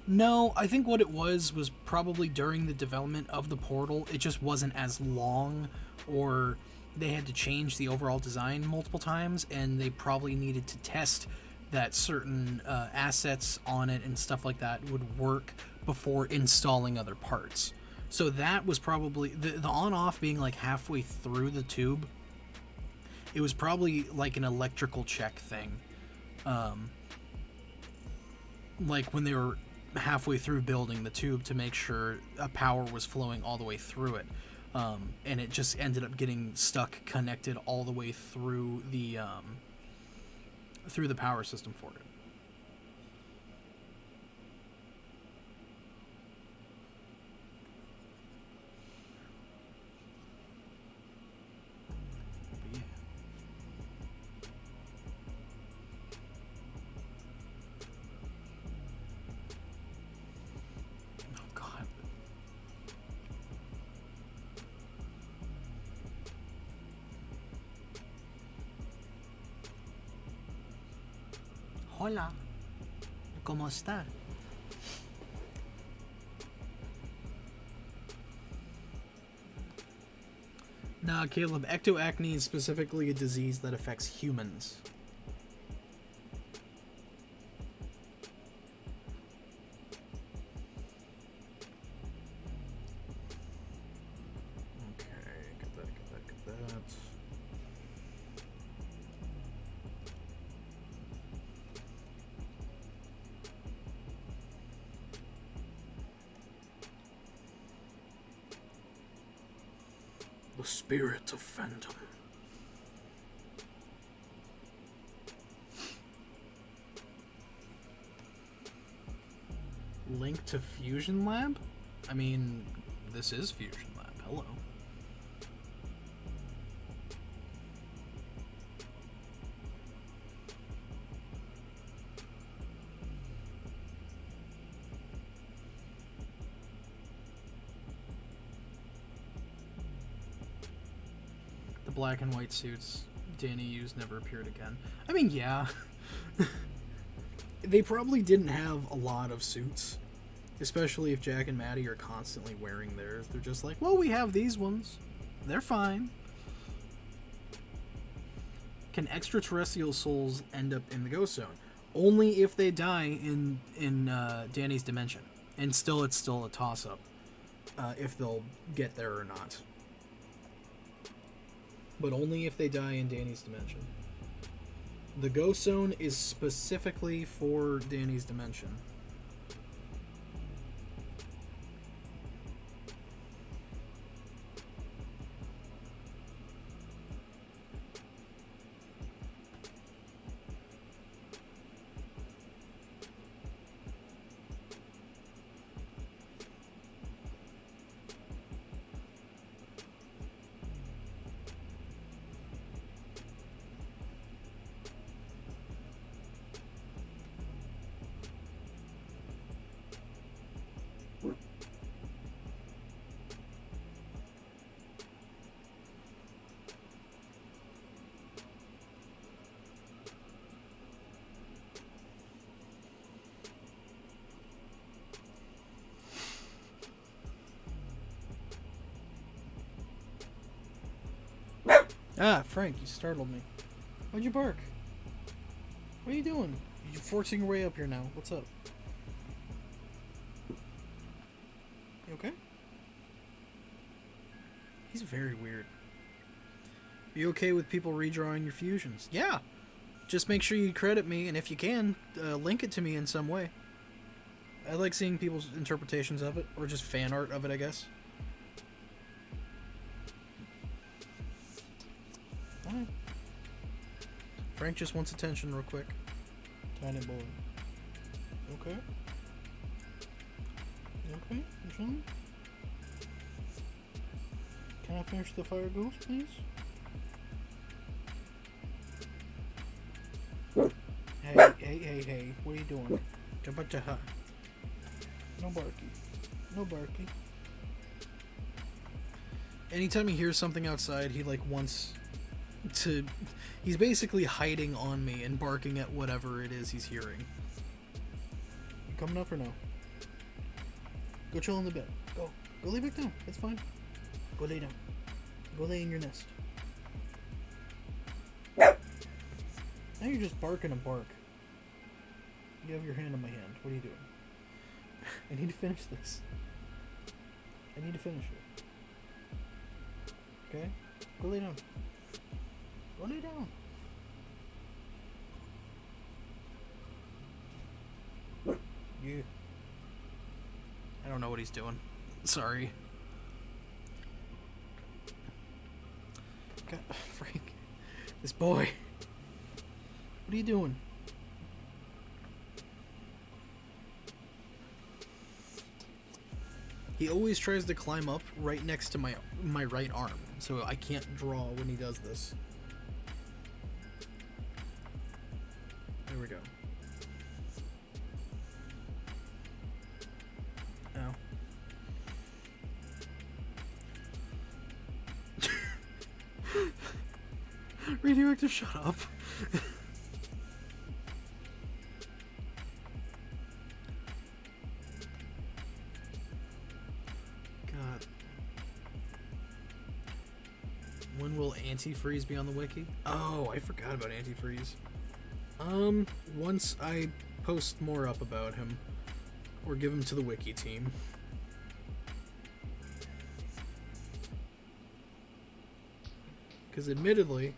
No, I think what it was probably during the development of the portal, it just wasn't as long, or they had to change the overall design multiple times, and they probably needed to test that certain assets on it and stuff like that would work before installing other parts. So that was probably, the on-off being like halfway through the tube, it was probably like an electrical check thing. Like when they were halfway through building the tube to make sure a power was flowing all the way through it. And it just ended up getting stuck connected all the way through the power system for it. Hola. ¿Cómo está? Nah, Caleb, ectoacne is specifically a disease that affects humans. Okay, get that. The spirit of Phantom. Link to Fusion Lab? I mean, this is Fusion Lab. Hello. black and white suits Danny used never appeared again. I mean, yeah. They probably didn't have a lot of suits. Especially if Jack and Maddie are constantly wearing theirs. They're just like, well, we have these ones. They're fine. Can extraterrestrial souls end up in the ghost zone? Only if they die in Danny's dimension. And still, it's still a toss-up. If they'll get there or not. But only if they die in Danny's dimension. The ghost zone is specifically for Danny's dimension. Ah, Frank, you startled me. Why'd you bark? What are you doing? You're forcing your way up here now. What's up? You okay? He's very weird. Are you okay with people redrawing your fusions? Yeah! Just make sure you credit me, and if you can, link it to me in some way. I like seeing people's interpretations of it, or just fan art of it, I guess. Alright. Frank just wants attention real quick. Tiny boy. Okay? Okay? You chilling? Can I finish the fire ghost, please? Hey. What are you doing? Jump at your hut. No barky. No barky. Anytime he hears something outside, he like wants to... He's basically hiding on me and barking at whatever it is he's hearing. You coming up or no? Go chill in the bed. Go. Go lay back down. It's fine. Go lay down. Go lay in your nest. Now you're just barking a bark. You have your hand on my hand. What are you doing? I need to finish this. I need to finish it. Okay? Go lay down. Go lay down. You. I don't know what he's doing. Sorry. God, Frank. This boy. What are you doing? He always tries to climb up right next to my right arm, so I can't draw when he does this. There we go. Ow. Radioactive, shut up. God. When will antifreeze be on the wiki? Oh, I forgot about antifreeze. Once I post more up about him, or give him to the wiki team. Because admittedly,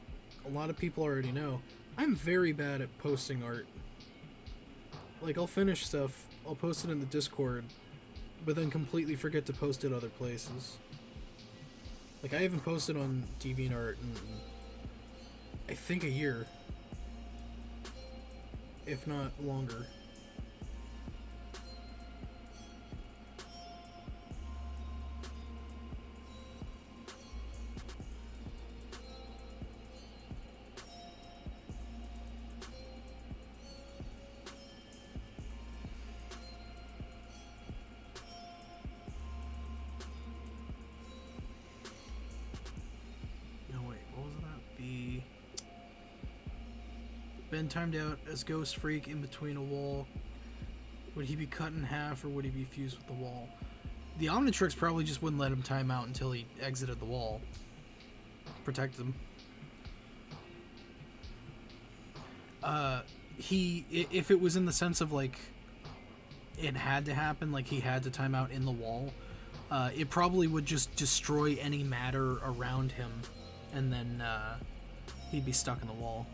a lot of people already know, I'm very bad at posting art. Like, I'll finish stuff, I'll post it in the Discord, but then completely forget to post it other places. Like, I haven't posted on DeviantArt in, I think, a year. If not longer. No, wait, what was been timed out as Ghost Freak in between a wall. Would he be cut in half or would he be fused with the wall? The Omnitrix probably just wouldn't let him time out until he exited the wall. Protect him. If it was in the sense of like it had to happen, like he had to time out in the wall, it probably would just destroy any matter around him, and then he'd be stuck in the wall.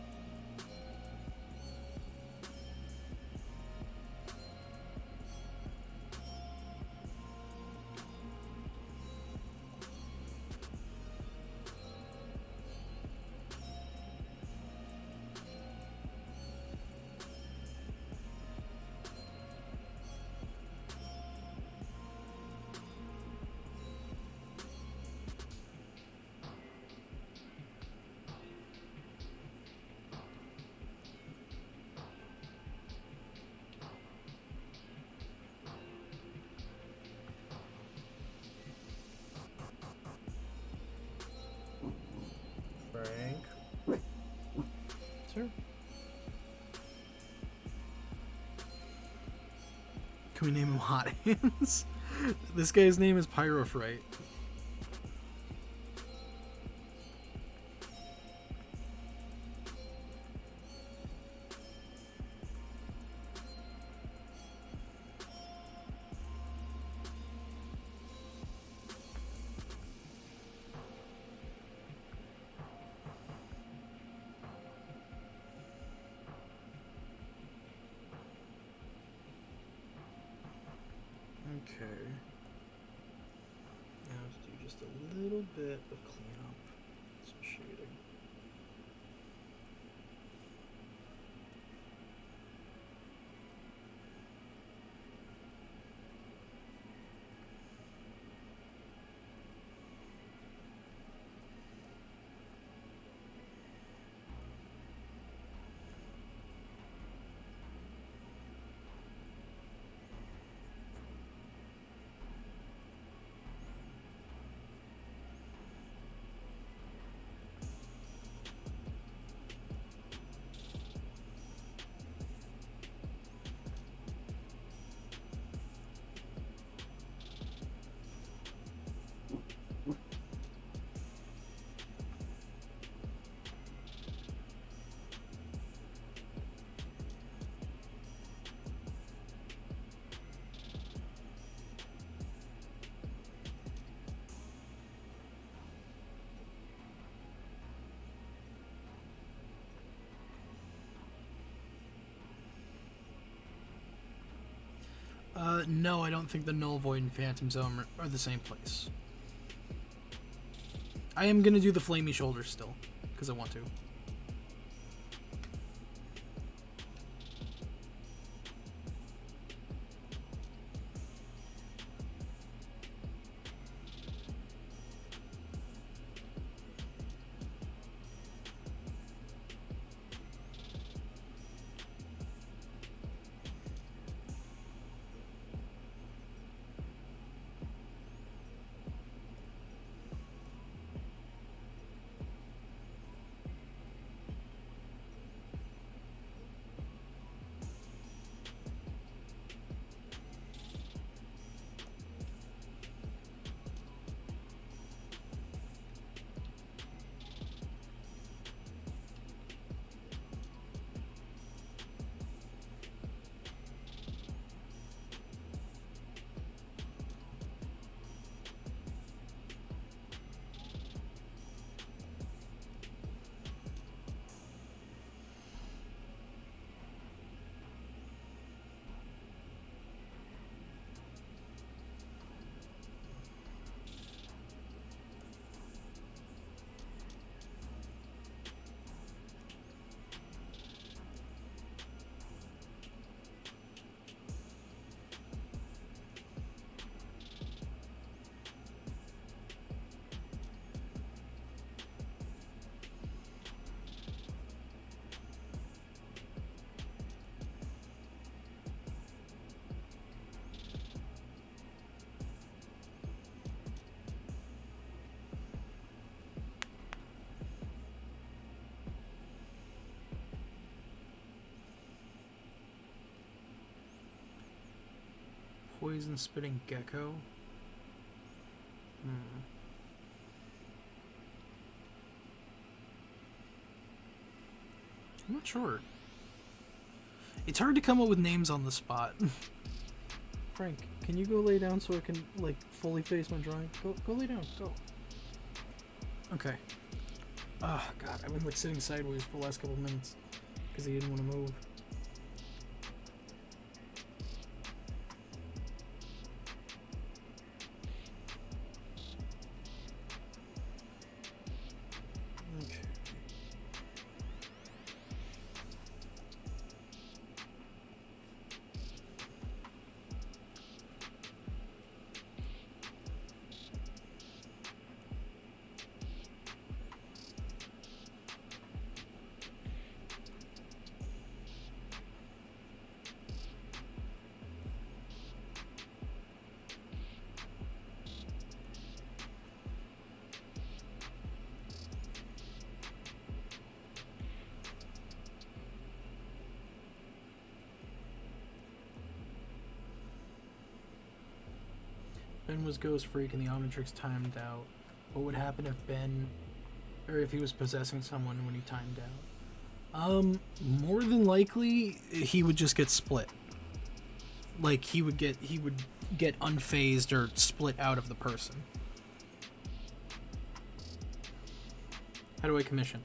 Frank? Sir? Can we name him Hot Hands? This guy's name is Pyrofrite. Okay. Now let's do just a little bit of cleanup. Some shading. No, I don't think the Null Void and Phantom Zone are the same place. I am gonna do the Flamey Shoulders still, because I want to. poison spitting gecko. I'm not sure. It's hard to come up with names on the spot. Frank, can you go lay down so I can, like, fully face my drawing? Go lay down, go. Okay. Oh, God, I've been, like, sitting sideways for the last couple minutes because he didn't want to move. Okay. Ben was Ghost Freak and the Omnitrix timed out. What would happen if Ben, or if he was possessing someone when he timed out? More than likely, he would just get split. Like, he would get unfazed or split out of the person. How do I commission?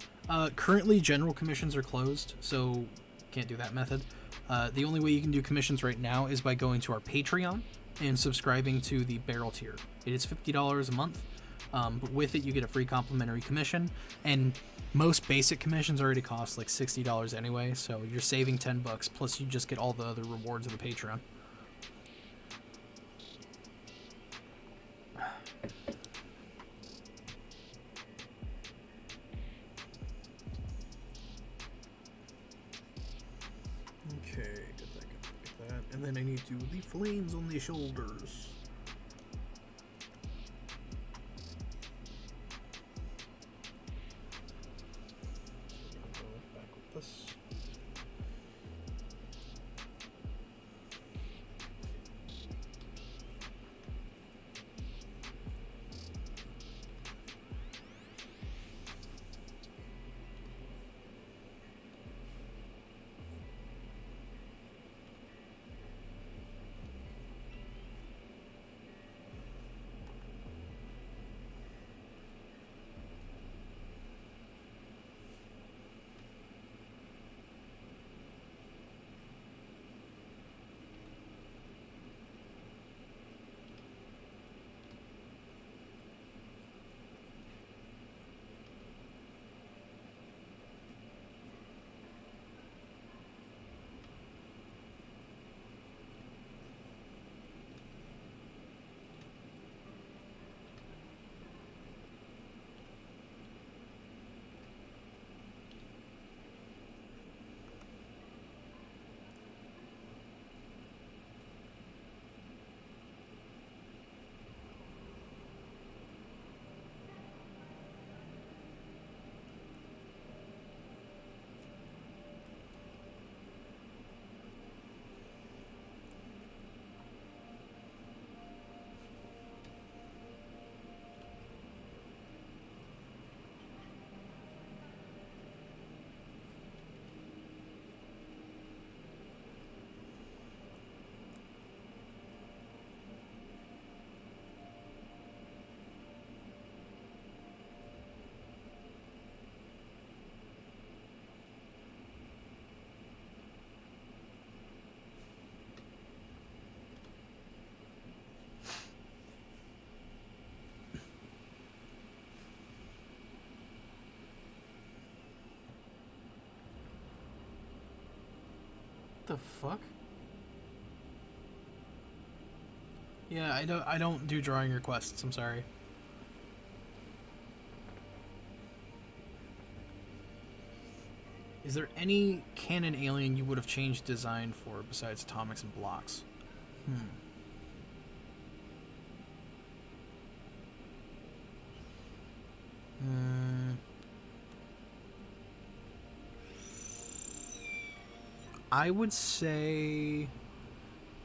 Currently, general commissions are closed, so can't do that method. The only way you can do commissions right now is by going to our Patreon and subscribing to the barrel tier. It is $50 a month, but with it you get a free complimentary commission, and most basic commissions already cost like $60 anyway, so you're saving $10 plus you just get all the other rewards of the Patreon. Okay, get that. And then I need to the flames on the shoulders. Go back with this. The fuck? Yeah, I don't do drawing requests, I'm sorry. Is there any canon alien you would have changed design for besides atomics and blocks? I would say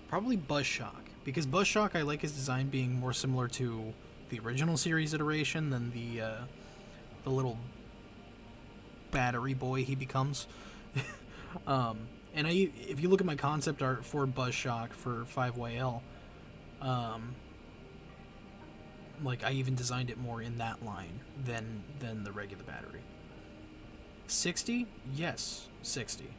probably Buzzshock. Because Buzzshock, I like his design being more similar to the original series iteration than the little battery boy he becomes. And if you look at my concept art for Buzzshock for 5YL, like I even designed it more in that line than the regular battery. 60? Yes, 60.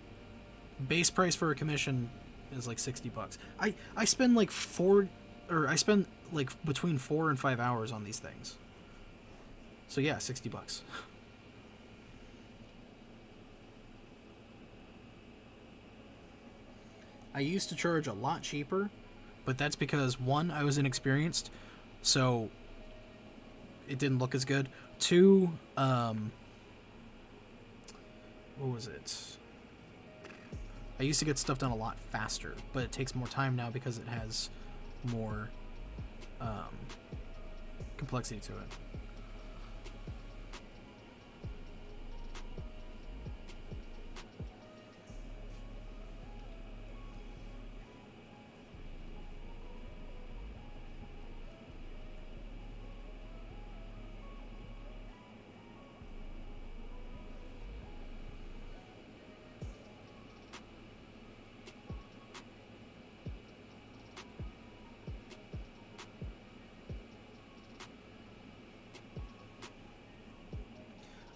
Base price for a commission is like $60. I spend like between 4 and 5 hours on these things. So yeah, $60. I used to charge a lot cheaper, but that's because 1, I was inexperienced, so it didn't look as good. 2, what was it? I used to get stuff done a lot faster, but it takes more time now because it has more complexity to it.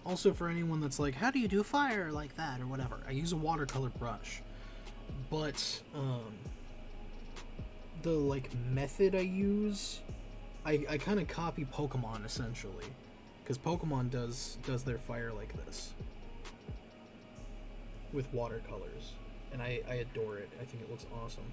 Also, for anyone that's like, how do you do fire like that or whatever, I use a watercolor brush, but the like method I use, I kind of copy Pokemon essentially, because Pokemon does their fire like this with watercolors, and I adore it. I think it looks awesome.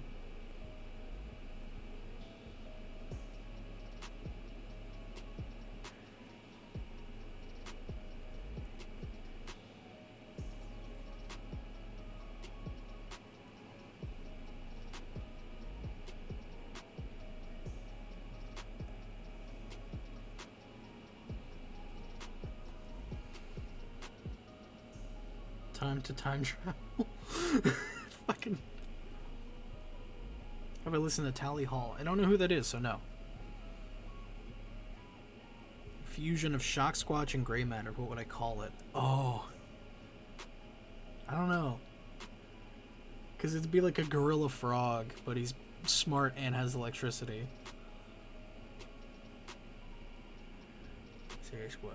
Time to time travel. Fucking. Have I listened to Tally Hall? I don't know who that is, so no. Fusion of Shock Squatch and Gray Matter. What would I call it? Oh. I don't know. Because it'd be like a gorilla frog, but he's smart and has electricity. Sasquatch.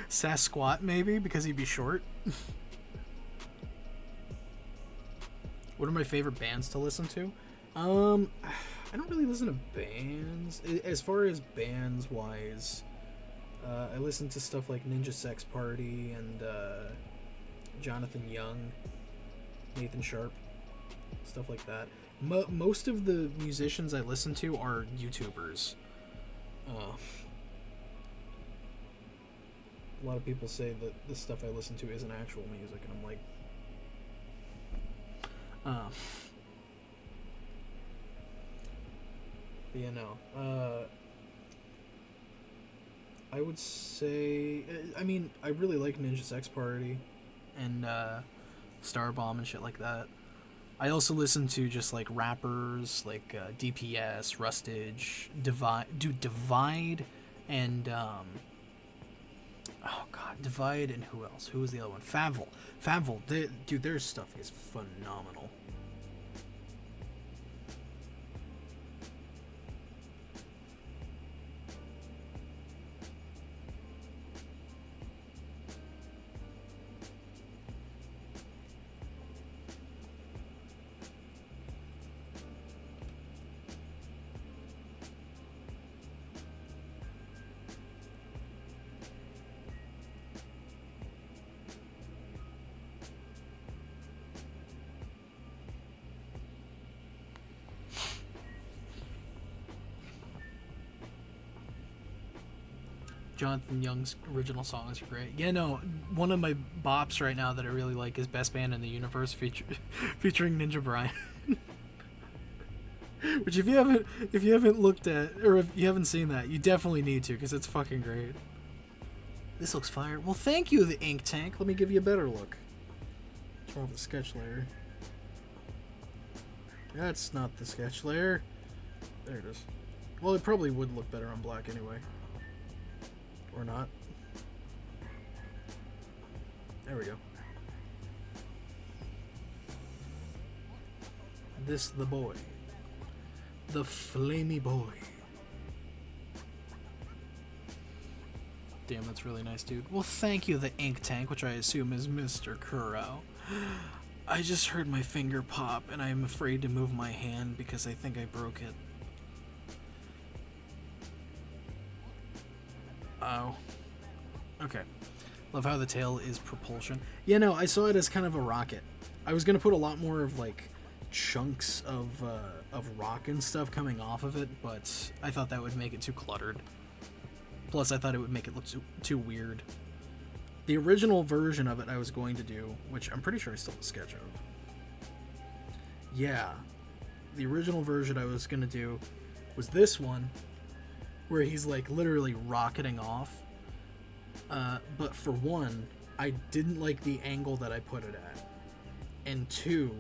Sasquatch, maybe, because he'd be short. What are my favorite bands to listen to? I don't really listen to bands. As far as bands wise, I listen to stuff like Ninja Sex Party and Jonathan Young, Nathan Sharp, stuff like that. Most of the musicians I listen to are YouTubers. A lot of people say that the stuff I listen to isn't actual music, and I'm like, but yeah, no. I would say, I mean, I really like Ninja Sex Party and Starbomb and shit like that. I also listen to just like rappers like DPS, Rustage, Divide, and oh god, Divide, and who else? Who was the other one? Favell. Dude, their stuff is phenomenal. Jonathan Young's original songs are great. Yeah, no, one of my bops right now that I really like is Best Band in the Universe featuring Ninja Brian. Which if you haven't looked at, or if you haven't seen that, you definitely need to, because it's fucking great. This looks fire. Well, thank you, the Ink Tank. Let me give you a better look. What's wrong with the sketch layer? That's not the sketch layer. There it is. Well, it probably would look better on black anyway. Or not. There we go. This the boy. The flamey boy. Damn, that's really nice, dude. Well, thank you, the ink tank, which I assume is Mr. Kuro. I just heard my finger pop, and I'm afraid to move my hand because I think I broke it. Oh. Okay. Love how the tail is propulsion. Yeah, no, I saw it as kind of a rocket. I was gonna put a lot more of, like, chunks of rock and stuff coming off of it, but I thought that would make it too cluttered. Plus, I thought it would make it look too weird. The original version of it I was going to do, which I'm pretty sure I still have a sketch of. Yeah. The original version I was going to do was this one, where he's like literally rocketing off. But for one, I didn't like the angle that I put it at. And two,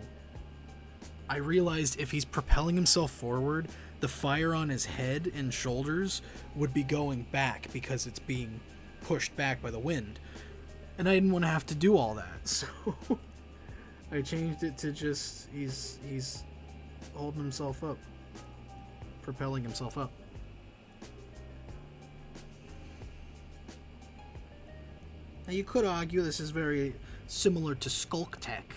I realized if he's propelling himself forward, the fire on his head and shoulders would be going back because it's being pushed back by the wind. And I didn't want to have to do all that, so I changed it to just he's holding himself up, propelling himself up. Now you could argue this is very similar to Skulk Tech,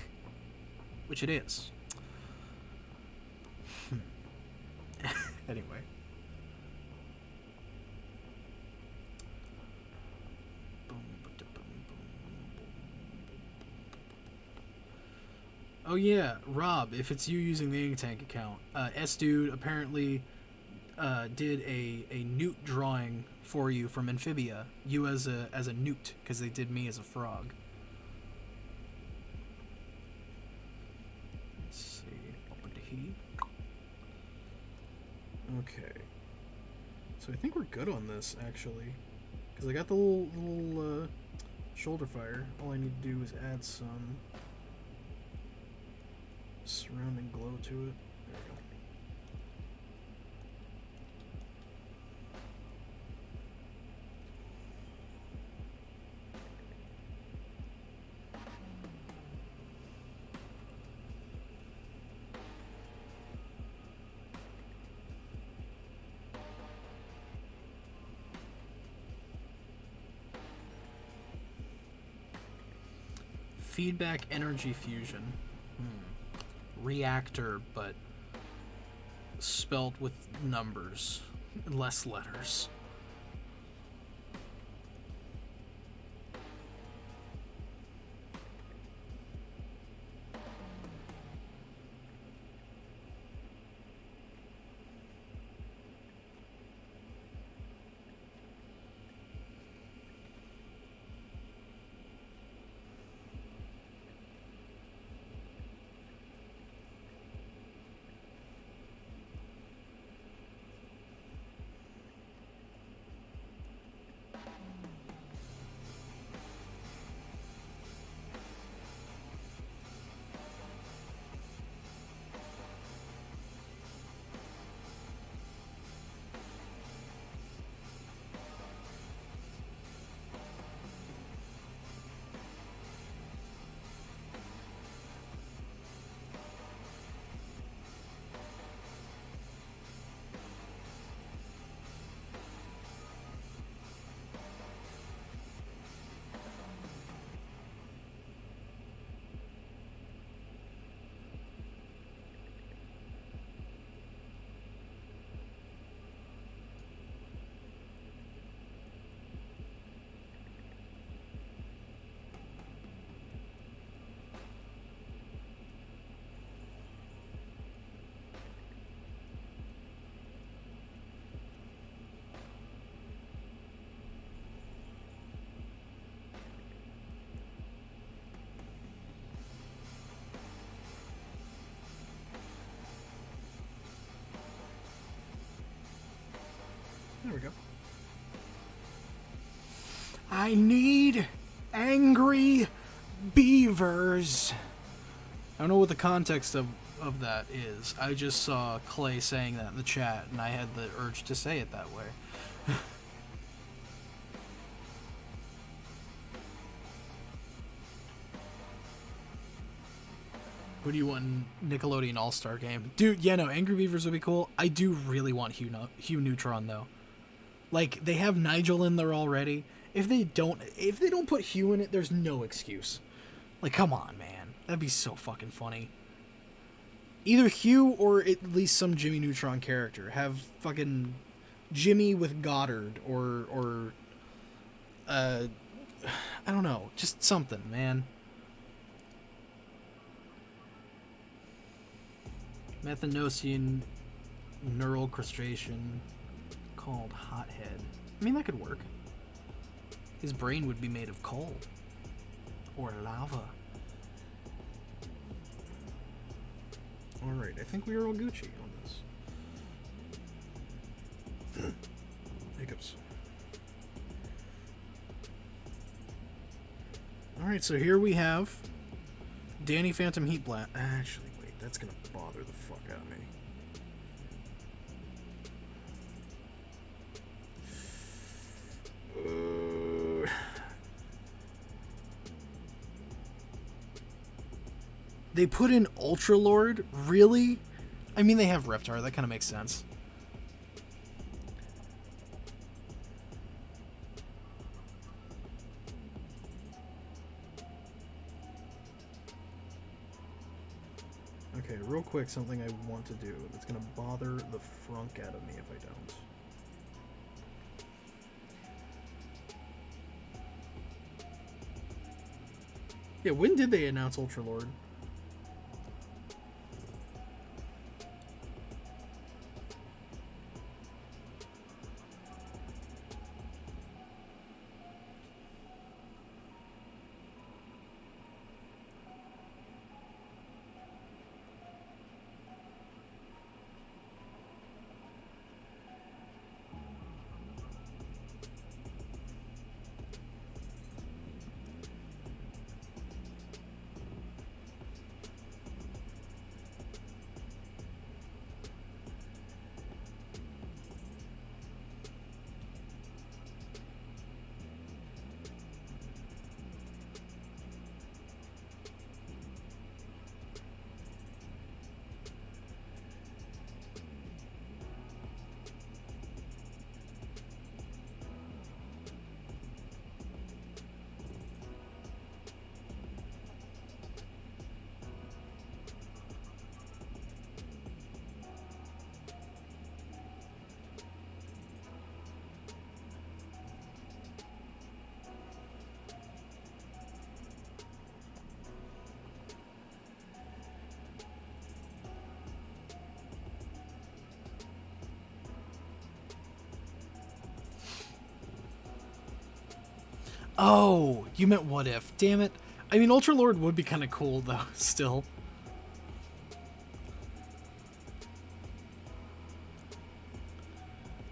which it is. Anyway. Oh yeah, Rob, if it's you using the Ink Tank account, S-Dude apparently did a newt drawing for you from Amphibia. You as a newt, because they did me as a frog. Let's see. Open to he. Okay. So I think we're good on this, actually. Because I got the little shoulder fire. All I need to do is add some surrounding glow to it. There we go. Feedback energy fusion. Reactor, but spelled with numbers, less letters. There we go. I need angry beavers. I don't know what the context of of that is. I just saw Clay saying that in the chat, and I had the urge to say it that way. Who do you want in Nickelodeon All-Star Game? Dude, yeah, no, Angry Beavers would be cool. I do really want Hugh Neutron, though. Like, they have Nigel in there already. If they don't put Hugh in it, there's no excuse. Like, come on, man. That'd be so fucking funny. Either Hugh or at least some Jimmy Neutron character. Have fucking Jimmy with Goddard or I don't know. Just something, man. Methanosian neural crustration called Hothead. I mean, that could work. His brain would be made of coal. Or lava. Alright, I think we are all Gucci on this. Hiccups. Alright, so here we have Danny Phantom Heat Blast. Actually, wait, that's gonna bother the fuck out of me. They put in Ultra Lord? Really? I mean, they have Reptar. That kind of makes sense. Okay, real quick, something I want to do that's going to bother the frunk out of me if I don't. Yeah, when did they announce Ultra Lord? Oh, you meant What If. Damn it. I mean, Ultra Lord would be kind of cool, though, still.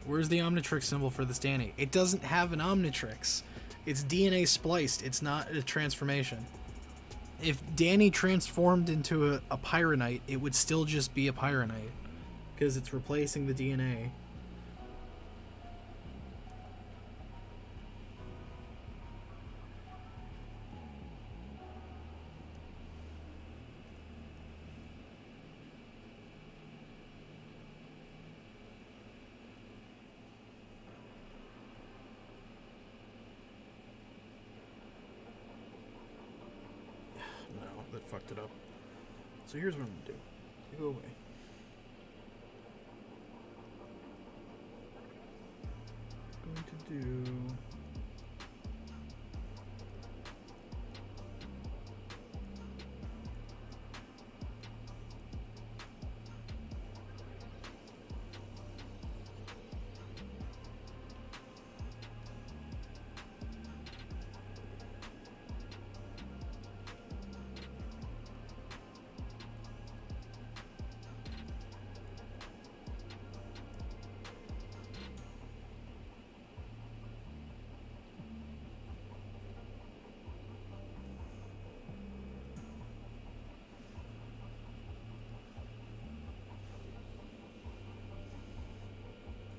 Where's the Omnitrix symbol for this Danny? It doesn't have an Omnitrix. It's DNA spliced. It's not a transformation. If Danny transformed into a Pyronite, it would still just be a Pyronite. Because it's replacing the DNA. That fucked it up. So here's what I'm gonna do. You go away. Going to do.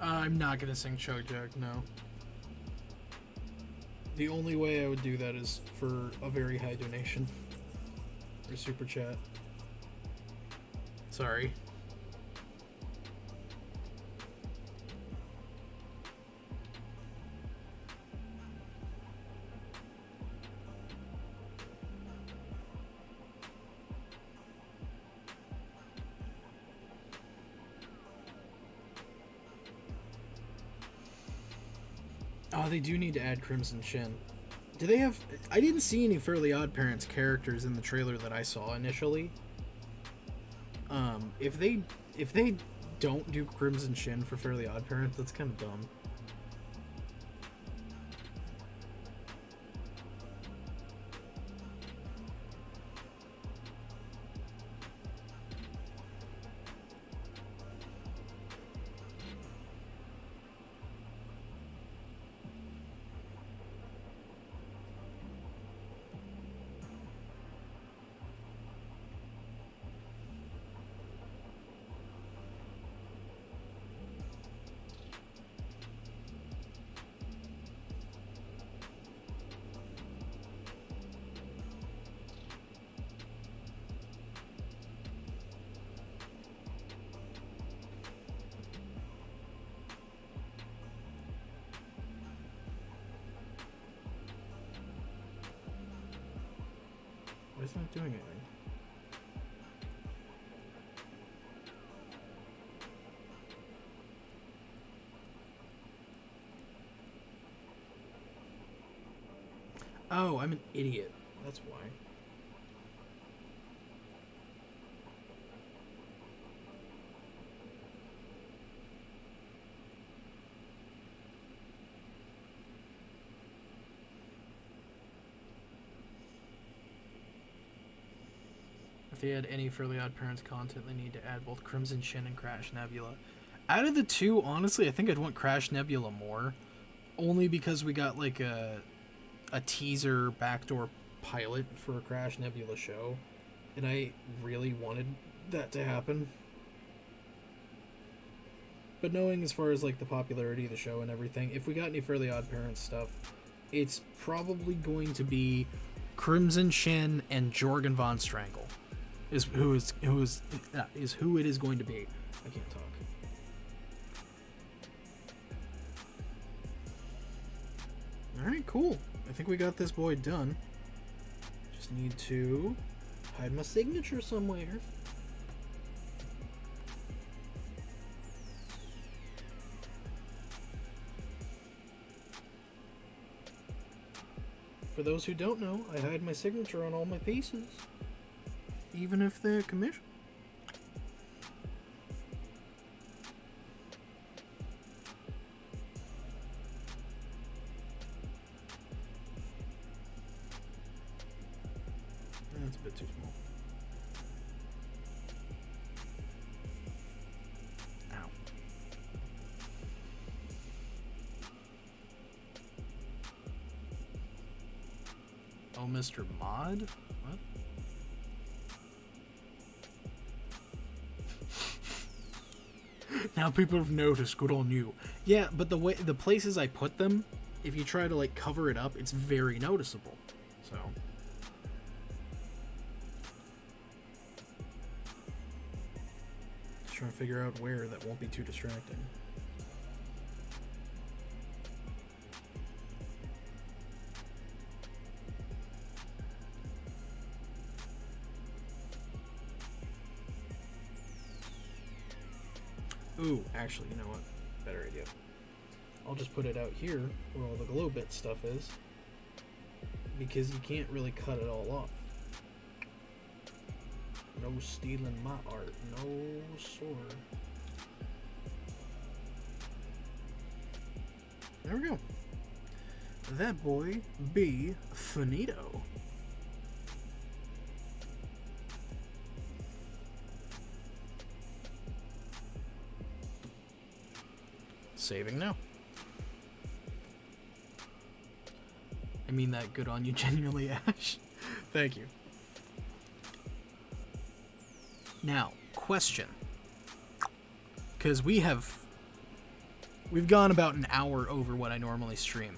I'm not gonna sing Chug Jug, no. The only way I would do that is for a very high donation. Or super chat. Sorry. Oh, they do need to add Crimson Shin. Do they have... I didn't see any Fairly Odd Parents characters in the trailer that I saw initially. If they don't do Crimson Shin for Fairly Odd Parents, that's kind of dumb. Why is it not doing anything? Oh, I'm an idiot. That's why. If they add any Fairly Odd Parents content, they need to add both Crimson Shin and Crash Nebula. Out of the two, honestly, I think I'd want Crash Nebula more. Only because we got like a teaser backdoor pilot for a Crash Nebula show. And I really wanted that to happen. But knowing as far as like the popularity of the show and everything, if we got any Fairly Odd Parents stuff, it's probably going to be Crimson Shin and Jorgen von Strangle. Is who it is going to be. I can't talk. Alright, cool. I think we got this boy done. Just need to hide my signature somewhere. For those who don't know, I hide my signature on all my pieces. Even if they're commissioned. That's a bit too small. Ow. Oh, Mr. Mod? What? Now people have noticed. Good on you. Yeah, but the places I put them, if you try to like cover it up, it's very noticeable. So just trying to figure out where that won't be too distracting. Ooh, actually, you know what? Better idea. I'll just put it out here where all the glow bit stuff is, because you can't really cut it all off. No stealing my art. No, sir. There we go. That boy be finito. Saving now. I mean that good on you, genuinely, Ash. Thank you. Now, question. Because we have we've gone about an hour over what I normally stream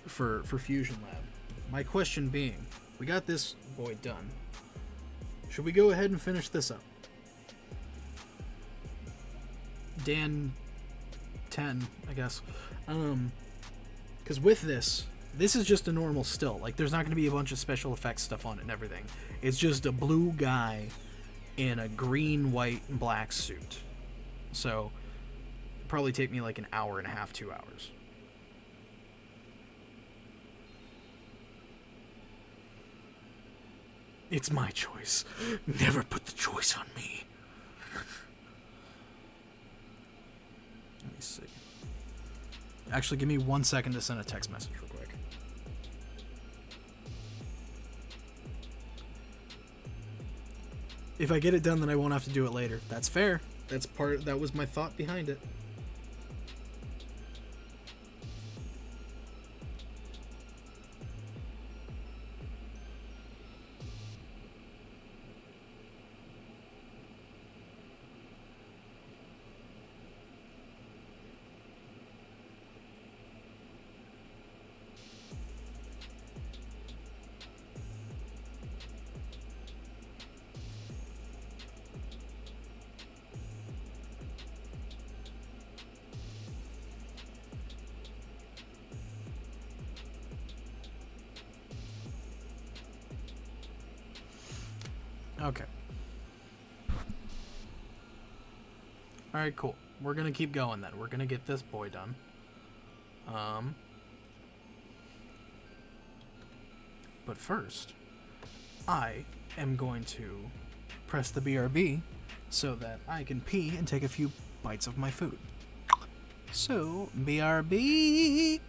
for Fusion Lab. My question being, we got this boy done. Should we go ahead and finish this up? Dan 10, I guess. Because with this is just a normal still. Like, there's not going to be a bunch of special effects stuff on it and everything. It's just a blue guy in a green, white, and black suit. So, it'd probably take me like an hour and a half, 2 hours. It's my choice. Never put the choice on me. Let me see. Actually, give me 1 second to send a text message real quick. If I get it done, then I won't have to do it later. That's fair. That was my thought behind it. Okay. Alright, cool. We're gonna keep going then. We're gonna get this boy done. But first, I am going to press the BRB so that I can pee and take a few bites of my food. So, BRB!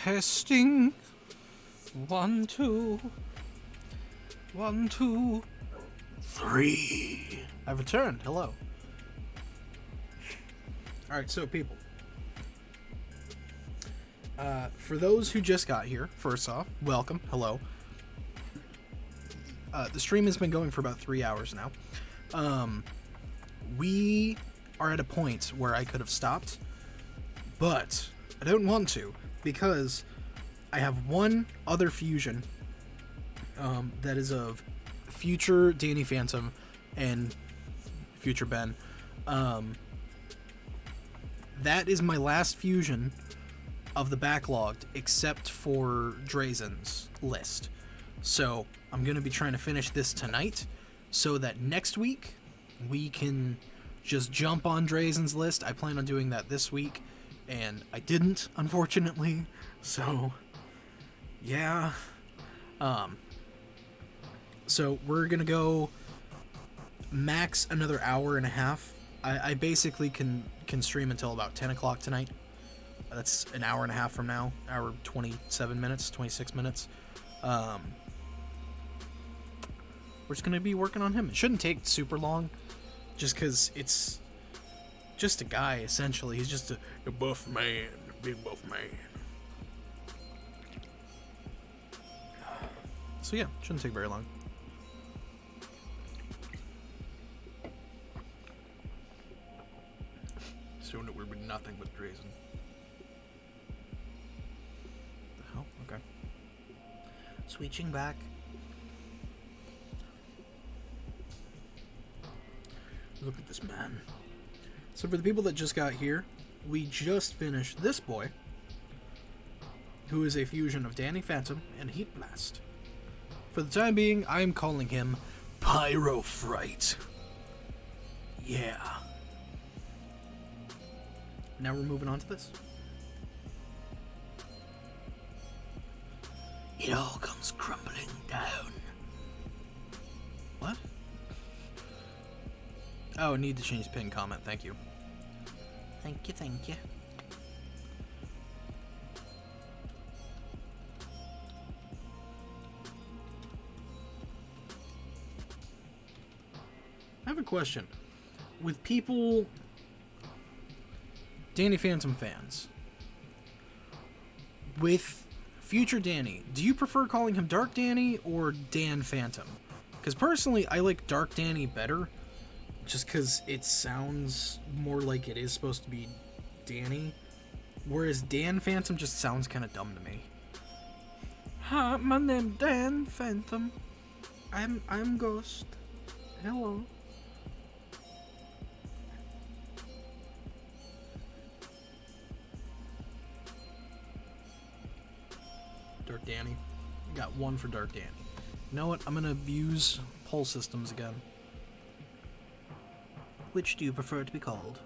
Testing. 1, 2. 1, 2, 3. I've returned. Hello. Alright, so people. For those who just got here, first off, welcome. Hello. The stream has been going for about 3 hours now. We are at a point where I could have stopped, but I don't want to, because I have one other fusion that is of future Danny Phantom and future Ben. That is my last fusion of the backlogged, except for Drazen's list. So I'm going to be trying to finish this tonight, so that next week we can just jump on Drazen's list. I plan on doing that this week, and I didn't, unfortunately. So, yeah. So we're going to go max another hour and a half. I basically can stream until about 10 o'clock tonight. That's an hour and a half from now. Hour 27 minutes, 26 minutes. We're just going to be working on him. It shouldn't take super long, just because it's just a guy, essentially. He's just a buff man, a big buff man. So yeah, shouldn't take very long. Soon it will be nothing but Drazen. The hell? Okay. Switching back. Look at this man. So for the people that just got here, we just finished this boy, who is a fusion of Danny Phantom and Heat Blast. For the time being, I'm calling him Pyro Fright. Yeah. Now we're moving on to this. It all comes crumbling down. What? Oh, need to change pin comment, thank you. Thank you, thank you. I have a question. With people, Danny Phantom fans, with future Danny, do you prefer calling him Dark Danny or Dan Phantom? Because personally, I like Dark Danny better, just because it sounds more like it is supposed to be Danny, whereas Dan Phantom just sounds kind of dumb to me. Hi, my name Dan Phantom. I'm Ghost. Hello. Dark Danny. Got one for Dark Danny. You know what? I'm gonna abuse poll systems again. Which do you prefer to be called?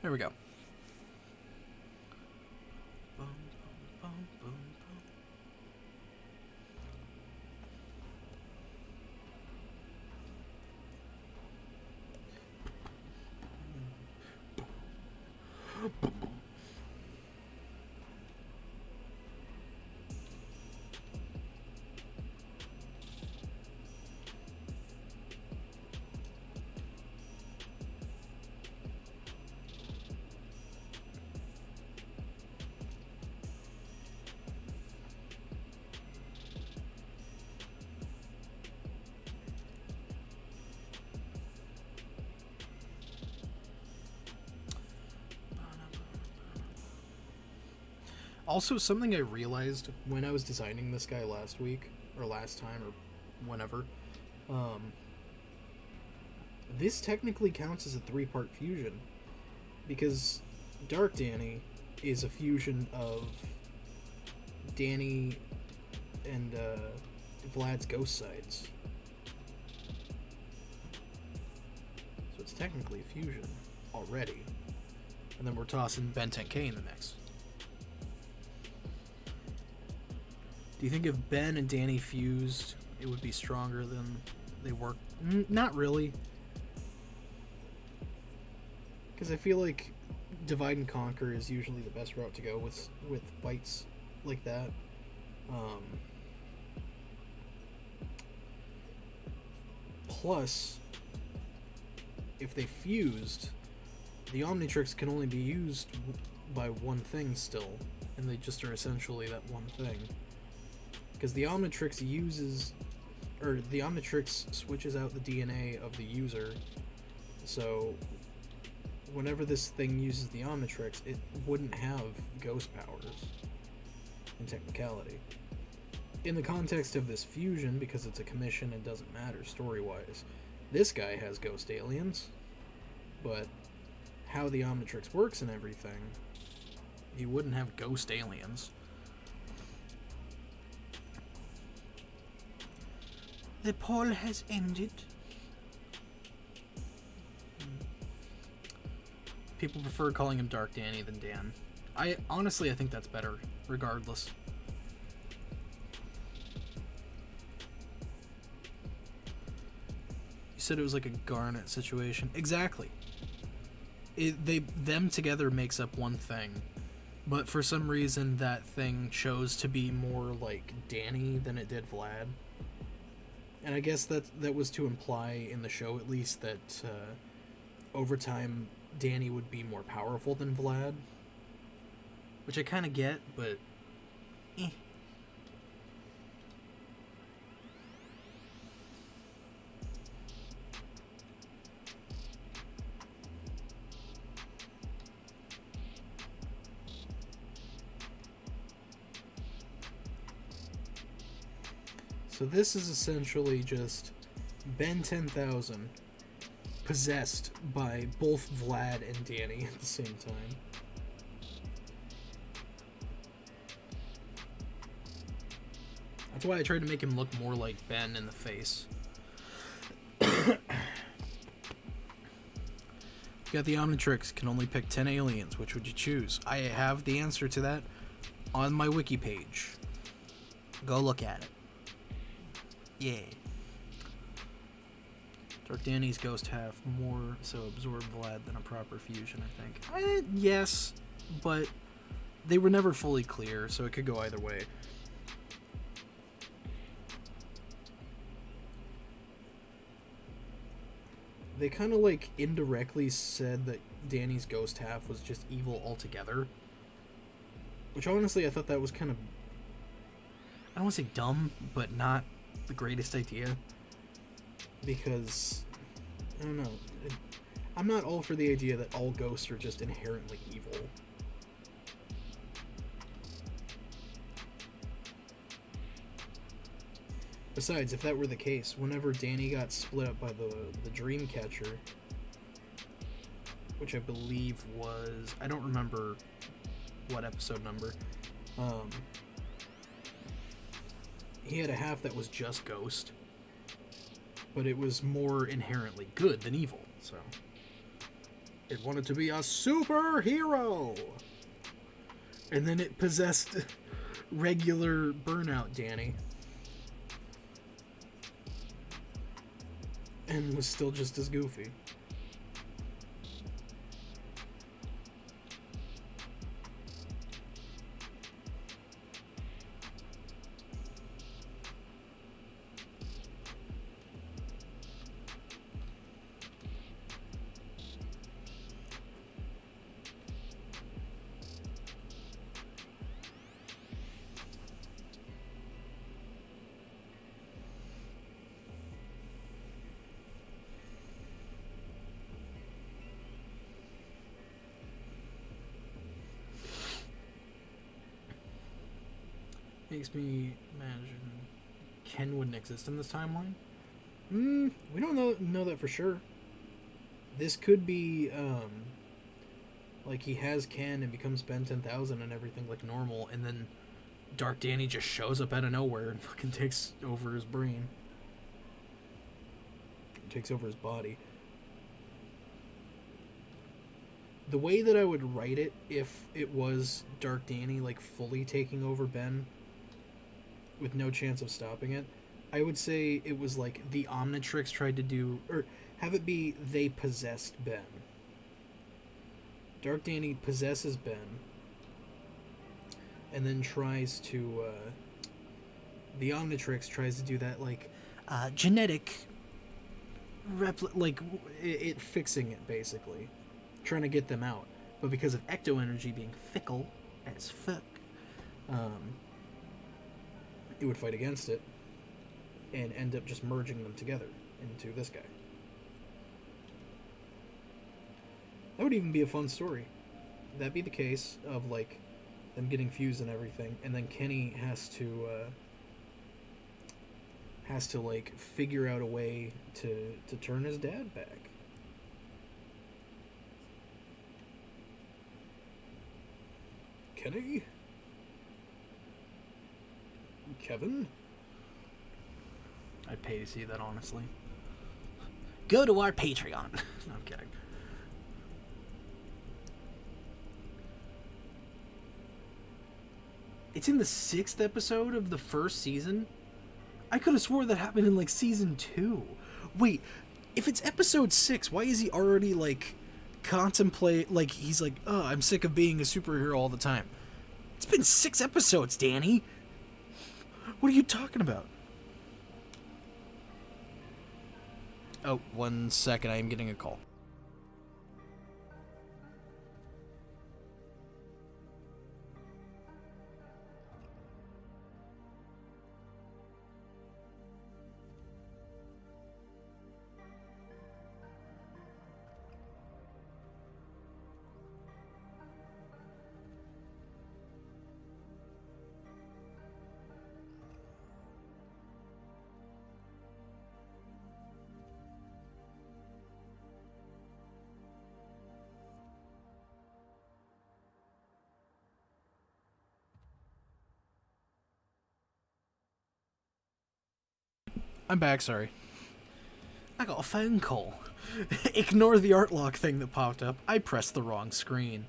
There we go. Boom, boom, boom, boom, boom. Also, something I realized when I was designing this guy last week, or last time, or whenever, this technically counts as a 3-part fusion, because Dark Danny is a fusion of Danny and Vlad's ghost sides. So it's technically fusion already. And then we're tossing Ben 10K in the mix. Do you think if Ben and Danny fused, it would be stronger than they were? Not really. Because I feel like divide and conquer is usually the best route to go with fights like that. Plus, if they fused, the Omnitrix can only be used by one thing still, and they just are essentially that one thing. Because the Omnitrix switches out the DNA of the user, so whenever this thing uses the Omnitrix, it wouldn't have ghost powers, in technicality. In the context of this fusion, because it's a commission, it doesn't matter story-wise. This guy has ghost aliens, but how the Omnitrix works and everything, you wouldn't have ghost aliens. The poll has ended. People prefer calling him Dark Danny than Dan. I think that's better, regardless. You said it was like a Garnet situation. Exactly. Them together makes up one thing, but for some reason that thing chose to be more like Danny than it did Vlad. And I guess that was to imply in the show, at least, that over time Danny would be more powerful than Vlad, which I kind of get, but eh. So this is essentially just Ben 10,000 possessed by both Vlad and Danny at the same time. That's why I tried to make him look more like Ben in the face. You got the Omnitrix, can only pick 10 aliens. Which would you choose? I have the answer to that on my wiki page. Go look at it. Yeah. Dark Danny's ghost half more so absorb Vlad than a proper fusion, I think. Yes, but they were never fully clear, so it could go either way. They kind of like indirectly said that Danny's ghost half was just evil altogether. Which honestly I thought that was kind of, I don't want to say dumb, but not the greatest idea. Because, I don't know, I'm not all for the idea that all ghosts are just inherently evil. Besides, if that were the case, whenever Danny got split up by the Dreamcatcher, which I believe was, I don't remember what episode number, he had a half that was just ghost, but it was more inherently good than evil, so it wanted to be a superhero, and then it possessed regular Burnout Danny and was still just as goofy. Makes me imagine Ken wouldn't exist in this timeline. We don't know that for sure. This could be like he has Ken and becomes Ben 10,000 and everything like normal, and then Dark Danny just shows up out of nowhere and fucking takes over his brain. Takes over his body. the way that I would write it if it was Dark Danny like fully taking over Ben with no chance of stopping it, I would say it was like the Omnitrix tried to do, or have it be they possessed Ben. Dark Danny possesses Ben and then tries to the Omnitrix tries to do that like Genetic. like it fixing it basically, trying to get them out, but because of ecto energy being fickle as fuck, it would fight against it and end up just merging them together into this guy. That would even be a fun story. That'd be the case of like them getting fused and everything, and then Kenny has to like figure out a way to turn his dad back. Kenny? Kevin? I'd pay to see that, honestly. Go to our Patreon. No, I'm kidding. It's in the 6th episode of the first season? I could have swore that happened in like season 2. Wait, if it's episode 6, why is he already like he's like, oh, I'm sick of being a superhero all the time. It's been 6 episodes, Danny. What are you talking about? Oh, 1 second, I am getting a call. I'm back, sorry. I got a phone call. Ignore the art lock thing that popped up. I pressed the wrong screen.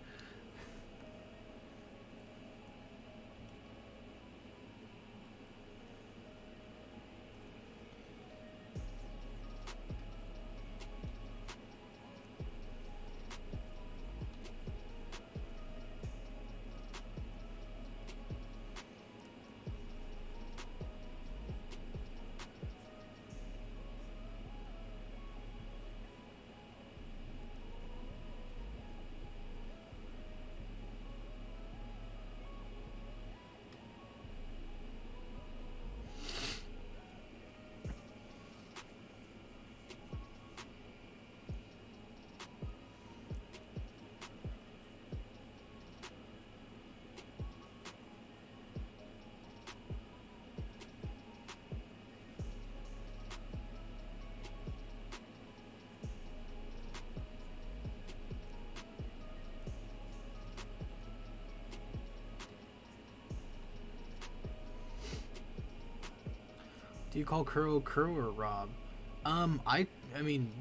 Do you call Kuro or Rob? I mean,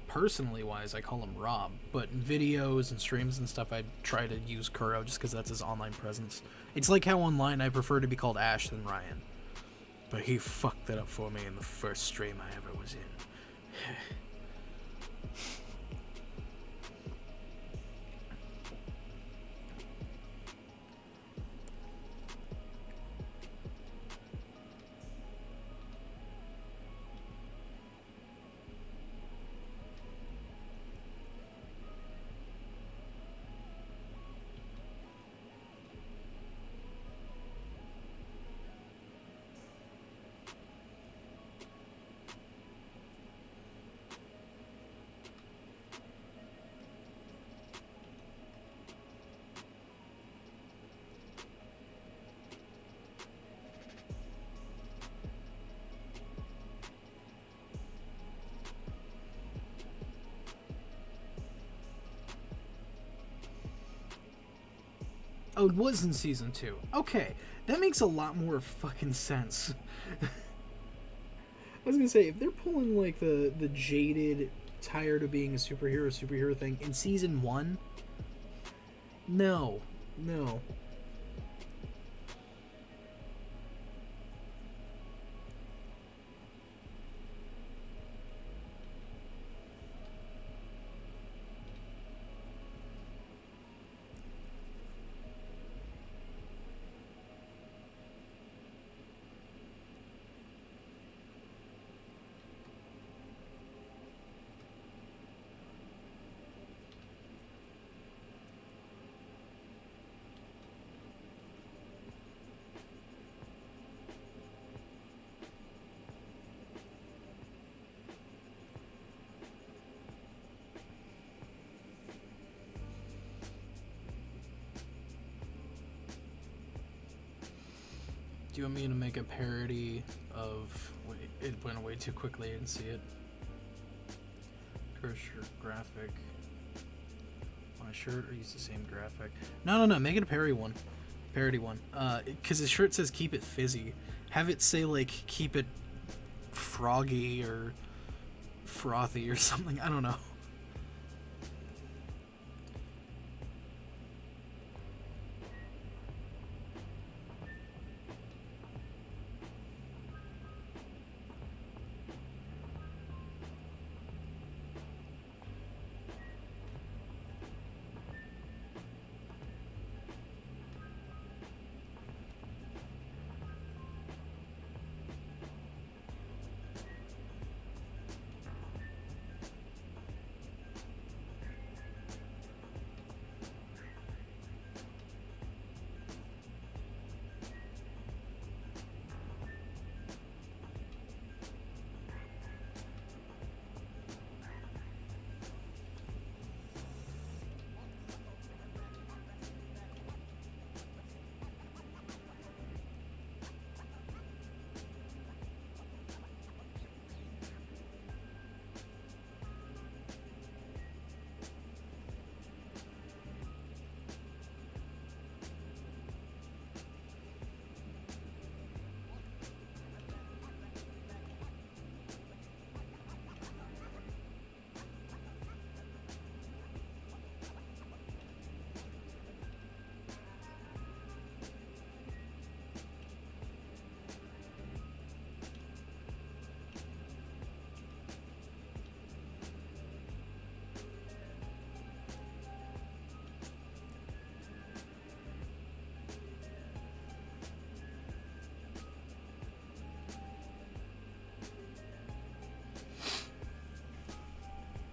personally wise, I call him Rob, but videos and streams and stuff, I try to use Kuro just because that's his online presence. It's like how online I prefer to be called Ash than Ryan. But he fucked that up for me in the first stream I ever was in. Oh, it was in season 2. Okay, that makes a lot more fucking sense. I was gonna say, if they're pulling like the jaded, tired of being a superhero thing in season 1, No. No. Do you want me to make a parody of... Wait, it went away too quickly, I didn't see it. Curse shirt graphic. On a shirt or use the same graphic? No, make it a parody one. Parody one. Because his shirt says keep it fizzy. Have it say, like, keep it froggy or frothy or something. I don't know.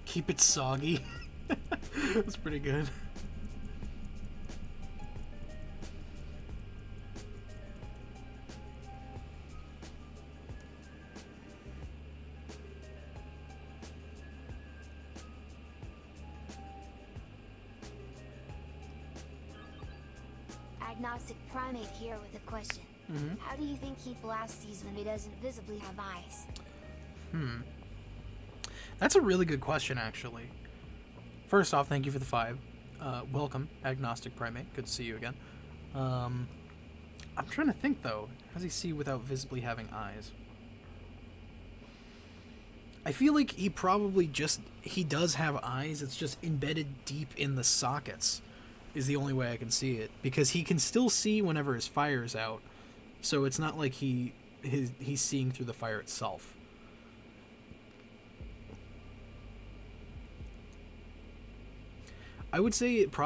Keep it soggy. That's pretty good. Agnostic Primate here with a question. How do you think he blasts these when he doesn't visibly have eyes? That's a really good question, actually. First off, thank you for the 5. Welcome, Agnostic Primate. Good to see you again. I'm trying to think, though. How does he see without visibly having eyes? I feel like he probably he does have eyes. It's just embedded deep in the sockets is the only way I can see it. Because he can still see whenever his fire's out. So it's not like he's seeing through the fire itself. I would say it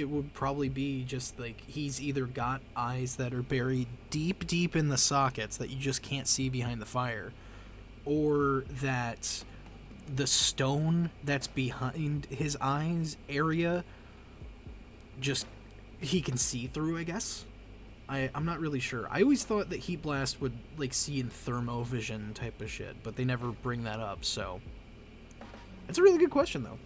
would probably be just like he's either got eyes that are buried deep in the sockets that you just can't see behind the fire, or that the stone that's behind his eyes area just he can see through, I guess. I'm not really sure. I always thought that Heat Blast would like see in thermovision type of shit, but they never bring that up, so it's a really good question though.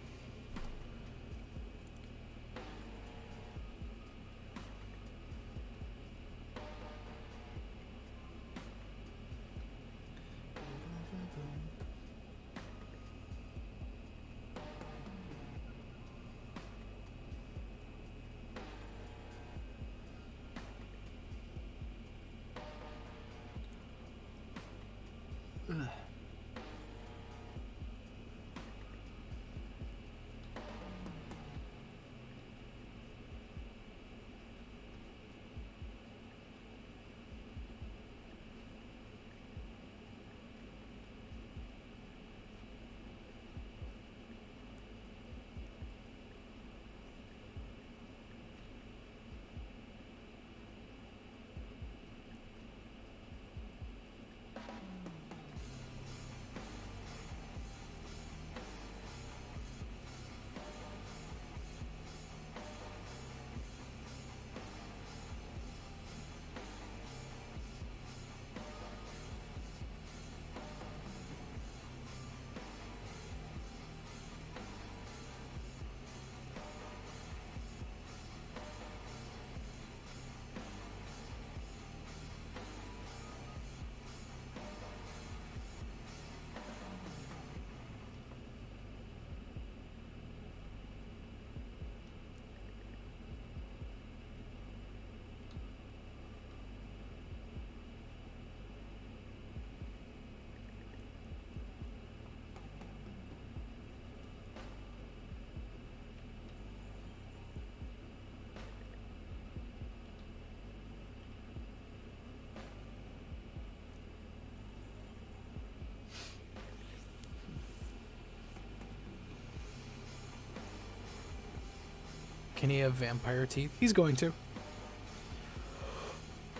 Can he have vampire teeth? He's going to.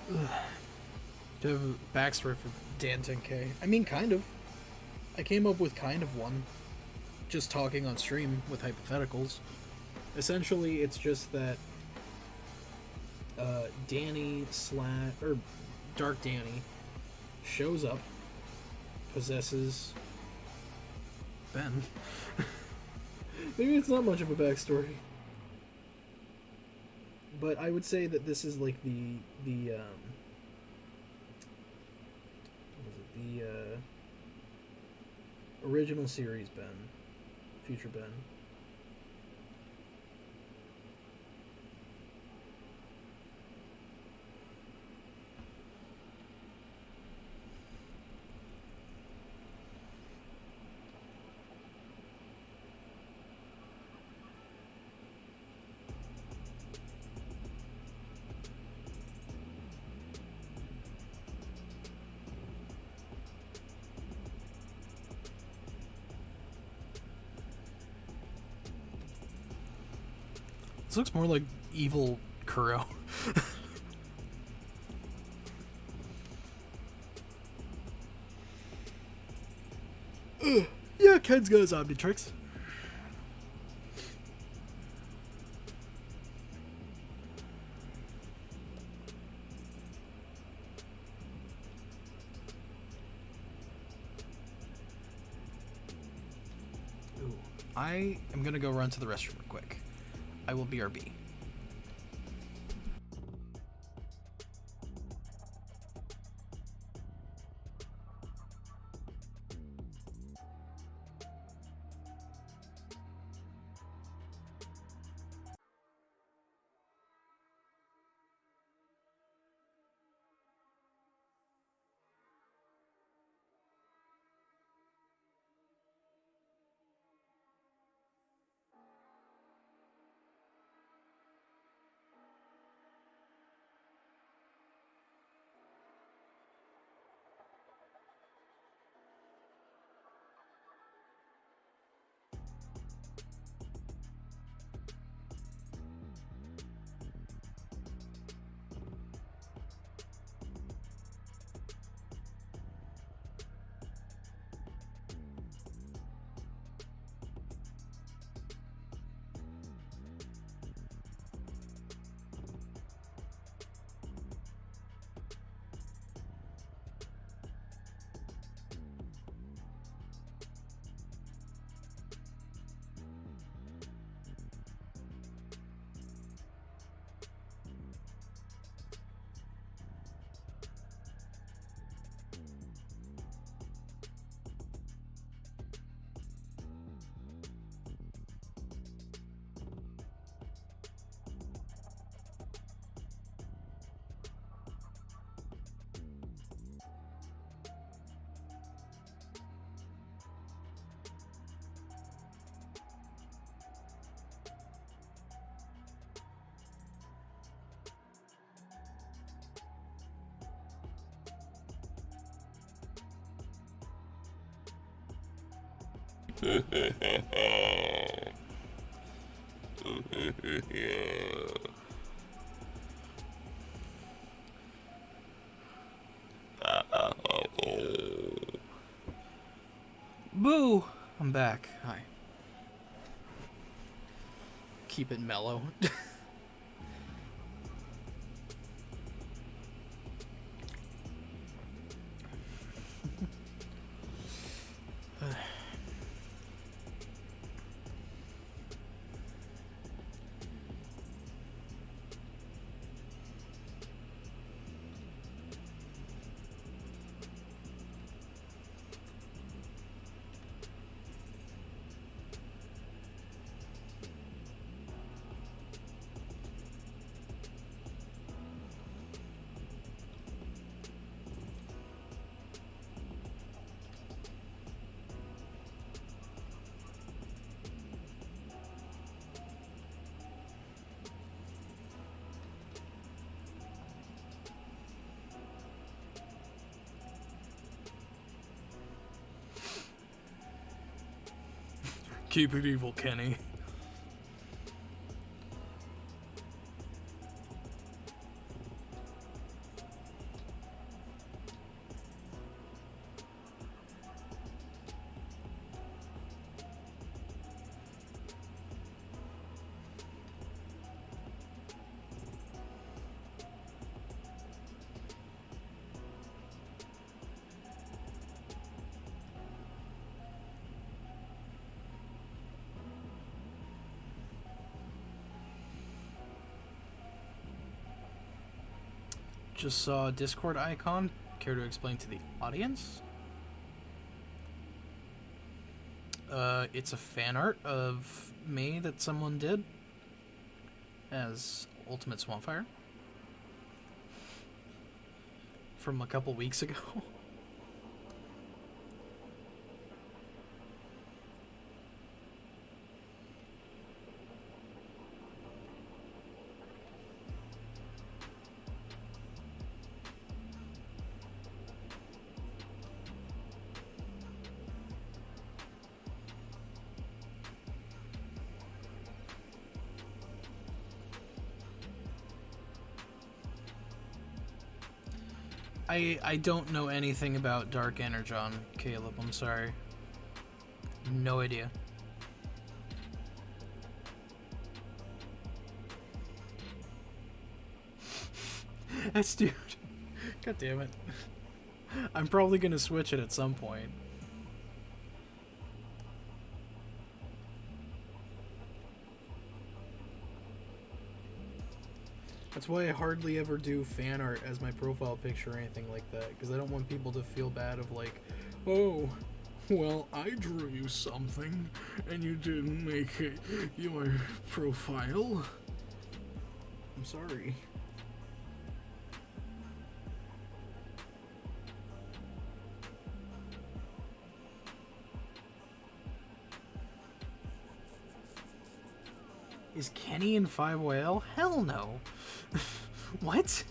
Do you have a backstory for Dan 10K? I mean, kind of. I came up with kind of one. Just talking on stream with hypotheticals. Essentially, it's just that Dark Danny shows up, possesses Ben. Maybe it's not much of a backstory. But I would say that this is like the original series Ben. Future Ben. This looks more like evil Kuro. Yeah, Ken's got his Omnitrix. Ooh, I am gonna go run to the restroom real quick. I will BRB. Boo! I'm back. Hi. Keep it mellow. Keep it evil, Kenny. Just saw a Discord icon. Care to explain to the audience? It's a fan art of me that someone did as Ultimate Swampfire from a couple weeks ago. I don't know anything about Dark Energon, Caleb. I'm sorry. No idea. That's dude. God damn it. I'm probably gonna switch it at some point. That's why I hardly ever do fan art as my profile picture or anything like that, because I don't want people to feel bad of like, oh, well, I drew you something, and you didn't make it your profile. I'm sorry. Is Kenny in 5YL? Hell no. What?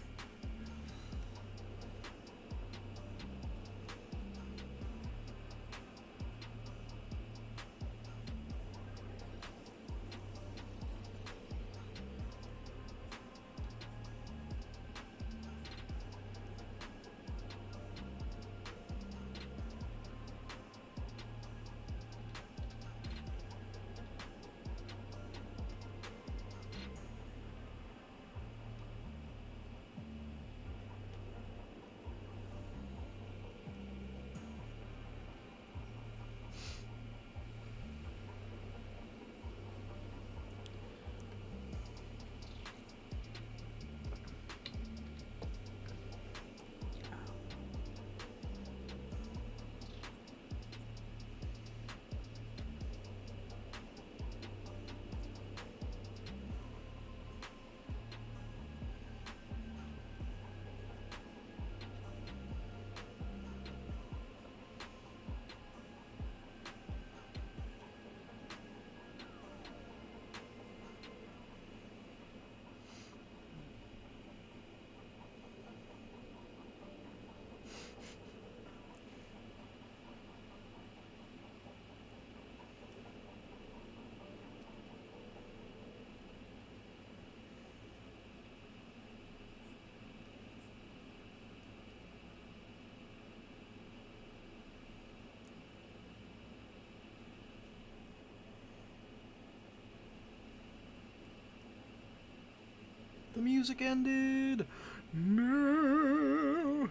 The music ended. No.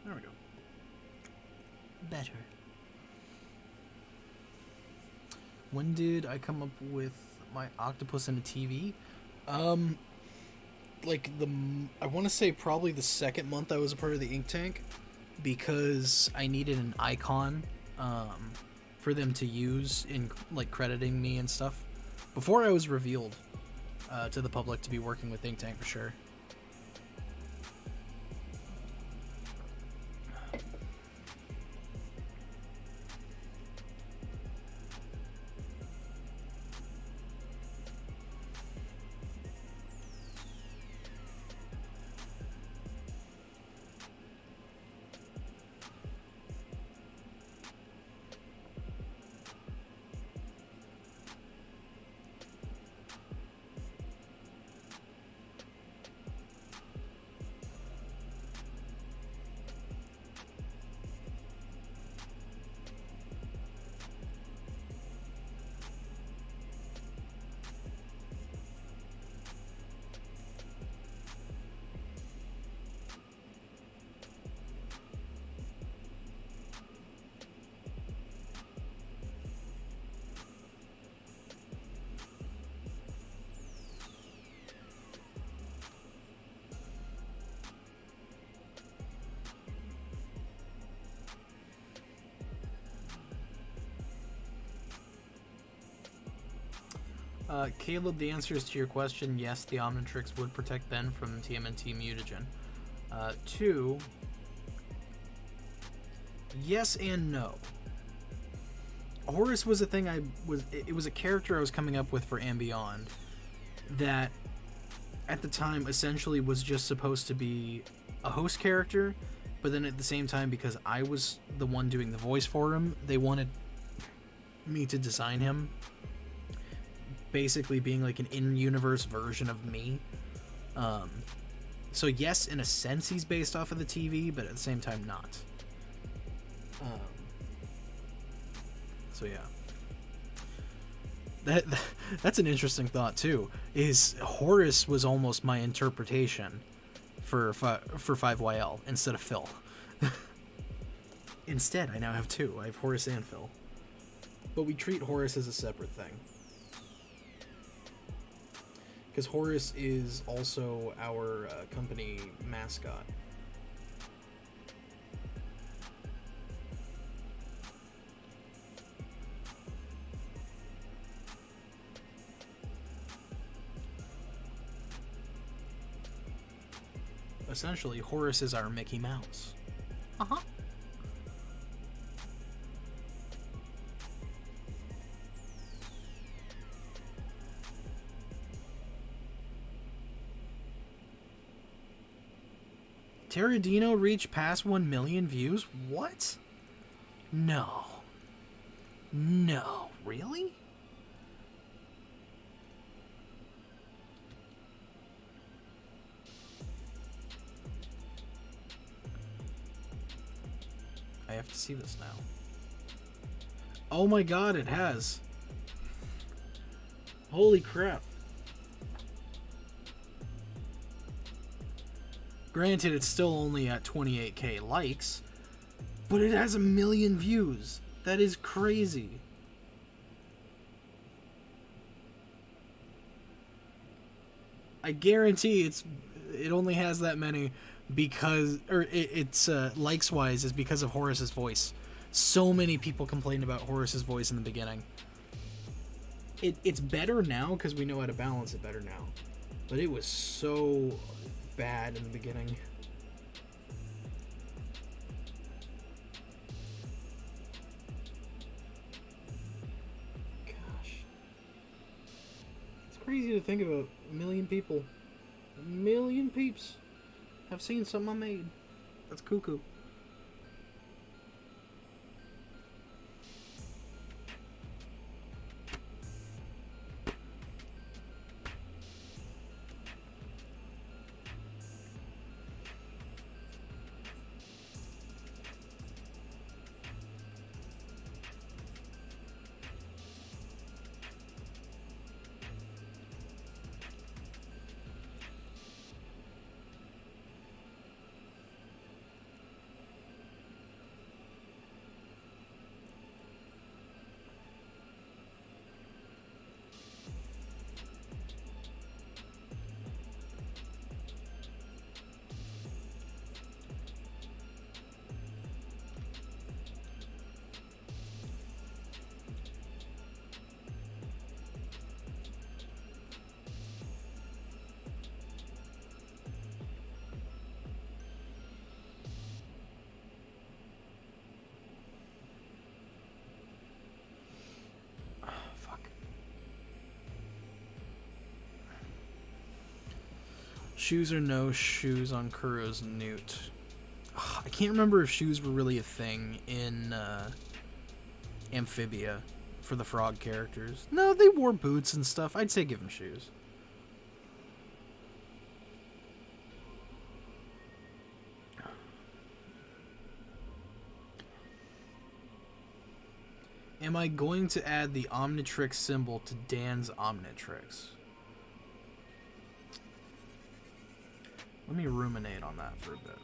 There we go. Better. When did I come up with my octopus in a TV? Like I want to say probably the second month I was a part of the ink tank, because I needed an icon for them to use in like crediting me and stuff before I was revealed to the public to be working with ink tank for sure. Caleb, the answer is to your question, yes, the Omnitrix would protect Ben from TMNT mutagen. 2, yes and no. Horus was a thing it was a character I was coming up with for and Beyond that at the time essentially was just supposed to be a host character, but then at the same time, because I was the one doing the voice for him, they wanted me to design him basically being like an in-universe version of me. So yes, in a sense he's based off of the TV, but at the same time not. So yeah, that's an interesting thought too. Is Horus was almost my interpretation for 5YL instead of Phil. Instead, I now have 2. I have Horus and Phil, but we treat Horus as a separate thing because Horus is also our company mascot. Essentially, Horus is our Mickey Mouse. Uh-huh. Terradino reached past 1 million views? What? No. No. Really? I have to see this now. Oh my god, it has. Holy crap. Granted, it's still only at 28k likes, but it has 1 million views. That is crazy. I guarantee it only has that many because, or it's likes wise is because of Horus's voice. So many people complained about Horus's voice in the beginning. It's better now because we know how to balance it better now, but it was so bad in the beginning. Gosh, it's crazy to think about. 1 million people, 1 million peeps have seen something I made. That's cuckoo. Shoes or no shoes on Kuro's Newt. I can't remember if shoes were really a thing in Amphibia for the frog characters. No, they wore boots and stuff. I'd say give them shoes. Am I going to add the Omnitrix symbol to Dan's Omnitrix? Let me ruminate on that for a bit.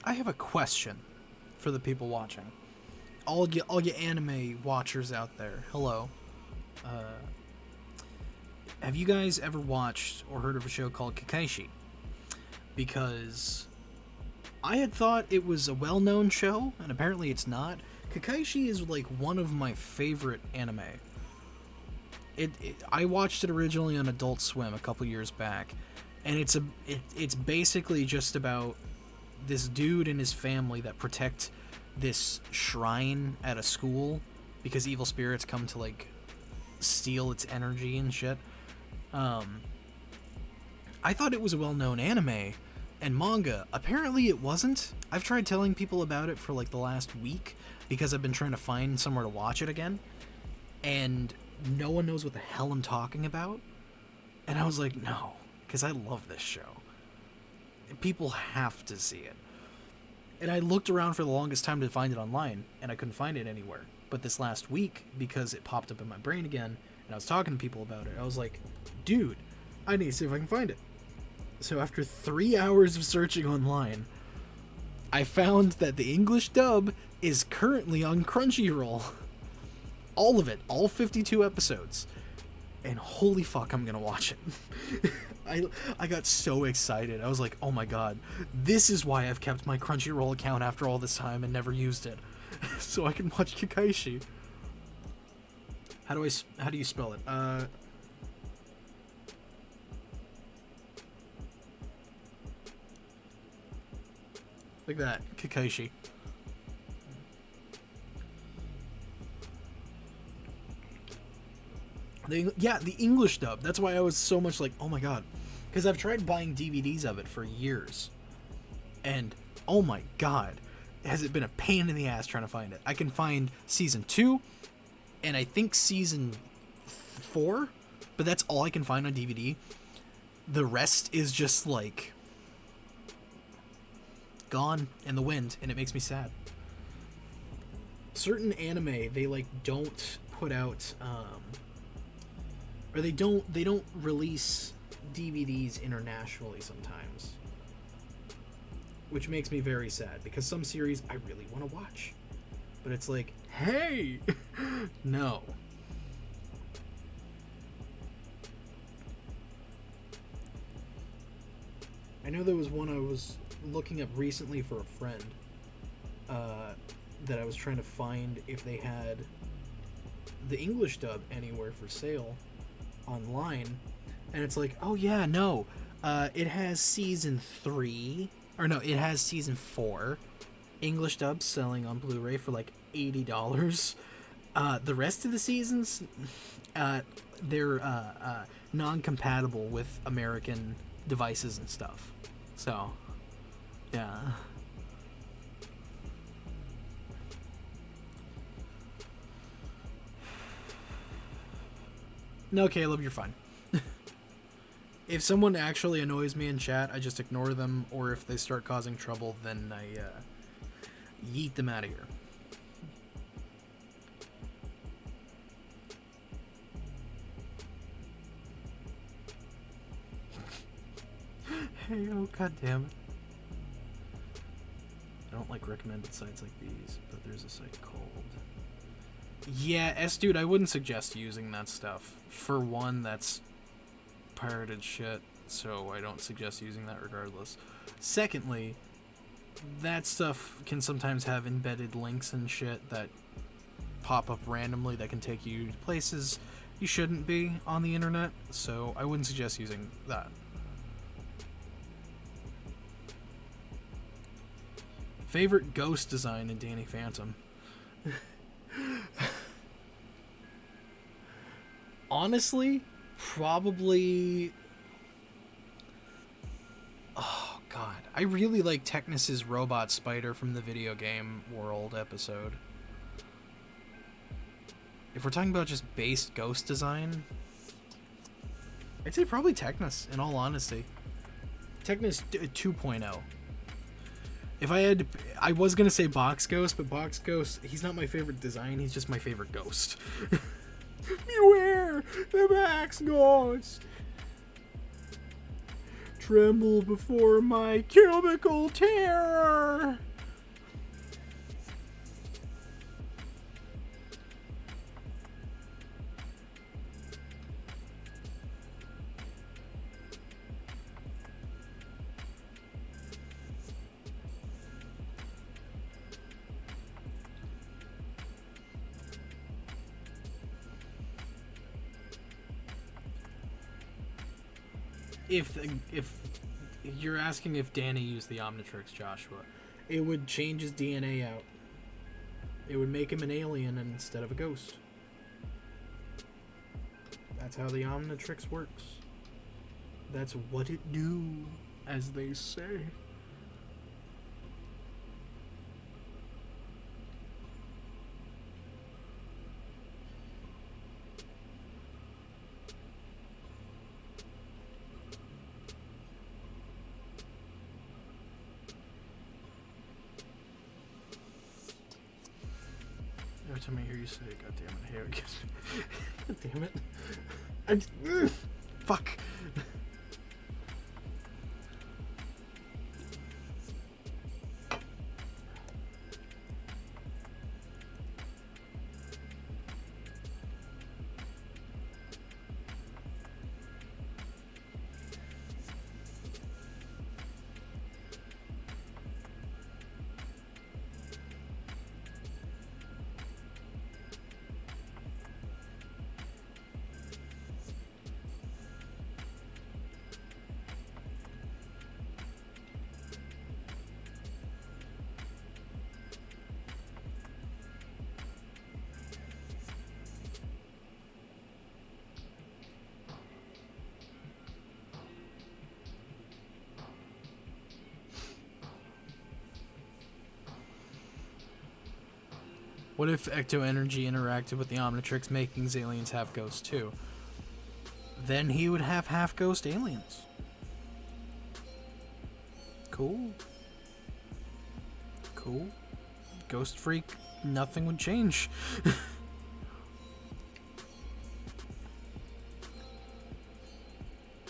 I have a question for the people watching. All you anime watchers out there, hello. Have you guys ever watched or heard of a show called Kakeishi? Because I had thought it was a well-known show, and apparently it's not. Kakeishi is like one of my favorite anime. I watched it originally on Adult Swim a couple years back, and it's basically just about this dude and his family that protect this shrine at a school because evil spirits come to like steal its energy and shit. I thought it was a well-known anime and manga. Apparently it wasn't. I've tried telling people about it for like the last week because I've been trying to find somewhere to watch it again, and no one knows what the hell I'm talking about. And I was like, no, because I love this show. People have to see it. And I looked around for the longest time to find it online, and I couldn't find it anywhere. But this last week, because it popped up in my brain again, and I was talking to people about it, I was like, dude, I need to see if I can find it. So after 3 hours of searching online, I found that the English dub is currently on Crunchyroll. All of it, all 52 episodes. And holy fuck, I'm gonna watch it. I got so excited. I was like, oh my god, this is why I've kept my Crunchyroll account after all this time and never used it. So I can watch Kakeishi. How do you spell it? Like that, Kakeishi. The English dub. That's why I was so much like, oh my god. Because I've tried buying DVDs of it for years. And, oh my god, has it been a pain in the ass trying to find it. I can find season 2, and I think season 4, but that's all I can find on DVD. The rest is just like gone in the wind, and it makes me sad. Certain anime, they like don't put out or they don't release DVDs internationally sometimes, which makes me very sad because some series I really want to watch, but it's like, hey, no. I know there was one I was looking up recently for a friend that I was trying to find if they had the English dub anywhere for sale online, and it's like, oh yeah, no, it has season 3, or no, it has season 4 English dub selling on Blu-ray for like $80. The rest of the seasons, they're non-compatible with American devices and stuff. So, yeah. No, Caleb, you're fine. If someone actually annoys me in chat, I just ignore them, or if they start causing trouble, then I yeet them out of here. Hey, oh, god damn it. I don't like recommended sites like these, but there's a site called... Yeah, S-Dude, I wouldn't suggest using that stuff. For one, that's pirated shit, so I don't suggest using that regardless. Secondly, that stuff can sometimes have embedded links and shit that pop up randomly that can take you to places you shouldn't be on the internet, so I wouldn't suggest using that. Favorite ghost design in Danny Phantom? Honestly, probably... Oh, God. I really like Technus's robot spider from the video game world episode. If we're talking about just base ghost design, I'd say probably Technus, in all honesty. Technus 2.0. If I had to, I was going to say Box Ghost, but Box Ghost, he's not my favorite design, he's just my favorite ghost. Beware the Box Ghost! tremble before my cubicle terror. If you're asking if Danny used the Omnitrix, Joshua, it would change his DNA out. It would make him an alien instead of a ghost. That's how the Omnitrix works. That's what it do, as they say. Every time I hear you say it, God damn it, it gets me. God damn it. Fuck. What if Ecto Energy interacted with the Omnitrix, making his aliens half ghosts too? Then he would have half ghost aliens. Cool. Cool. Ghost freak, nothing would change.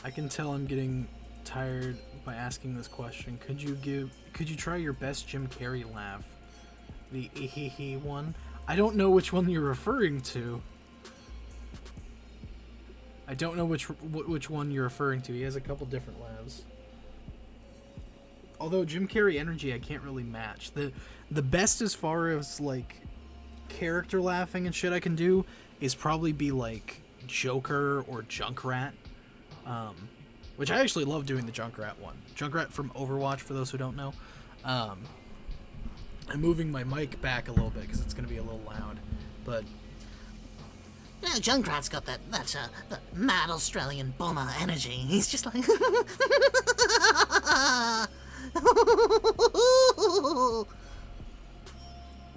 I can tell I'm getting tired by asking this question. Could you try your best Jim Carrey laugh? The hee one? I don't know which one you're referring to. I don't know which one you're referring to. He has a couple different laughs. Although Jim Carrey energy I can't really match. The best as far as like character laughing and shit I can do is probably be like Joker or Junkrat. Which I actually love doing the Junkrat one. Junkrat from Overwatch, for those who don't know. I'm moving my mic back a little bit because it's going to be a little loud, but Yeah, Junkrat's got that mad Australian bomber energy. He's just like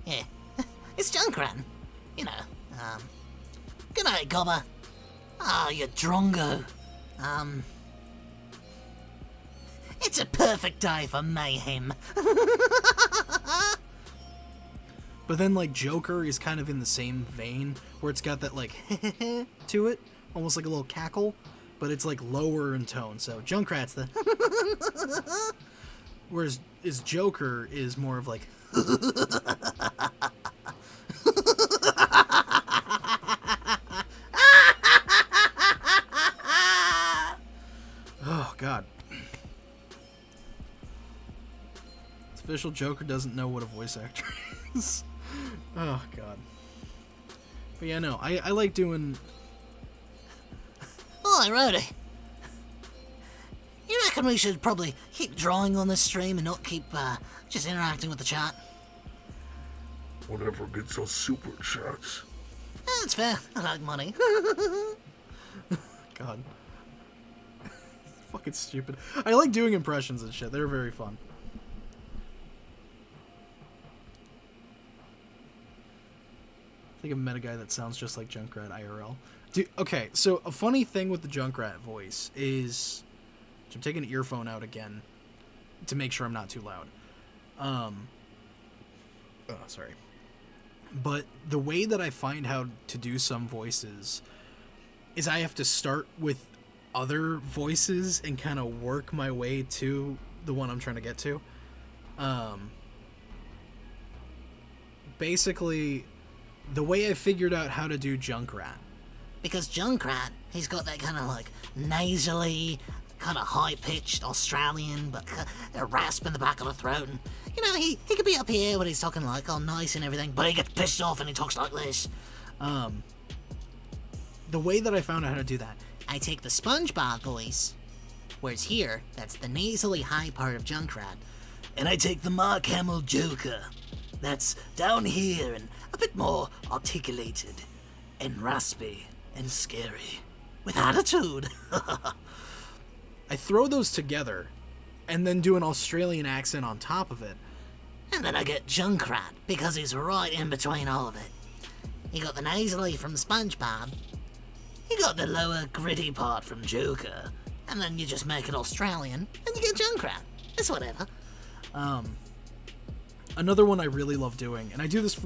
yeah, it's Junkrat. You know. Good night, Gobber. Ah, you drongo. It's a perfect day for mayhem. But then, like, Joker is kind of in the same vein, where it's got that, like, to it, almost like a little cackle, but it's, like, lower in tone, so Junkrat's the whereas Joker is more of, like oh, God. It's official, Joker doesn't know what a voice actor is. Oh, God. But yeah, no, I like doing... Oh, Rody. You reckon we should probably keep drawing on this stream and not keep just interacting with the chat? Whatever gets us super chats. That's fair. I like money. God. Fucking stupid. I like doing impressions and shit. They're very fun. I think I've met a guy that sounds just like Junkrat IRL. Dude, okay, so a funny thing with the Junkrat voice is... I'm taking an earphone out again to make sure I'm not too loud. Oh, sorry. But the way that I find how to do some voices is I have to start with other voices and kind of work my way to the one I'm trying to get to. Basically, the way I figured out how to do Junkrat. Because Junkrat, he's got that kind of like nasally, kind of high-pitched Australian, but a rasp in the back of the throat. And, you know, he could be up here when he's talking like all nice and everything, but he gets pissed off and he talks like this. The way that I found out how to do that, I take the SpongeBob voice, whereas here, that's the nasally high part of Junkrat, and I take the Mark Hamill Joker. That's down here and a bit more articulated and raspy and scary with attitude. I throw those together and then do an Australian accent on top of it. And then I get Junkrat because he's right in between all of it. You got the nasally from SpongeBob, you got the lower gritty part from Joker, and then you just make it Australian and you get Junkrat. It's whatever. Another one I really love doing, and I do this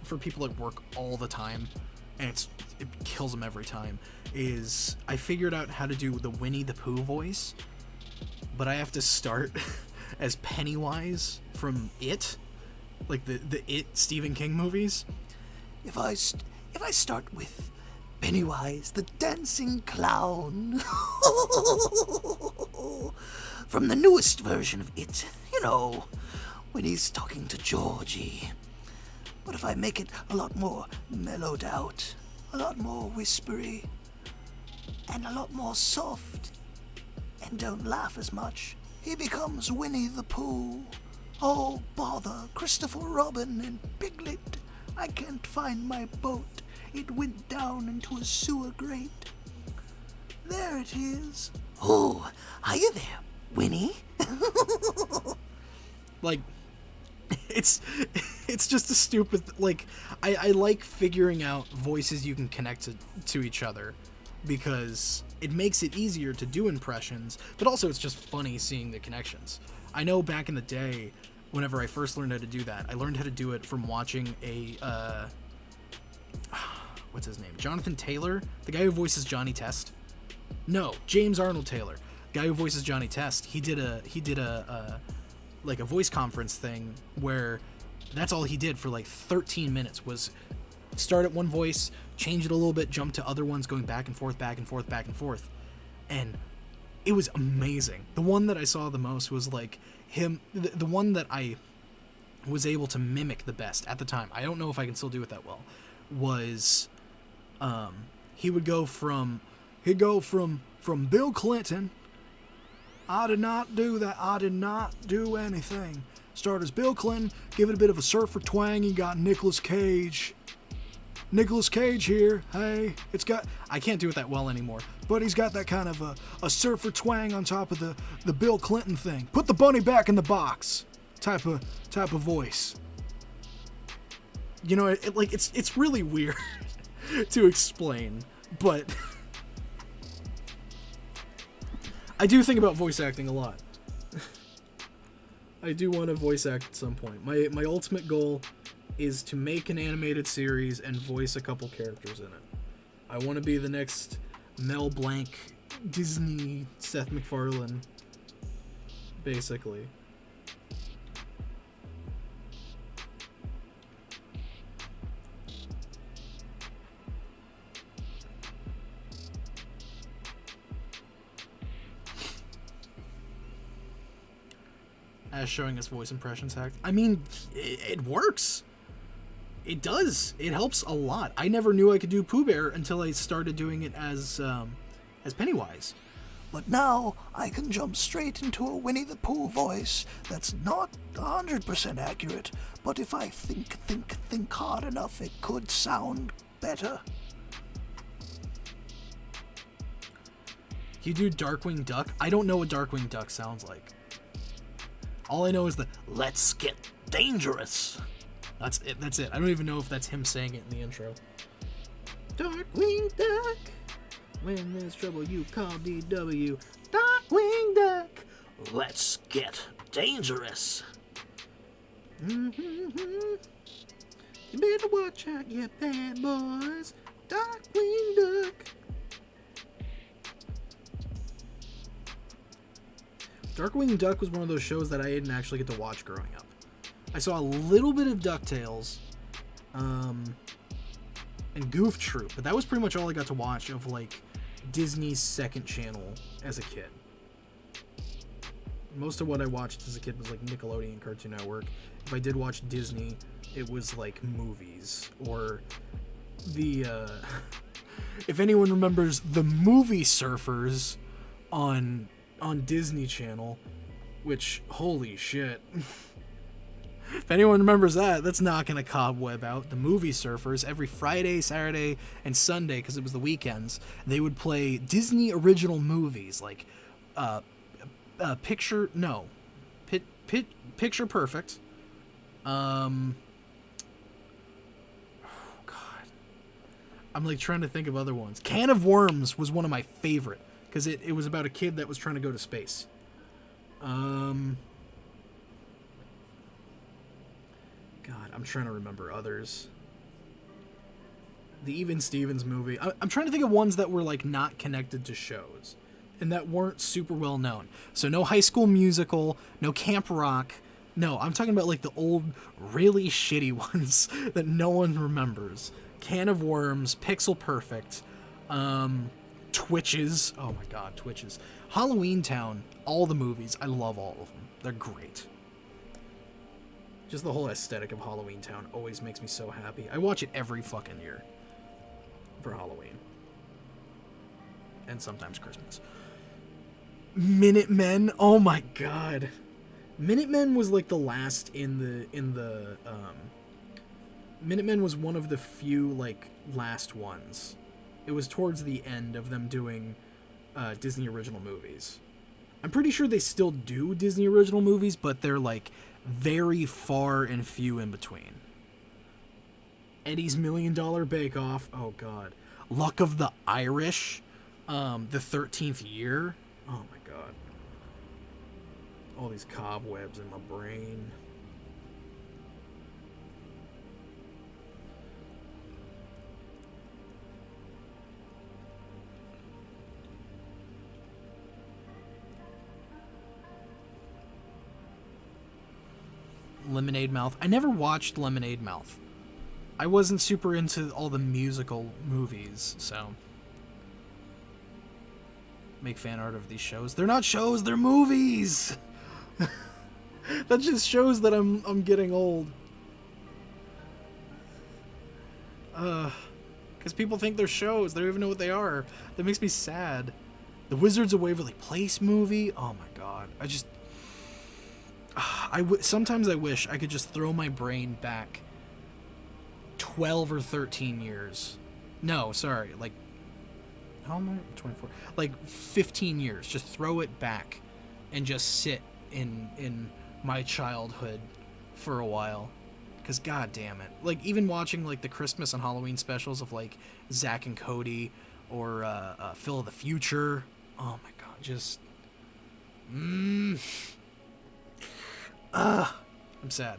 for people at work all the time, and it kills them every time, is I figured out how to do the Winnie the Pooh voice, but I have to start as Pennywise from It, like the It Stephen King movies. If I start with Pennywise the dancing clown from the newest version of It, you know, when he's talking to Georgie. But if I make it a lot more mellowed out, a lot more whispery, and a lot more soft, and don't laugh as much, he becomes Winnie the Pooh. Oh, bother, Christopher Robin and Piglet. I can't find my boat. It went down into a sewer grate. There it is. Oh, are you there, Winnie? Like, it's just a stupid, like, I like figuring out voices you can connect to each other, because it makes it easier to do impressions, but also it's just funny seeing the connections. I know back in the day, whenever I first learned how to do that, I learned how to do it from watching what's his name? Jonathan Taylor? The guy who voices Johnny Test? No, James Arnold Taylor. Guy who voices Johnny Test. He did a voice conference thing where that's all he did for like 13 minutes was start at one voice, change it a little bit, jump to other ones, going back and forth, back and forth, back and forth. And it was amazing. The one that I saw the most was like him, the one that I was able to mimic the best at the time. I don't know if I can still do it that well. Was he'd go from Bill Clinton. I did not do that. I did not do anything. Start as Bill Clinton, give it a bit of a surfer twang. You got Nicolas Cage. Nicolas Cage here. Hey, I can't do it that well anymore, but he's got that kind of a surfer twang on top of the Bill Clinton thing. Put the bunny back in the box. Type of voice. You know, it's really weird to explain, but I do think about voice acting a lot. I do want to voice act at some point. My ultimate goal is to make an animated series and voice a couple characters in it. I want to be the next Mel Blanc, Disney, Seth MacFarlane, basically. As showing us voice impressions hacked. I mean, it works. It does. It helps a lot. I never knew I could do Pooh Bear until I started doing it as Pennywise. But now I can jump straight into a Winnie the Pooh voice that's not 100% accurate, but if I think hard enough, it could sound better. You do Darkwing Duck? I don't know what Darkwing Duck sounds like. All I know is the "Let's get dangerous." That's it. I don't even know if that's him saying it in the intro. Darkwing Duck. When there's trouble, you call DW. Darkwing Duck. Let's get dangerous. You better watch out, you bad boys. Darkwing Duck. Darkwing Duck was one of those shows that I didn't actually get to watch growing up. I saw a little bit of DuckTales, and Goof Troop, but that was pretty much all I got to watch of like Disney's second channel as a kid. Most of what I watched as a kid was like Nickelodeon, Cartoon Network. If I did watch Disney, it was like movies or the if anyone remembers the Movie Surfers on Disney Channel, which holy shit. If anyone remembers that, that's knocking a cobweb out. The Movie Surfers, every Friday, Saturday, and Sunday, because it was the weekends, they would play Disney original movies like Picture Perfect. Oh God, I'm like trying to think of other ones. Can of Worms was one of my favorite because it was about a kid that was trying to go to space. God, I'm trying to remember others. The Even Stevens movie. I'm trying to think of ones that were like not connected to shows and that weren't super well known. So no High School Musical, no Camp Rock. No, I'm talking about like the old, really shitty ones that no one remembers. Can of Worms, Pixel Perfect, Twitches. Oh my God, Twitches. Halloween Town, all the movies. I love all of them. They're great. Just the whole aesthetic of Halloween Town always makes me so happy. I watch it every fucking year for Halloween. And sometimes Christmas. Minutemen, oh my God. Minutemen was like the last Minutemen was one of the few like last ones. It was towards the end of them doing Disney original movies. I'm pretty sure they still do Disney original movies, but they're like very far and few in between. Eddie's $1 Million Bake Off. Oh God. Luck of the Irish. The 13th Year. Oh my God. All these cobwebs in my brain. Lemonade Mouth. I never watched Lemonade Mouth. I wasn't super into all the musical movies, so make fan art of these shows. They're not shows, they're movies. That just shows that I'm getting old. Because people think they're shows. They don't even know what they are. That makes me sad. The Wizards of Waverly Place movie. Oh my God. Sometimes I wish I could just throw my brain back 12 or 13 years. No, sorry. Like, how am I? 24. Like 15 years. Just throw it back and just sit in my childhood for a while. Because god damn it. Like, even watching like the Christmas and Halloween specials of like Zach and Cody or Phil of the Future. Oh my God. Just... I'm sad.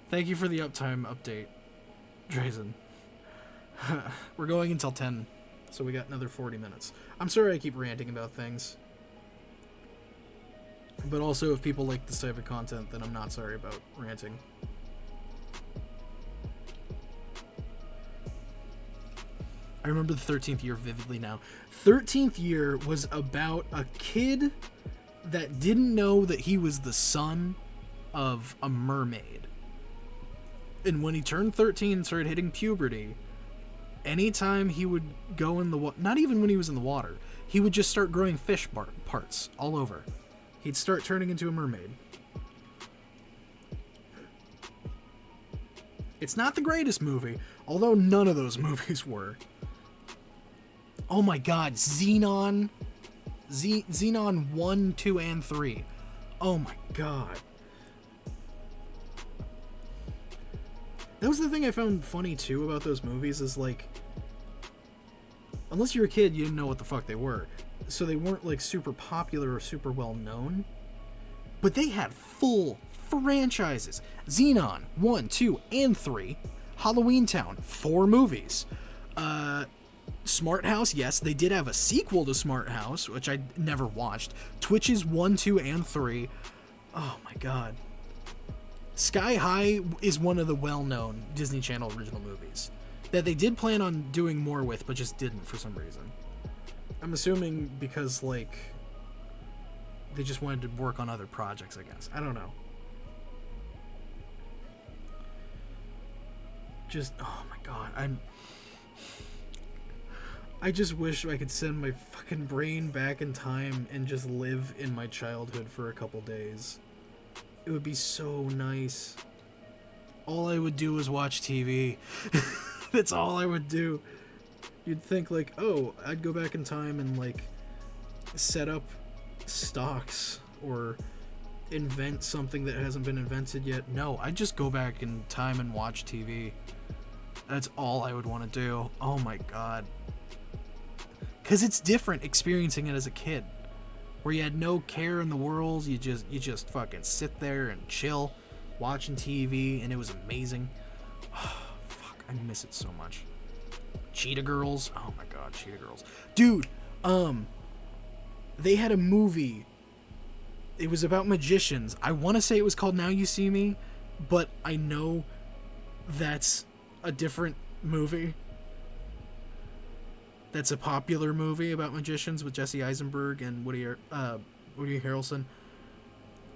Thank you for the uptime update, Drazen. We're going until 10, so we got another 40 minutes. I'm sorry I keep ranting about things. But also, if people like this type of content, then I'm not sorry about ranting. I remember the 13th Year vividly now. 13th Year was about a kid that didn't know that he was the son of a mermaid. And when he turned 13 and started hitting puberty, anytime he would go in the water, not even when he was in the water, he would just start growing fish parts all over. He'd start turning into a mermaid. It's not the greatest movie, although none of those movies were. Oh my God, Xenon 1, 2, and 3. Oh my God. That was the thing I found funny too about those movies is like, unless you're a kid, you didn't know what the fuck they were. So they weren't like super popular or super well known. But they had full franchises. Xenon 1, 2, and 3. Halloween Town, 4 movies. Smart House, yes, they did have a sequel to Smart House, which I never watched. Twitches 1, 2, and 3. Oh my god. Sky High is one of the well-known Disney Channel original movies that they did plan on doing more with, but just didn't for some reason. I'm assuming because, like, they just wanted to work on other projects, I guess. I don't know. Just, oh my god, I just wish I could send my fucking brain back in time and just live in my childhood for a couple days. It would be so nice. All I would do is watch TV. That's all I would do. You'd think like, oh, I'd go back in time and like set up stocks or invent something that hasn't been invented yet. No, I'd just go back in time and watch TV. That's all I would want to do. Oh my god. Because it's different experiencing it as a kid, where you had no care in the world. You just fucking sit there and chill, watching TV, and it was amazing. Fuck, I miss it so much. Cheetah Girls. Oh my god, Cheetah Girls. Dude, they had a movie. It was about magicians. I want to say it was called Now You See Me, but I know that's a different movie. That's a popular movie about magicians with Jesse Eisenberg and Woody Harrelson.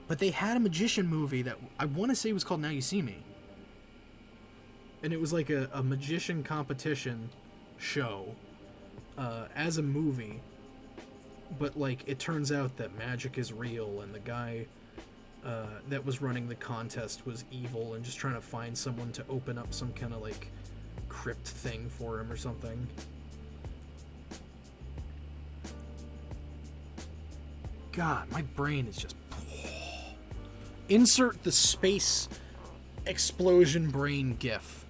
But they had a magician movie that I want to say was called Now You See Me. And it was like a magician competition show as a movie. But like it turns out that magic is real, and the guy that was running the contest was evil and just trying to find someone to open up some kind of like crypt thing for him or something. God, my brain is just... Insert the space explosion brain gif.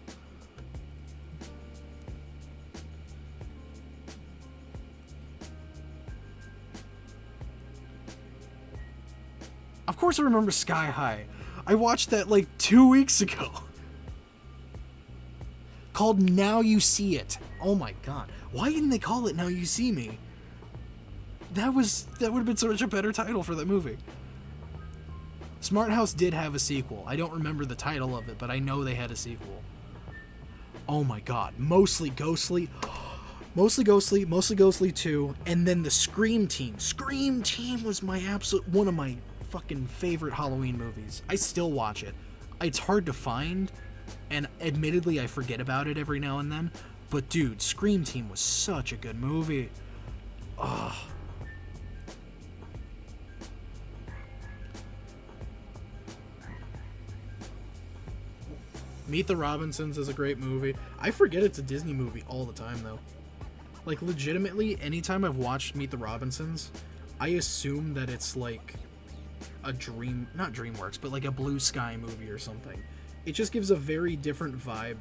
Of course I remember Sky High. I watched that like 2 weeks ago. Called Now You See It. Oh my god. Why didn't they call it Now You See Me? That would have been such a better title for that movie. Smart House did have a sequel. I don't remember the title of it, but I know they had a sequel. Oh my god. Mostly Ghostly 2, and then the Scream Team. Scream Team was my one of my fucking favorite Halloween movies. I still watch it. It's hard to find, and admittedly I forget about it every now and then, but dude, Scream Team was such a good movie. Ugh. Meet the Robinsons is a great movie. I forget it's a Disney movie all the time, though. Like, legitimately, anytime I've watched Meet the Robinsons, I assume that it's like a not DreamWorks, but like a Blue Sky movie or something. It just gives a very different vibe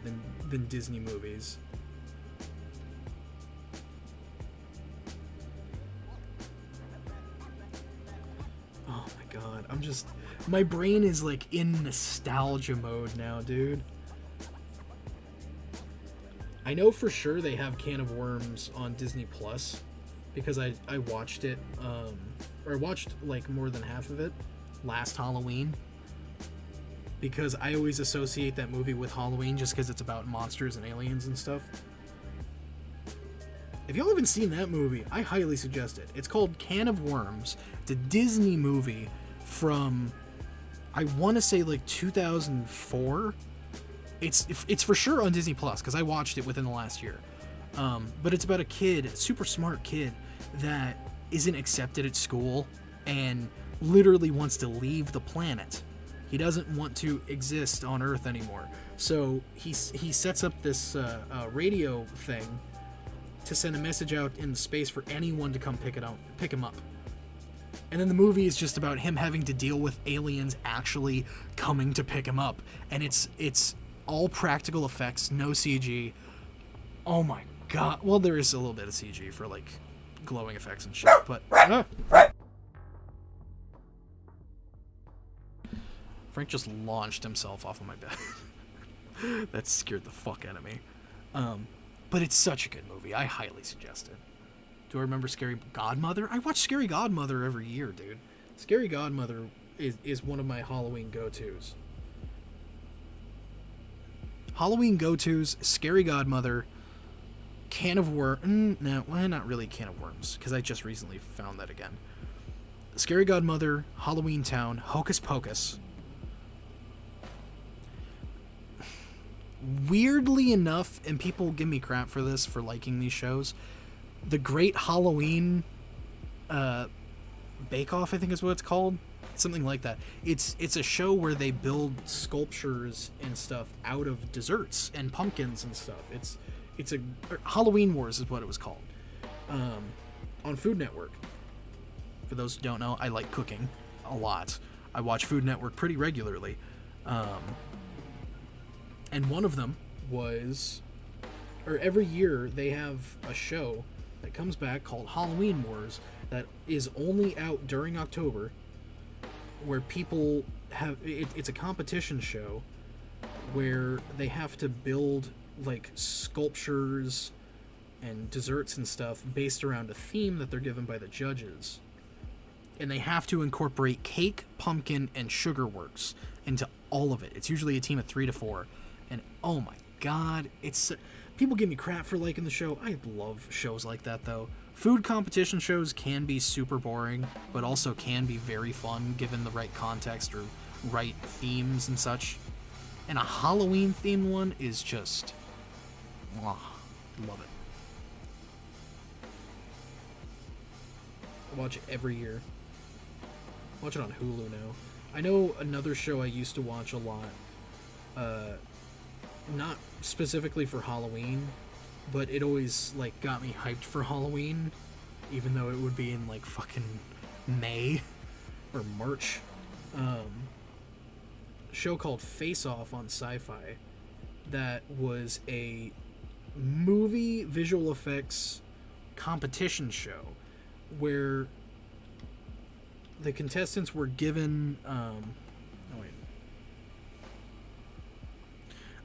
than Disney movies. Oh my god, my brain is like in nostalgia mode now, dude. I know for sure they have Can of Worms on Disney Plus because I watched it, or I watched like more than half of it last Halloween, because I always associate that movie with Halloween just because it's about monsters and aliens and stuff. If y'all haven't seen that movie, I highly suggest it. It's called Can of Worms. It's a Disney movie from, I want to say like 2004. It's for sure on Disney Plus because I watched it within the last year. But it's about a kid, a super smart kid that isn't accepted at school and literally wants to leave the planet. He doesn't want to exist on Earth anymore. So he sets up this radio thing to send a message out in space for anyone to come pick him up. And then the movie is just about him having to deal with aliens actually coming to pick him up. And it's all practical effects, no CG. Oh my god. Well, there is a little bit of CG for like glowing effects and shit, but Frank just launched himself off of my bed. That scared the fuck out of me. But it's such a good movie. I highly suggest it. Do I remember Scary Godmother? I watch Scary Godmother every year, dude. Scary Godmother is one of my Halloween go-tos. Halloween go-tos, Scary Godmother, Can of Worms. No, well, not really Can of Worms, because I just recently found that again. Scary Godmother, Halloween Town, Hocus Pocus. Weirdly enough, and people give me crap for this, for liking these shows, The Great Halloween Bake Off, I think is what it's called. Something like that. It's a show where they build sculptures and stuff out of desserts and pumpkins and stuff. It's a Halloween Wars is what it was called. On Food Network. For those who don't know, I like cooking a lot. I watch Food Network pretty regularly. And one of them was, or every year they have a show that comes back called Halloween Wars that is only out during October, where people have, it's a competition show where they have to build like sculptures and desserts and stuff based around a theme that they're given by the judges. And they have to incorporate cake, pumpkin, and sugar works into all of it. It's usually a team of 3 to 4. And oh my god, it's... People give me crap for liking the show. I love shows like that, though. Food competition shows can be super boring, but also can be very fun given the right context or right themes and such. And a Halloween-themed one is just... love it. I watch it every year. Watch it on Hulu now. I know another show I used to watch a lot, not specifically for Halloween, but it always like got me hyped for Halloween, even though it would be in like fucking May or March. Show called Face Off on Sci-Fi that was a movie visual effects competition show where the contestants were given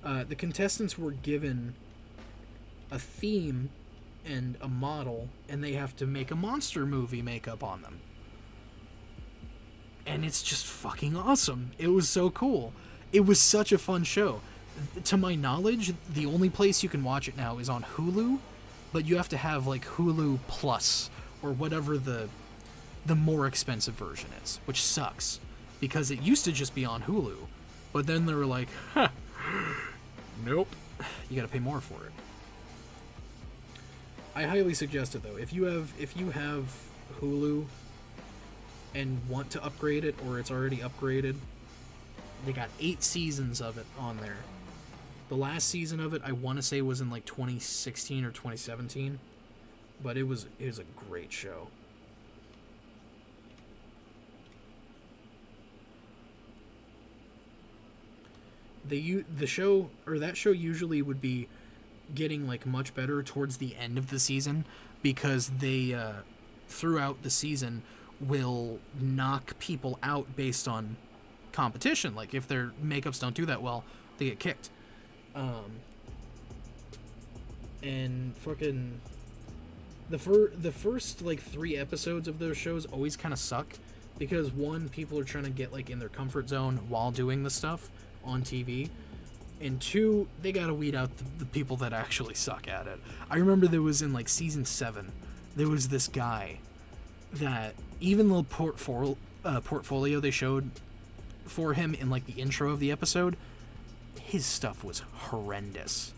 the contestants were given a theme and a model, and they have to make a monster movie makeup on them. And it's just fucking awesome. It was so cool. It was such a fun show. To my knowledge, the only place you can watch it now is on Hulu, but you have to have like Hulu Plus or whatever the more expensive version is, which sucks because it used to just be on Hulu, but then they were like, nope, you gotta pay more for it. I highly suggest it though. If you have Hulu and want to upgrade it, or it's already upgraded, they got 8 seasons of it on there. The last season of it I want to say was in like 2016 or 2017, but it was a great show. That show usually would be getting like much better towards the end of the season, because they throughout the season will knock people out based on competition. Like if their makeups don't do that well, they get kicked. And fucking the first like 3 episodes of those shows always kind of suck, because one, people are trying to get like in their comfort zone while doing the stuff on TV, and 2, they gotta weed out the people that actually suck at it. I remember there was in like season 7, there was this guy that even the portfolio they showed for him in like the intro of the episode, his stuff was horrendous.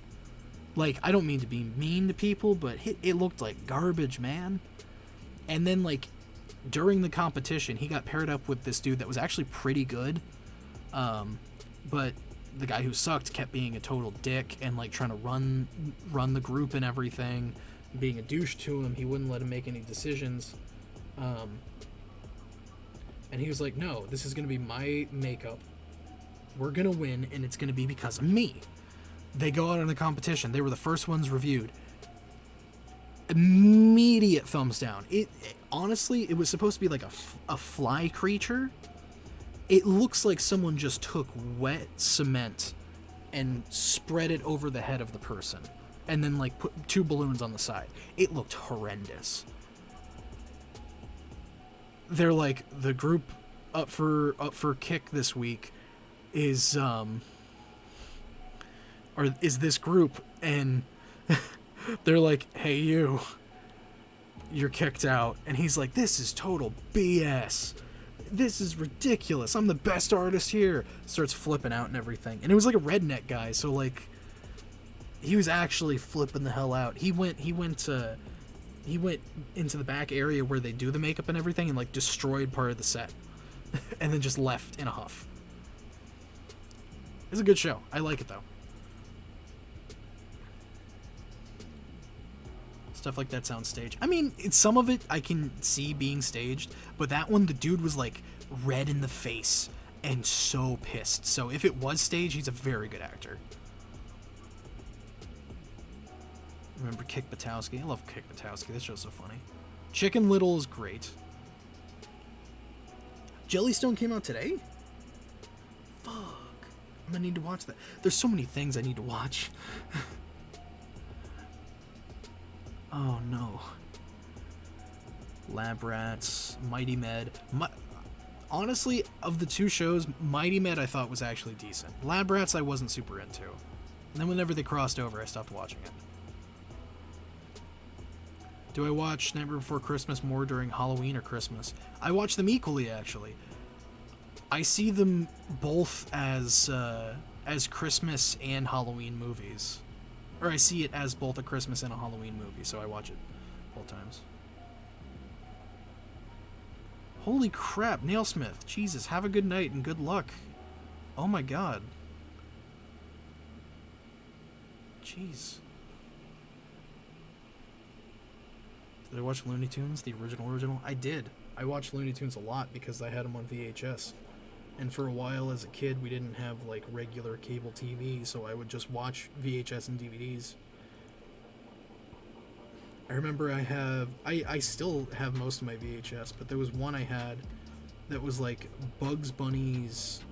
Like, I don't mean to be mean to people, but it looked like garbage, man. And then like during the competition, he got paired up with this dude that was actually pretty good, but the guy who sucked kept being a total dick and like trying to run the group and everything, being a douche to him. He wouldn't let him make any decisions. And he was like, no, this is going to be my makeup. We're going to win, and it's going to be because of me. They go out in the competition. They were the first ones reviewed. Immediate thumbs down. Honestly, it was supposed to be like a fly creature. It looks like someone just took wet cement and spread it over the head of the person. and then like put 2 balloons on the side. It looked horrendous. They're like, the group up for kick this week is this group, and they're like, hey, you're kicked out. And he's like, this is total BS. This is ridiculous. I'm the best artist here. Starts flipping out and everything. And it was like a redneck guy, so like he was actually flipping the hell out. He went into the back area where they do the makeup and everything and like destroyed part of the set. And then just left in a huff. It's a good show. I like it though. Stuff like that sounds staged. I mean, some of it I can see being staged, but that one, the dude was like red in the face and so pissed. So if it was staged, he's a very good actor. Remember Kick Buttowski? I love Kick Buttowski. This show's so funny. Chicken Little is great. Jellystone came out today? Fuck. I'm gonna need to watch that. There's so many things I need to watch. Oh no. Lab Rats, Mighty Med. Honestly, of the 2 shows, Mighty Med I thought was actually decent. Lab Rats I wasn't super into. And then whenever they crossed over, I stopped watching it. Do I watch Nightmare Before Christmas more during Halloween or Christmas? I watch them equally, actually. I see them both as Christmas and Halloween movies. Or I see it as both a Christmas and a Halloween movie, so I watch it both times. Holy crap, Nailsmith. Jesus, have a good night and good luck. Oh my god. Jeez. Did I watch Looney Tunes, the original? I did. I watched Looney Tunes a lot because I had them on VHS. And for a while as a kid, we didn't have like regular cable TV, so I would just watch VHS and DVDs. I remember I still have most of my VHS, but there was one I had that was like Bugs Bunny's.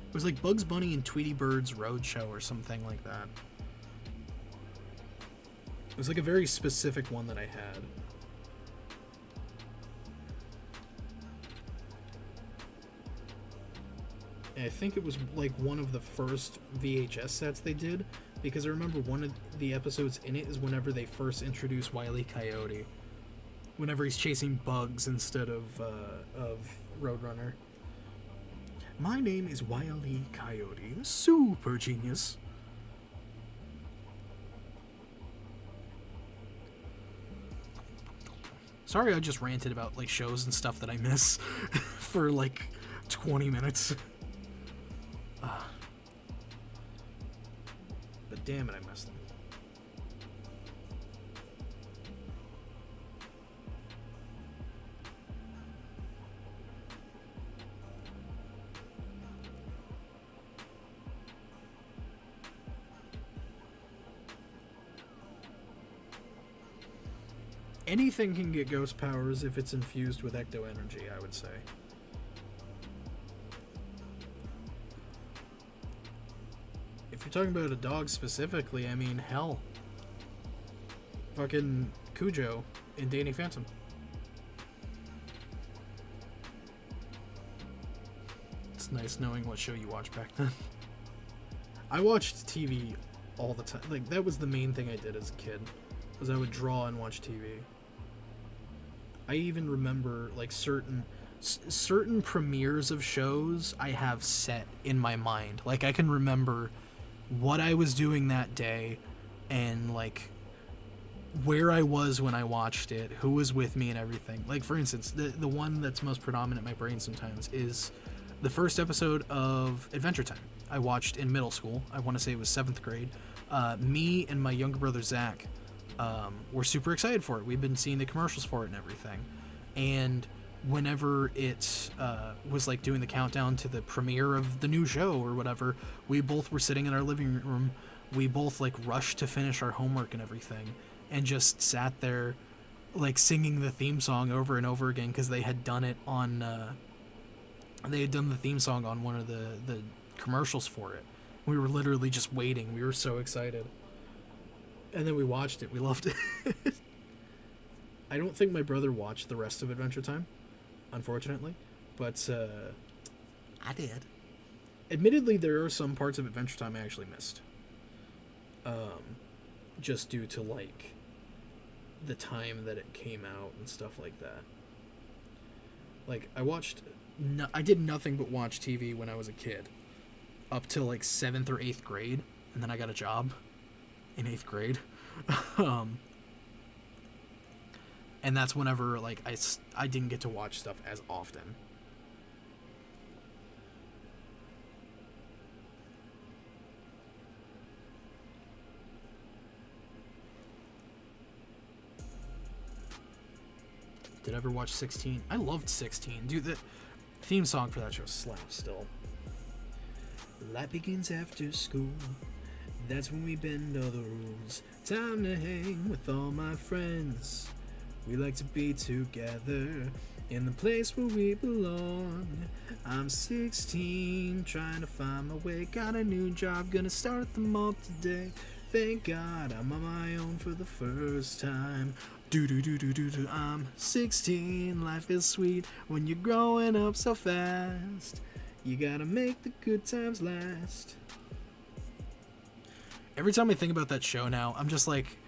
It was like Bugs Bunny and Tweety Bird's Roadshow or something like that. It was like a very specific one that I had. And I think it was like one of the first VHS sets they did, because I remember one of the episodes in it is whenever they first introduced Wile E. Coyote. Whenever he's chasing bugs instead of Roadrunner. My name is Wile E. Coyote, super genius. Sorry I just ranted about like shows and stuff that I miss for like 20 minutes. But damn it, I missed them. Anything can get ghost powers if it's infused with ecto energy, I would say. If you're talking about a dog specifically, I mean, hell. Fucking Cujo in Danny Phantom. It's nice knowing what show you watched back then. I watched TV all the time. Like, that was the main thing I did as a kid, was I would draw and watch TV. I even remember, like, certain premieres of shows I have set in my mind. Like, I can remember what I was doing that day and like where I was when I watched it, who was with me and everything. Like, for instance, the one that's most predominant in my brain sometimes is the first episode of Adventure Time I watched in middle school. I want to say it was 7th grade. Me and my younger brother Zach were super excited for it. We've been seeing the commercials for it and everything, and whenever it was like doing the countdown to the premiere of the new show or whatever, we both were sitting in our living room. We both like rushed to finish our homework and everything and just sat there like singing the theme song over and over again, because they had done it on they had done the theme song on one of the commercials for it. We were literally just waiting. We were so excited. And then we watched it. We loved it. I don't think my brother watched the rest of Adventure Time, unfortunately. But, I did. admittedly, there are some parts of Adventure Time I actually missed. Just due to, like, the time that it came out and stuff like that. Like, I did nothing but watch TV when I was a kid. Up till, like, 7th or 8th grade. And then I got a job in 8th grade. And that's whenever, like, I didn't get to watch stuff as often. Did I ever watch 16? I loved 16. Dude, the theme song for that show slaps still. Life begins after school. That's when we bend all the rules. Time to hang with all my friends. We like to be together in the place where we belong. I'm 16, trying to find my way. Got a new job, gonna start at the mall today. Thank God I'm on my own for the first time. Do. I'm 16, life is sweet when you're growing up so fast. You gotta make the good times last. Every time I think about that show now, I'm just like,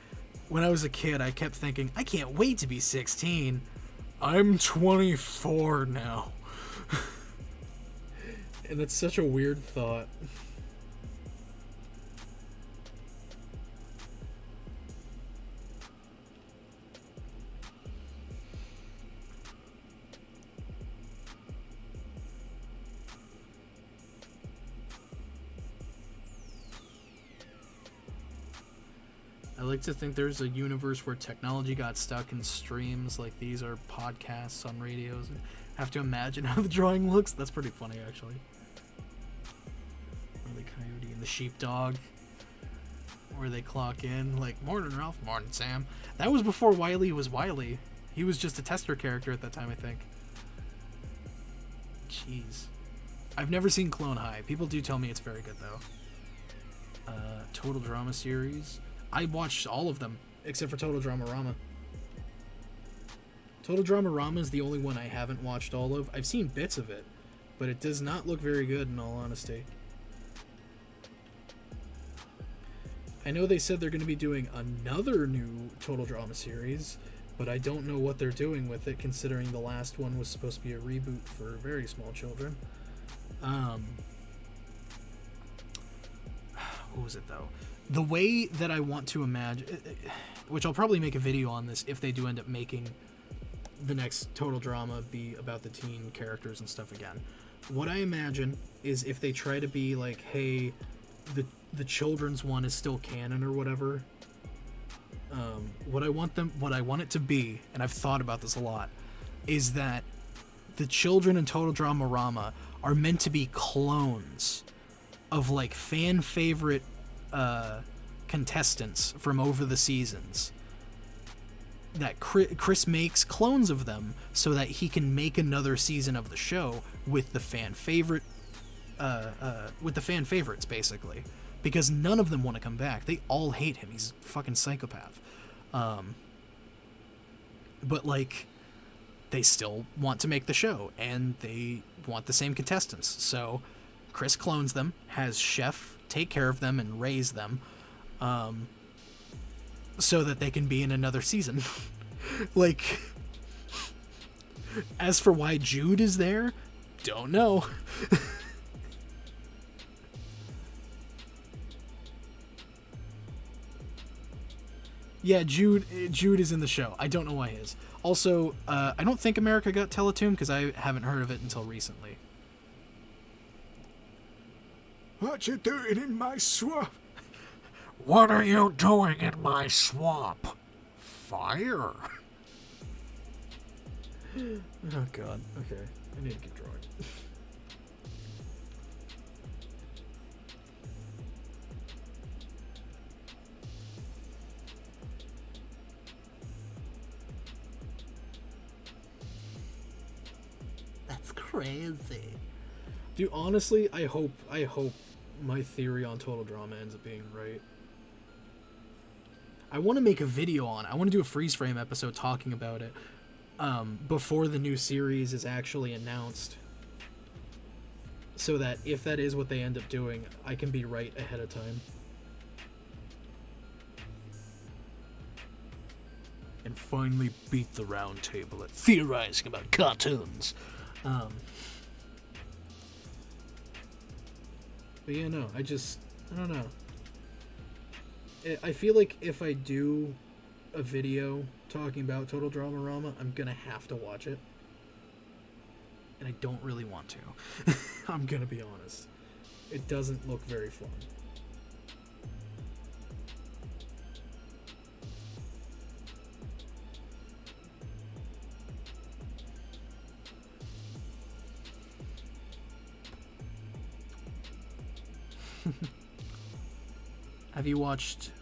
when I was a kid, I kept thinking, I can't wait to be 16. I'm 24 now. And that's such a weird thought. I like to think there's a universe where technology got stuck in streams like these or podcasts on radios. And have to imagine how the drawing looks. That's pretty funny, actually. Or the coyote and the sheepdog, where they clock in like, "Morning, Ralph. Morning, Sam." That was before Wile was Wile. He was just a tester character at that time, I think. Jeez. I've never seen Clone High. People do tell me it's very good, though. Total Drama series. I watched all of them, except for Total Drama Rama. Total Drama Rama is the only one I haven't watched all of. I've seen bits of it, but it does not look very good, in all honesty. I know they said they're going to be doing another new Total Drama series, but I don't know what they're doing with it, considering the last one was supposed to be a reboot for very small children. What was it, though? The way that I want to imagine, which I'll probably make a video on this if they do end up making the next Total Drama be about the teen characters and stuff again. What I imagine is if they try to be like, hey, the children's one is still canon or whatever. What I want it to be, and I've thought about this a lot, is that the children in Total Drama Rama are meant to be clones of like fan favorite contestants from over the seasons, that Chris makes clones of them so that he can make another season of the show with the fan favorites, basically, because none of them want to come back. They all hate him. He's a fucking psychopath. But like, they still want to make the show, and they want the same contestants. So Chris clones them, has Chef take care of them and raise them, so that they can be in another season. Like, as for why Jude is there, don't know. Yeah, Jude is in the show. I don't know why he is. Also, I don't think America Got Teletuned, because I haven't heard of it until recently. What you doing in my swamp? What are you doing in my swamp? Fire. Oh god, okay. I need to keep drawing. That's crazy. Dude, honestly, I hope my theory on Total Drama ends up being right. I want to make a video on it. I want to do a freeze frame episode talking about it before the new series is actually announced, so that if that is what they end up doing, I can be right ahead of time. And finally beat the round table at theorizing about cartoons. But yeah, no, I don't know. I feel like if I do a video talking about Total Dramarama, I'm gonna have to watch it. And I don't really want to. I'm gonna be honest. It doesn't look very fun. Have you watched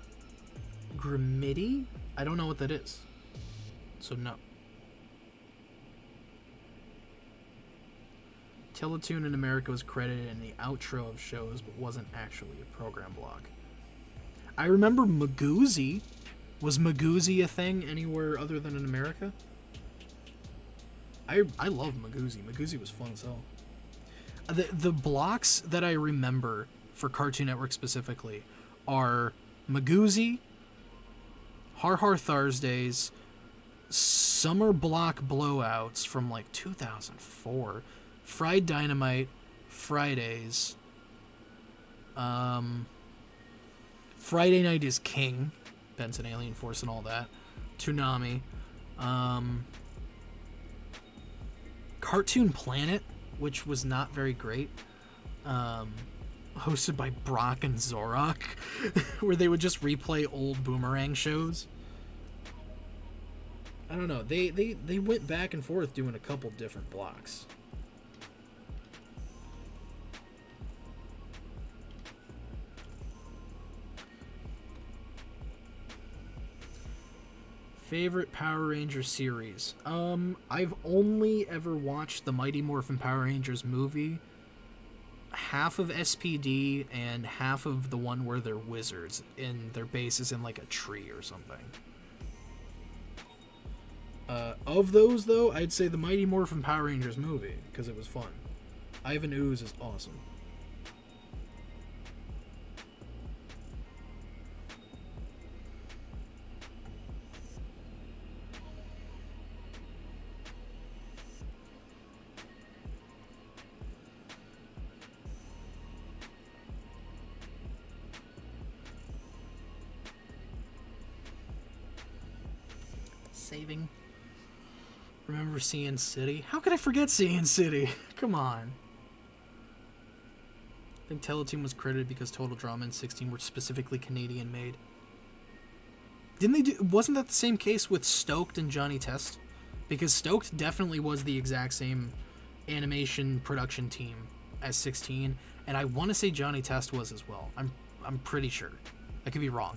Grimity? I don't know what that is. So no. Teletoon in America was credited in the outro of shows, but wasn't actually a program block. I remember Magoozy. Was Magoozy a thing anywhere other than in America? I love Magoozy. Magoozy was fun as hell. The blocks that I remember for Cartoon Network specifically are Magoozy, Har Har Thursdays, Summer Block Blowouts from like 2004, Fried Dynamite, Fridays, Friday Night is King, Benson Alien Force and all that, Toonami, Cartoon Planet, which was not very great, hosted by Brock and Zorak, where they would just replay old Boomerang shows. I don't know. They went back and forth doing a couple different blocks. Favorite Power Rangers series? I've only ever watched the Mighty Morphin Power Rangers movie, half of SPD and half of the one where they're wizards and their base is in like a tree or something. Of those though, I'd say the Mighty Morphin Power Rangers movie because it was fun. Ivan Ooze is awesome. Saving. Remember Seeing City? How could I forget Seeing City? Come on. I think Teletoon was credited because Total Drama and 16 were specifically Canadian made. Didn't they do... Wasn't that the same case with Stoked and Johnny Test? Because Stoked definitely was the exact same animation production team as 16, and I want to say Johnny Test was as well. I'm pretty sure. I could be wrong.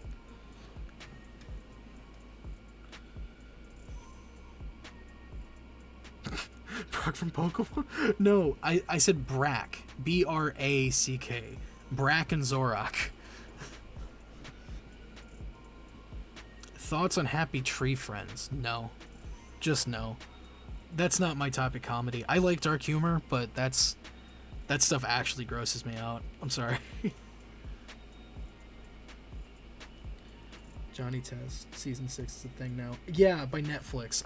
Brock from Pokemon? No, I said Brack. B-R-A-C-K. Brack and Zorak. Thoughts on Happy Tree Friends? No. Just no. That's not my type of comedy. I like dark humor, but that stuff actually grosses me out. I'm sorry. Johnny Test, season 6 is a thing now. Yeah, by Netflix.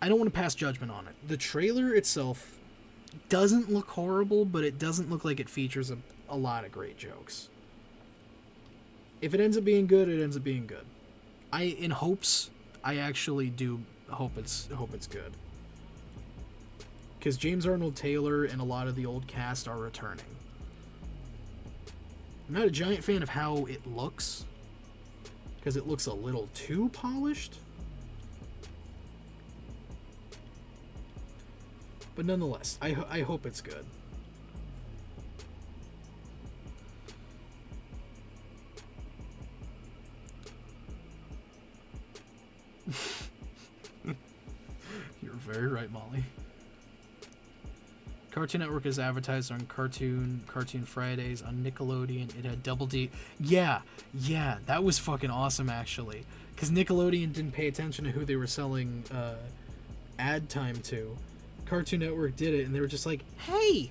I don't want to pass judgment on it. The trailer itself doesn't look horrible, but it doesn't look like it features a lot of great jokes. If it ends up being good, it ends up being good. I actually do hope it's good. Because James Arnold Taylor and a lot of the old cast are returning. I'm not a giant fan of how it looks, because it looks a little too polished. But nonetheless, I hope it's good. You're very right, Molly. Cartoon Network is advertised on Cartoon Fridays, on Nickelodeon. It had Double D. Yeah, that was fucking awesome, actually. Because Nickelodeon didn't pay attention to who they were selling ad time to. Cartoon Network did it, and they were just like, hey,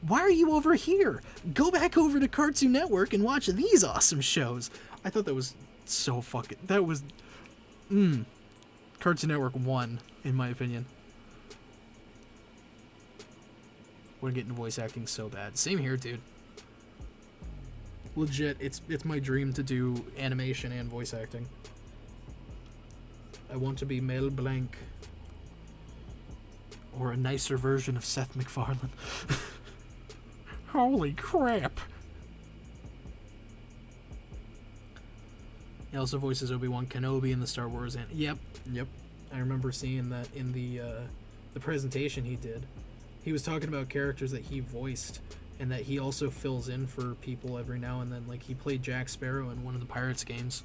why are you over here? Go back over to Cartoon Network and watch these awesome shows. I thought that was so fucking... That was... Cartoon Network won, in my opinion. We're getting voice acting so bad. Same here, dude. Legit, it's my dream to do animation and voice acting. I want to be Mel Blanc. Or a nicer version of Seth MacFarlane. Holy crap. He also voices Obi-Wan Kenobi in the Star Wars. And yep. I remember seeing that in the presentation he did. He was talking about characters that he voiced, and that he also fills in for people every now and then. Like, he played Jack Sparrow in one of the Pirates games.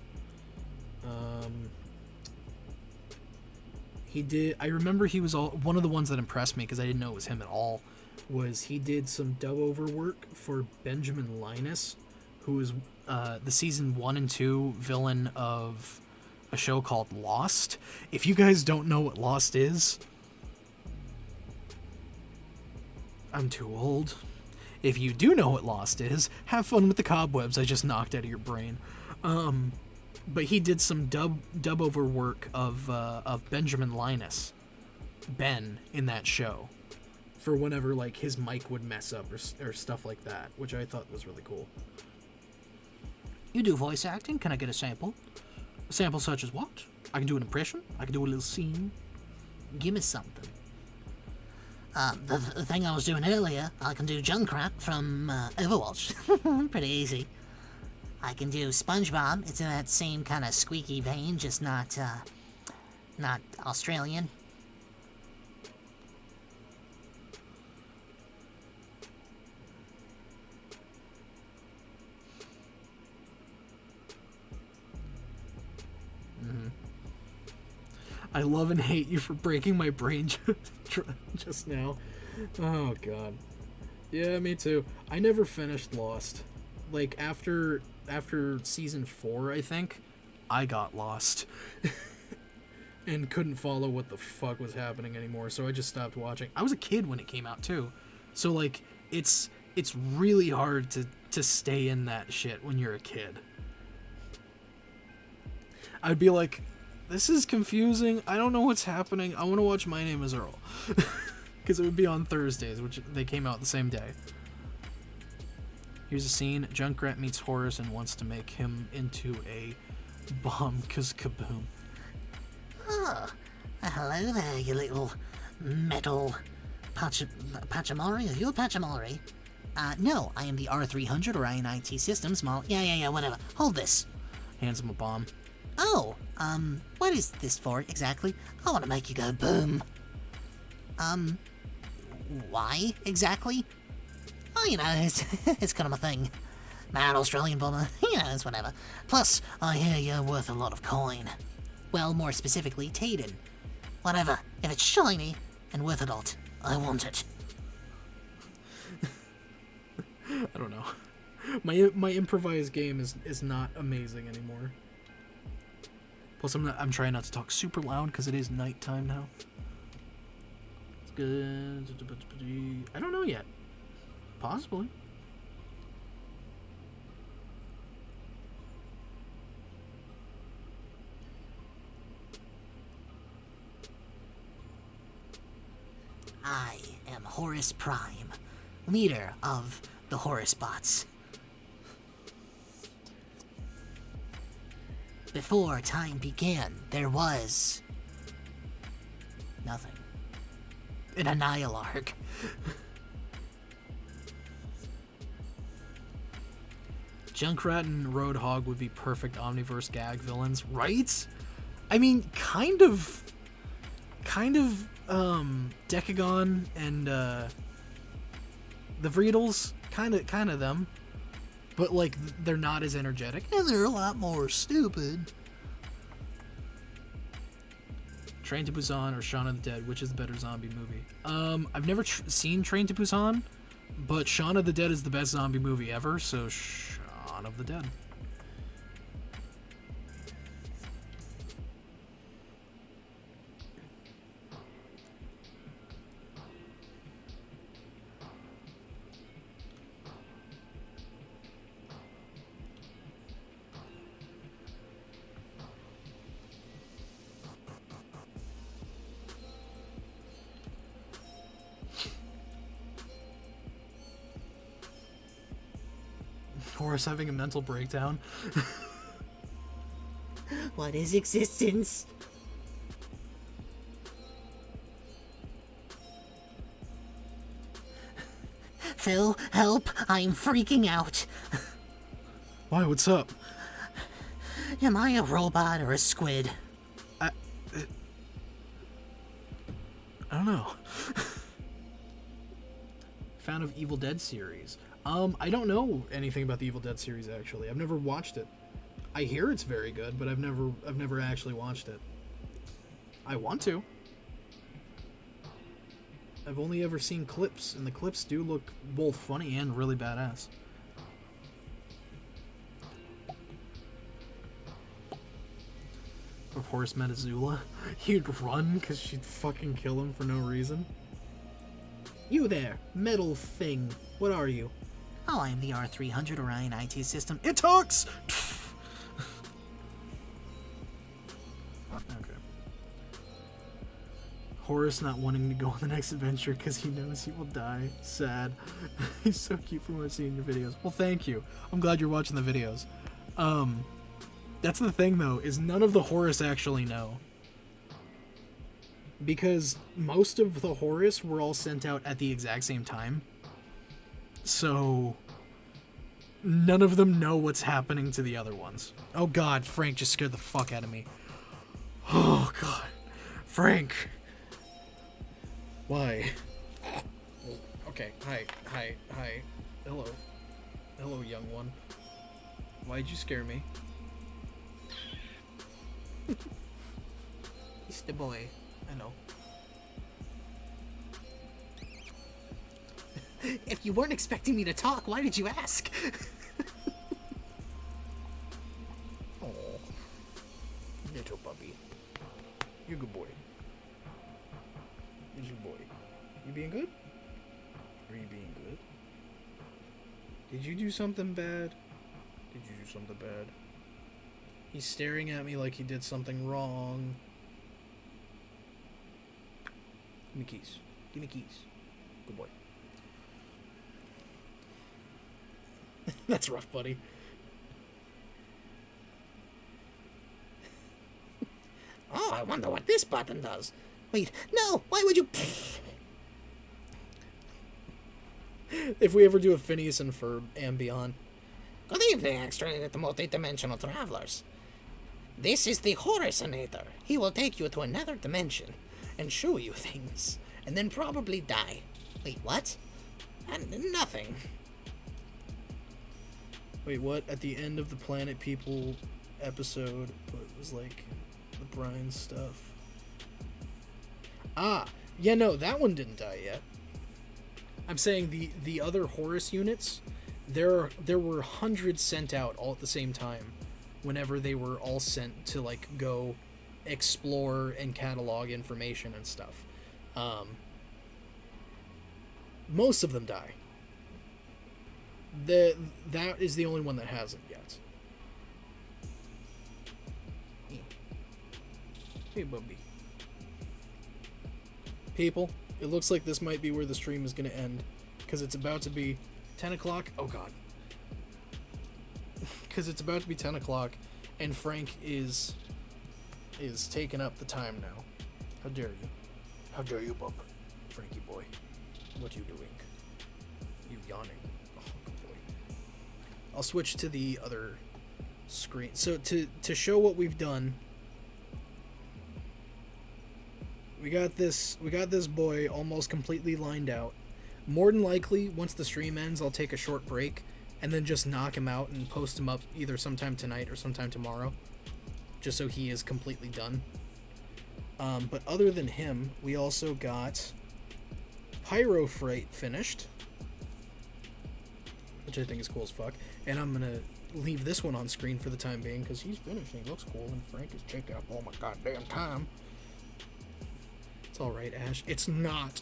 He did... I remember he was one of the ones that impressed me, because I didn't know it was him at all, was he did some dub-over work for Benjamin Linus, who was the season 1 and 2 villain of a show called Lost. If you guys don't know what Lost is... I'm too old. If you do know what Lost is, have fun with the cobwebs I just knocked out of your brain. But he did some dub over work of Benjamin Linus, Ben, in that show, for whenever like his mic would mess up or stuff like that, which I thought was really cool. You do voice acting? Can I get a sample? A sample such as what? I can do an impression. I can do a little scene. Give me something. The thing I was doing earlier, I can do Junkrat from Overwatch. Pretty easy. I can do SpongeBob. It's in that same kind of squeaky vein, just not Australian. I love and hate you for breaking my brain just now. Oh, God. Yeah, me too. I never finished Lost. Like, after season 4, I think, I got lost. And couldn't follow what the fuck was happening anymore, so I just stopped watching. I was a kid when it came out, too. So, like, it's really hard to stay in that shit when you're a kid. I'd be like... This is confusing. I don't know what's happening. I want to watch My Name is Earl. Because it would be on Thursdays, which they came out the same day. Here's a scene. Junkrat meets Horace and wants to make him into a bomb, cause kaboom. Oh, hello there, you little metal Pachamori. Are you a Pachamori? No, I am the R300 Orion IT Systems model. Yeah, whatever. Hold this. Hands him a bomb. Oh, what is this for exactly? I want to make you go boom. Why exactly? Oh, you know, it's kind of a thing. Man, Australian bomber, you know, it's whatever. Plus, I hear you're worth a lot of coin. Well, more specifically, Tayden. Whatever, if it's shiny and worth a lot, I want it. I don't know. My improvised game is not amazing anymore. Plus, I'm trying not to talk super loud because it is nighttime now. It's good. I don't know yet. Possibly. I am Horus Prime, leader of the Horus Bots. Before time began, there was nothing. An Annihilarch. Junkrat and Roadhog would be perfect Omniverse gag villains, right? I mean, kind of Decagon and the Vreedles, kind of them. But, like, they're not as energetic, and they're a lot more stupid. Train to Busan or Shaun of the Dead, which is the better zombie movie? I've never seen Train to Busan, but Shaun of the Dead is the best zombie movie ever, so Shaun of the Dead. Horace having a mental breakdown. What is existence? Phil, help! I'm freaking out. Why, what's up? Am I a robot or a squid? I don't know. Fan of Evil Dead series. I don't know anything about the Evil Dead series, actually. I've never watched it. I hear it's very good, but I've never actually watched it. I want to. I've only ever seen clips, and the clips do look both funny and really badass. Of Horace met Azula, he'd run because she'd fucking kill him for no reason. You there, metal thing. What are you? Oh, I am the R300 Orion IT system. It talks! Okay. Horace not wanting to go on the next adventure because he knows he will die. Sad. He's so cute from what I've seen in your videos. Well, thank you. I'm glad you're watching the videos. That's the thing, though, is none of the Horace actually know. Because most of the Horace were all sent out at the exact same time. So none of them know what's happening to the other ones. Oh god, Frank just scared the fuck out of me. Oh god. Frank. Why? Okay, hi. Hello. Hello, young one. Why'd you scare me? He's the boy. I know. If you weren't expecting me to talk, why did you ask? Oh, little puppy. You're a good boy. You're a good boy. You being good? Are you being good? Did you do something bad? Did you do something bad? He's staring at me like he did something wrong. Give me keys. Give me keys. Good boy. That's rough, buddy. Oh, I wonder what this button does. Wait, no! Why would you... If we ever do a Phineas and Ferb and beyond. Good evening, extra multi-dimensional travelers. This is the Horaceinator. He will take you to another dimension and show you things, and then probably die. Wait, what? And nothing. Wait, what? At the end of the Planet People episode, but it was like the Brian stuff. Ah, yeah, no, that one didn't die yet. I'm saying the other Horus units, there were hundreds sent out all at the same time, whenever they were all sent to like go explore and catalog information and stuff. Most of them die. That is the only one that hasn't yet. Hey, Bubby. People, it looks like this might be where the stream is going to end, because it's about to be 10 o'clock. Oh, God. Because it's about to be 10 o'clock, and Frank is taking up the time now. How dare you? How dare you, bub? Frankie boy. What are you doing? You yawning. Oh, good boy. I'll switch to the other screen. So to show what we've done, we got this boy almost completely lined out. More than likely, once the stream ends, I'll take a short break and then just knock him out and post him up either sometime tonight or sometime tomorrow, just so he is completely done. But other than him, we also got Pyro Freight finished, which I think is cool as fuck. And I'm gonna leave this one on screen for the time being because he's finished and he looks cool, and Frank is taking up all my goddamn time. It's alright, Ash. It's not.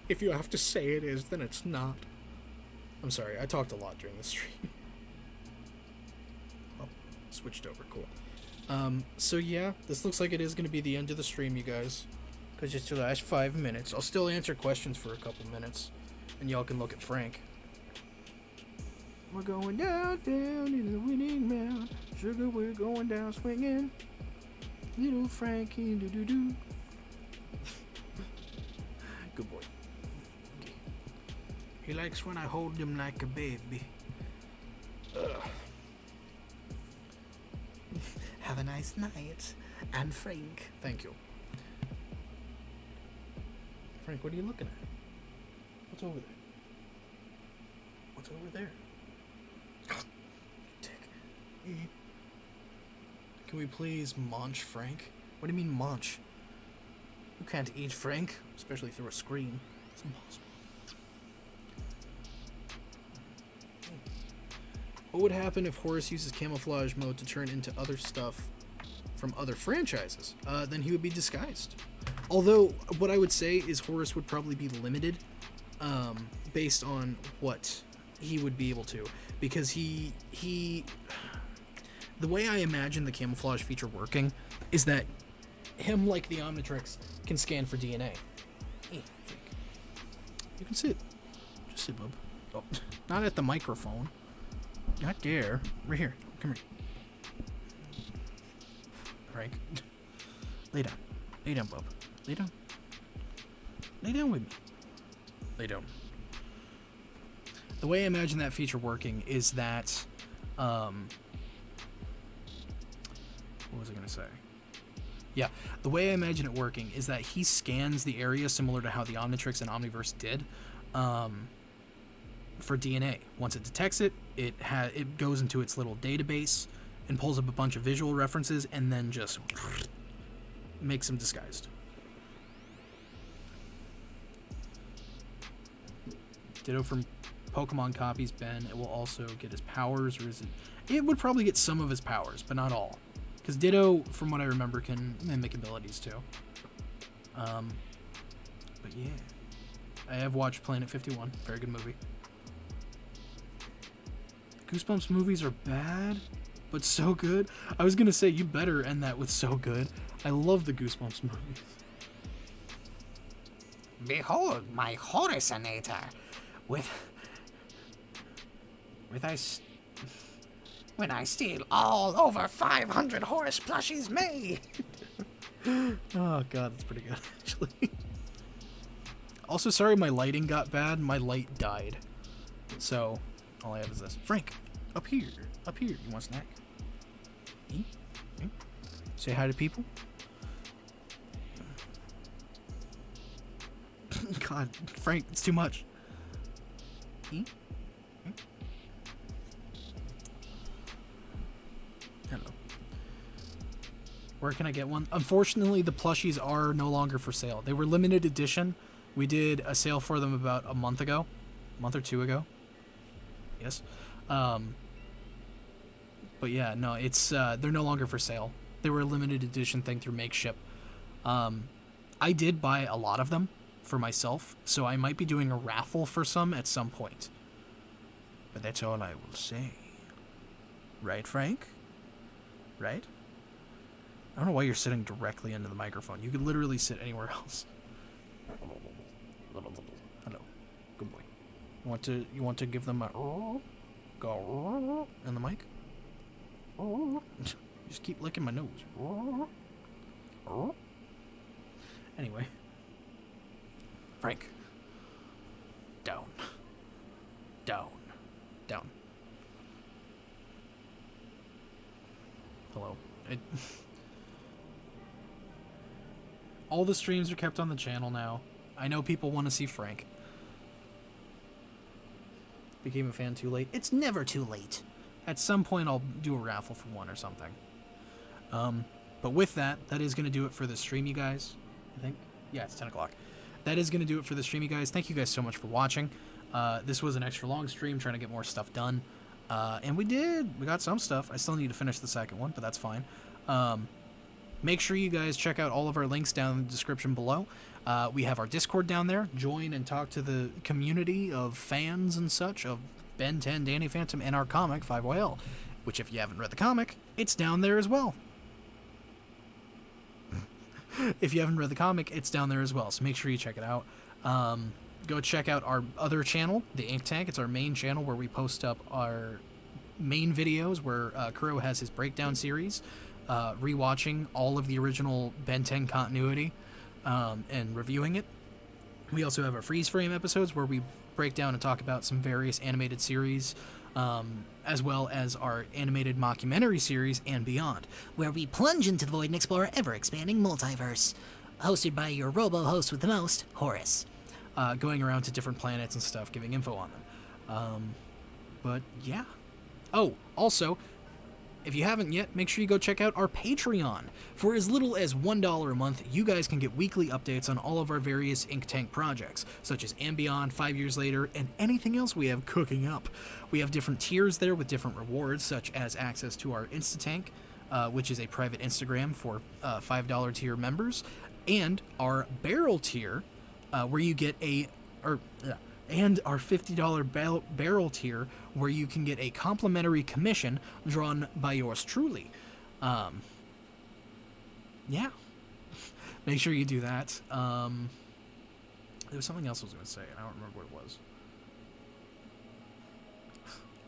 If you have to say it is, then it's not. I'm sorry, I talked a lot during the stream. Oh, switched over, cool. So yeah, this looks like it is going to be the end of the stream, you guys. Because it's the last 5 minutes. I'll still answer questions for a couple minutes. And y'all can look at Frank. We're going down, down in the winning mound. Sugar, we're going down swinging. Little Frankie, do-do-do. Good boy. Okay. He likes when I hold him like a baby. Ugh. Have a nice night. And Frank. Thank you. Frank, what are you looking at? What's over there? What's over there? Dick. Can we please munch Frank? What do you mean munch? You can't eat Frank, especially through a screen. It's impossible. What would happen if Horace uses camouflage mode to turn into other stuff from other franchises? Then he would be disguised. Although, what I would say is Horace would probably be limited based on what he would be able to. Because he... The way I imagine the camouflage feature working is that him, like the Omnitrix, can scan for DNA. Hey, you can sit. Just sit, bub. Oh, not at the microphone. Not there. Right here. Come here. Frank. Lay down. Lay down, bub. Lay down. Lay down with me. Lay down. The way I imagine that feature working is that, what was I going to say? Yeah, the way I imagine it working is that he scans the area similar to how the Omnitrix and Omniverse did, for DNA. Once it detects it, it goes into its little database and pulls up a bunch of visual references and then just makes him disguised. Ditto from Pokemon copies Ben. It will also get his powers, or is it? It would probably get some of his powers, but not all. Because Ditto, from what I remember, can mimic abilities too. But yeah. I have watched Planet 51. Very good movie. Goosebumps movies are bad, but so good. I was gonna say, you better end that with so good. I love the Goosebumps movies. Behold my Horaceanator. When I steal all over 500 Horace plushies made. Oh god, that's pretty good, actually. Also, sorry my lighting got bad. My light died. So, all I have is this. Frank, up here. Up here. You want a snack? Eat? Say hi to people? God, Frank, it's too much. Eat? Hello. Where can I get one? Unfortunately, the plushies are no longer for sale. They were limited edition. We did a sale for them about a month or two ago. Yes. But yeah, no, it's they're no longer for sale. They were a limited edition thing through Makeship. I did buy a lot of them for myself, so I might be doing a raffle for some at some point. But that's all I will say. Right, Frank? Right? I don't know why you're sitting directly into the microphone. You could literally sit anywhere else. Hello. Good boy. You want to give them a go in the mic? Just keep licking my nose. Anyway. Frank. Down. Down. Down. Hello. All the streams are kept on the channel now. I know people want to see Frank. Became a fan too late. It's never too late. At some point I'll do a raffle for one or something. But But with that, that is going to do it for the stream, you guys. I think. Yeah, it's 10 o'clock. That is going to do it for the stream, you guys. Thank you guys so much for watching. This was an extra long stream, trying to get more stuff done. And we did. We got some stuff. I still need to finish the second one, but that's fine. Make sure you guys check out all of our links down in the description below. We have our Discord down there. Join and talk to the community of fans and such of Ben 10, Danny Phantom, and our comic, 5YL. Which, if you haven't read the comic, it's down there as well. If you haven't read the comic, it's down there as well. So make sure you check it out. Go check out our other channel, the Ink Tank. It's our main channel where we post up our main videos where Kuro has his breakdown series, rewatching all of the original Ben 10 continuity and reviewing it. We also have our freeze frame episodes where we break down and talk about some various animated series, as well as our animated mockumentary series and beyond, where we plunge into the void and explore ever-expanding multiverse. Hosted by your robo-host with the most, Horace. Going around to different planets and stuff, giving info on them. But yeah. Oh, also, if you haven't yet, make sure you go check out our Patreon. For as little as $1 a month, you guys can get weekly updates on all of our various Ink Tank projects, such as And Beyond, 5 Years Later, and anything else we have cooking up. We have different tiers there with different rewards, such as access to our Instatank, which is a private Instagram for $5 tier members, and our Barrel tier, where you get and our $50 barrel tier, where you can get a complimentary commission drawn by yours truly. Yeah. Make sure you do that. There was something else I was going to say. I don't remember what it was.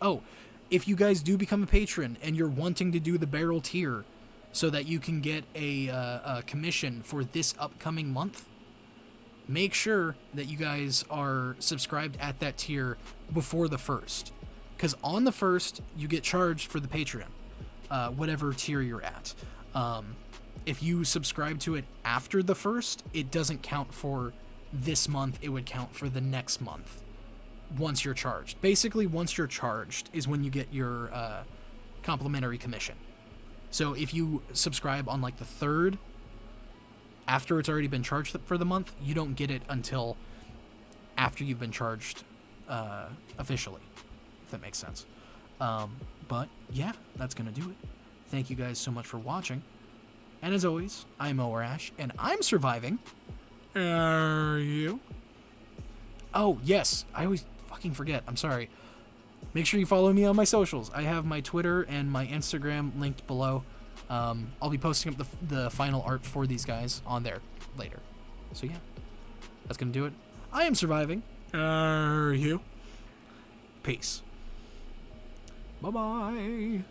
Oh, if you guys do become a patron and you're wanting to do the barrel tier so that you can get a commission for this upcoming month, make sure that you guys are subscribed at that tier before the 1st. Because on the 1st, you get charged for the Patreon, whatever tier you're at. If you subscribe to it after the 1st, it doesn't count for this month. It would count for the next month once you're charged. Basically, once you're charged is when you get your complimentary commission. So if you subscribe on like the 3rd, after it's already been charged for the month, you don't get it until after you've been charged officially, if that makes sense. But yeah, that's going to do it. Thank you guys so much for watching. And as always, I'm Oarash, and I'm surviving. Are you? Oh, yes. I always fucking forget. I'm sorry. Make sure you follow me on my socials. I have my Twitter and my Instagram linked below. I'll be posting up the final art for these guys on there later. So yeah, that's gonna do it. I am surviving. Are you? Peace. Bye-bye.